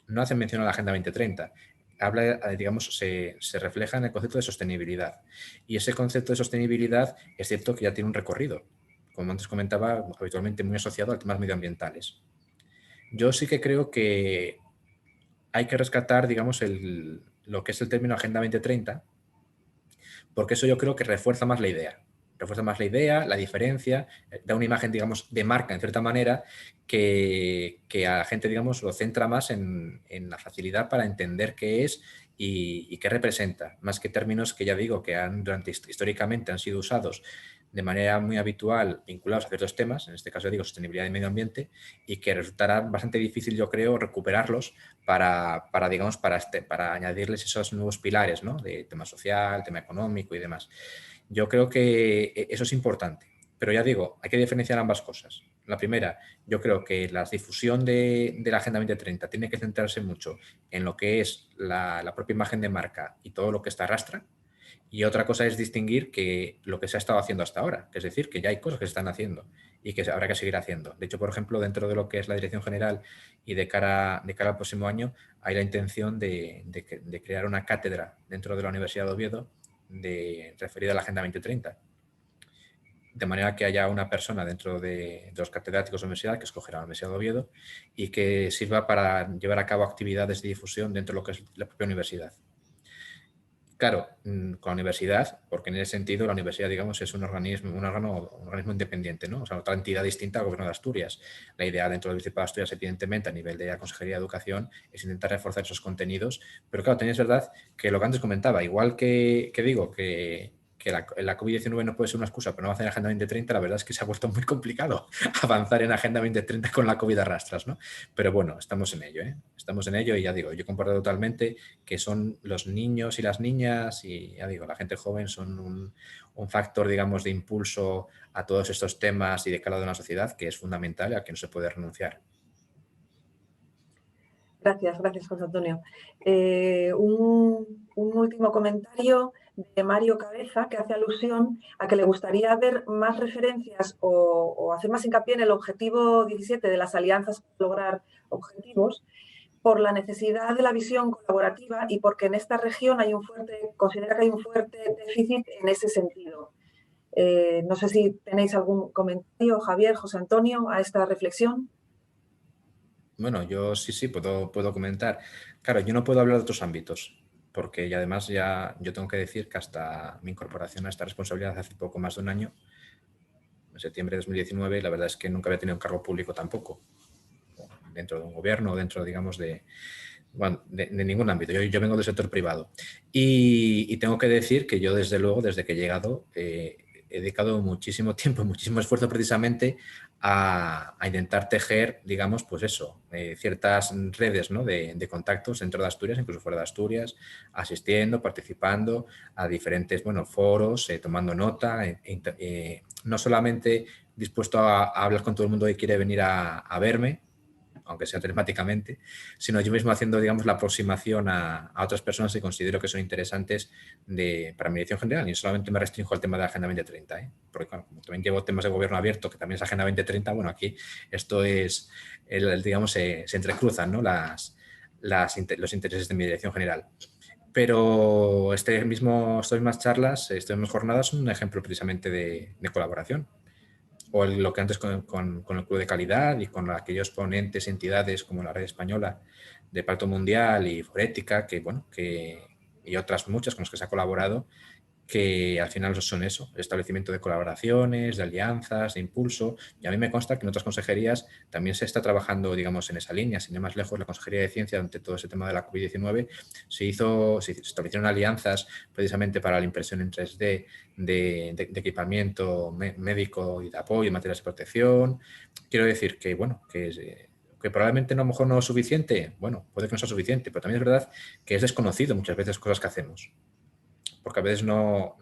No hacen mención a la Agenda 2030. Habla, digamos, se refleja en el concepto de sostenibilidad. Y ese concepto de sostenibilidad es cierto que ya tiene un recorrido, como antes comentaba, habitualmente muy asociado a temas medioambientales. Yo sí que creo que hay que rescatar, digamos, lo que es el término Agenda 2030, porque eso yo creo que refuerza más la idea. Refuerza más la idea, la diferencia, da una imagen, digamos, de marca, en cierta manera, que a la gente, digamos, lo centra más en la facilidad para entender qué es y qué representa, más que términos que ya digo que históricamente han sido usados de manera muy habitual vinculados a ciertos temas, en este caso digo sostenibilidad y medio ambiente, y que resultará bastante difícil, yo creo, recuperarlos para añadirles esos nuevos pilares, ¿no? De tema social, tema económico y demás. Yo creo que eso es importante, pero ya digo, hay que diferenciar ambas cosas. La primera, yo creo que la difusión de la Agenda 2030 tiene que centrarse mucho en lo que es la propia imagen de marca y todo lo que esta arrastra. Y otra cosa es distinguir que lo que se ha estado haciendo hasta ahora, que es decir, que ya hay cosas que se están haciendo y que habrá que seguir haciendo. De hecho, por ejemplo, dentro de lo que es la Dirección General y de cara al próximo año, hay la intención de crear una cátedra dentro de la Universidad de Oviedo referida a la Agenda 2030. De manera que haya una persona dentro de los catedráticos de la universidad que escogerá la Universidad de Oviedo y que sirva para llevar a cabo actividades de difusión dentro de lo que es la propia universidad. Claro, con la universidad, porque en ese sentido la universidad, digamos, es un organismo independiente, ¿no? O sea, otra entidad distinta al Gobierno de Asturias. La idea dentro del Principado de Asturias, evidentemente, a nivel de la Consejería de Educación, es intentar reforzar esos contenidos. Pero claro, también es verdad que lo que antes comentaba, igual que digo que la COVID-19 no puede ser una excusa para no avanzar en Agenda 2030, la verdad es que se ha vuelto muy complicado avanzar en Agenda 2030 con la COVID a rastras, ¿no? Pero bueno, estamos en ello, ¿eh? Estamos en ello y ya digo, yo comparto totalmente que son los niños y las niñas y ya digo, la gente joven son un factor, digamos, de impulso a todos estos temas y de calado de una sociedad que es fundamental y al que no se puede renunciar. Gracias, José Antonio. Un último comentario de Mario Cabeza que hace alusión a que le gustaría ver más referencias o hacer más hincapié en el objetivo 17 de las alianzas para lograr objetivos por la necesidad de la visión colaborativa y porque en esta región considera que hay un fuerte déficit en ese sentido. No sé si tenéis algún comentario, Javier, José Antonio, a esta reflexión. Bueno, yo sí puedo comentar. Claro, yo no puedo hablar de otros ámbitos, porque y además yo tengo que decir que hasta mi incorporación a esta responsabilidad hace poco más de un año, en septiembre de 2019, la verdad es que nunca había tenido un cargo público tampoco, dentro de un gobierno, dentro, digamos, de ningún ámbito. Yo vengo del sector privado y tengo que decir que yo, desde luego, desde que he llegado, he dedicado muchísimo tiempo, muchísimo esfuerzo precisamente a intentar tejer, digamos, pues eso, ciertas redes, ¿no? de contactos dentro de Asturias, incluso fuera de Asturias, asistiendo, participando a diferentes foros, tomando nota, no solamente dispuesto a hablar con todo el mundo que quiere venir a verme, aunque sea telemáticamente, sino yo mismo haciendo, digamos, la aproximación a otras personas que considero que son interesantes para mi dirección general. Y no solamente me restringo al tema de la Agenda 2030, porque como también llevo temas de gobierno abierto, que también es Agenda 2030, bueno, aquí esto es, digamos, se entrecruzan, ¿no? los intereses de mi dirección general. Pero estas mismas charlas, estas mismas jornadas son un ejemplo precisamente de colaboración. O lo que antes con el Club de Calidad y con aquellos ponentes, entidades como la Red Española de Pacto Mundial y Forética, y otras muchas con las que se ha colaborado, que al final son eso, el establecimiento de colaboraciones, de alianzas, de impulso. Y a mí me consta que en otras consejerías también se está trabajando, digamos, en esa línea. Sin ir más lejos, la Consejería de Ciencia, ante todo ese tema de la COVID-19, se establecieron alianzas precisamente para la impresión en 3D de equipamiento médico y de apoyo en materias de protección. Quiero decir que, que probablemente a lo mejor no es suficiente. Bueno, puede que no sea suficiente, pero también es verdad que es desconocido muchas veces cosas que hacemos, porque a veces no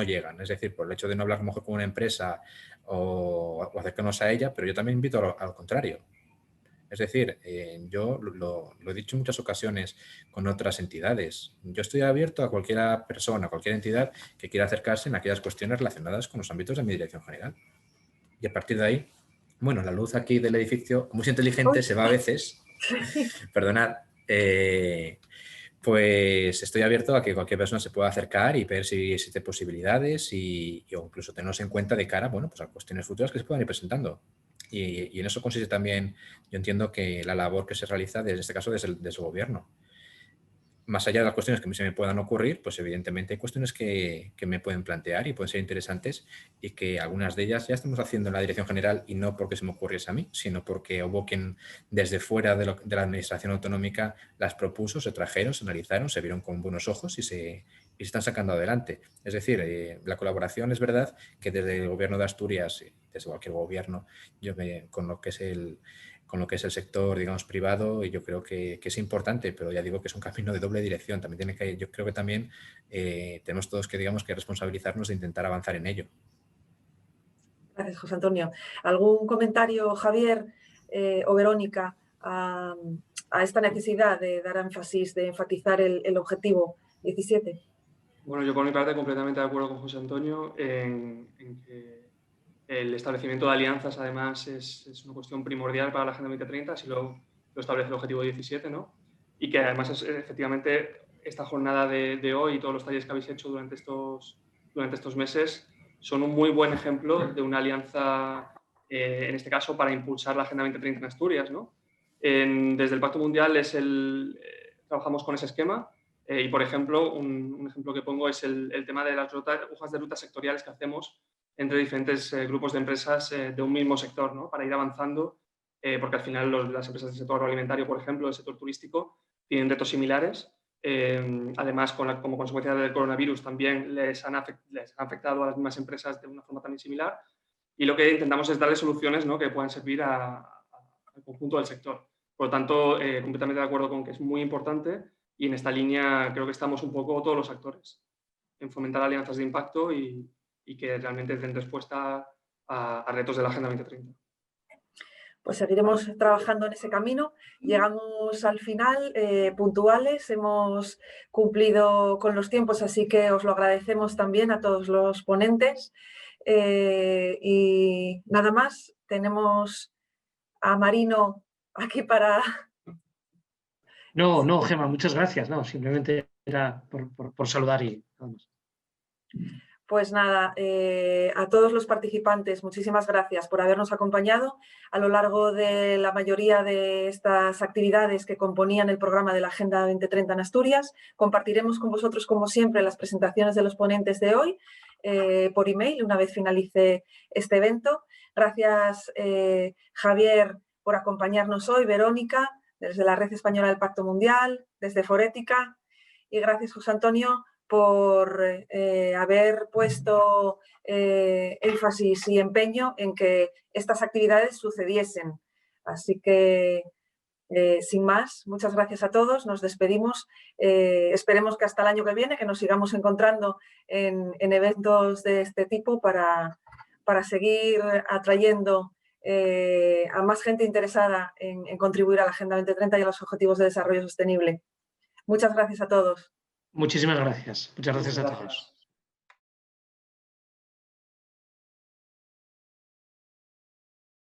llegan. Es decir, por el hecho de no hablar a lo mejor con una empresa o acercarnos a ella, pero yo también invito al contrario. Es decir, yo lo he dicho en muchas ocasiones con otras entidades. Yo estoy abierto a cualquier persona, a cualquier entidad que quiera acercarse en aquellas cuestiones relacionadas con los ámbitos de mi dirección general. Y a partir de ahí, bueno, la luz aquí del edificio, como es inteligente, se va a veces. Perdonad. Pues estoy abierto a que cualquier persona se pueda acercar y ver si existen posibilidades o incluso tenernos en cuenta de cara, bueno, pues a cuestiones futuras que se puedan ir presentando. Y en eso consiste también, yo entiendo que la labor que se realiza, en este caso, desde su gobierno. Más allá de las cuestiones que a mí se me puedan ocurrir, pues evidentemente hay cuestiones que me pueden plantear y pueden ser interesantes y que algunas de ellas ya estamos haciendo en la dirección general y no porque se me ocurriese a mí, sino porque hubo quien desde fuera de la administración autonómica las propuso, se trajeron, se analizaron, se vieron con buenos ojos y se están sacando adelante. Es decir, la colaboración es verdad que desde el gobierno de Asturias, desde cualquier gobierno, con lo que es el sector, digamos, privado, y yo creo que es importante, pero ya digo que es un camino de doble dirección. También yo creo que también tenemos todos que, digamos, que responsabilizarnos de intentar avanzar en ello. Gracias, José Antonio. ¿Algún comentario, Javier o Verónica, a esta necesidad de dar énfasis, de enfatizar el objetivo 17? Bueno, yo por mi parte completamente de acuerdo con José Antonio en que el establecimiento de alianzas, además, es una cuestión primordial para la Agenda 2030, así lo establece el Objetivo 17, ¿no? Y que además, efectivamente, esta jornada de hoy y todos los talleres que habéis hecho durante estos meses son un muy buen ejemplo de una alianza, en este caso, para impulsar la Agenda 2030 en Asturias, ¿no? Desde el Pacto Mundial trabajamos con ese esquema y, por ejemplo, un ejemplo que pongo es el tema de las hojas de ruta sectoriales que hacemos entre diferentes grupos de empresas de un mismo sector, ¿no? Para ir avanzando, porque al final las empresas del sector agroalimentario, por ejemplo, del sector turístico, tienen retos similares. Además, como consecuencia del coronavirus, también les han afectado a las mismas empresas de una forma también similar. Y lo que intentamos es darles soluciones, ¿no? Que puedan servir al conjunto del sector. Por lo tanto, completamente de acuerdo con que es muy importante y en esta línea creo que estamos un poco todos los actores en fomentar alianzas de impacto y que realmente den respuesta a retos de la Agenda 2030. Pues seguiremos trabajando en ese camino. Llegamos al final, puntuales, hemos cumplido con los tiempos, así que os lo agradecemos también a todos los ponentes. Y nada más, tenemos a Marino aquí para... No, Gemma, muchas gracias. No, simplemente era por saludar y nada más. Pues nada, a todos los participantes, muchísimas gracias por habernos acompañado a lo largo de la mayoría de estas actividades que componían el programa de la Agenda 2030 en Asturias. Compartiremos con vosotros, como siempre, las presentaciones de los ponentes de hoy por email una vez finalice este evento. Gracias, Javier, por acompañarnos hoy, Verónica, desde la Red Española del Pacto Mundial, desde Forética, y gracias, José Antonio, por haber puesto énfasis y empeño en que estas actividades sucediesen. Así que, sin más, muchas gracias a todos, nos despedimos. Esperemos que hasta el año que viene, que nos sigamos encontrando en eventos de este tipo para seguir atrayendo a más gente interesada en contribuir a la Agenda 2030 y a los Objetivos de Desarrollo Sostenible. Muchas gracias a todos. Muchísimas gracias. Muchas gracias a todos.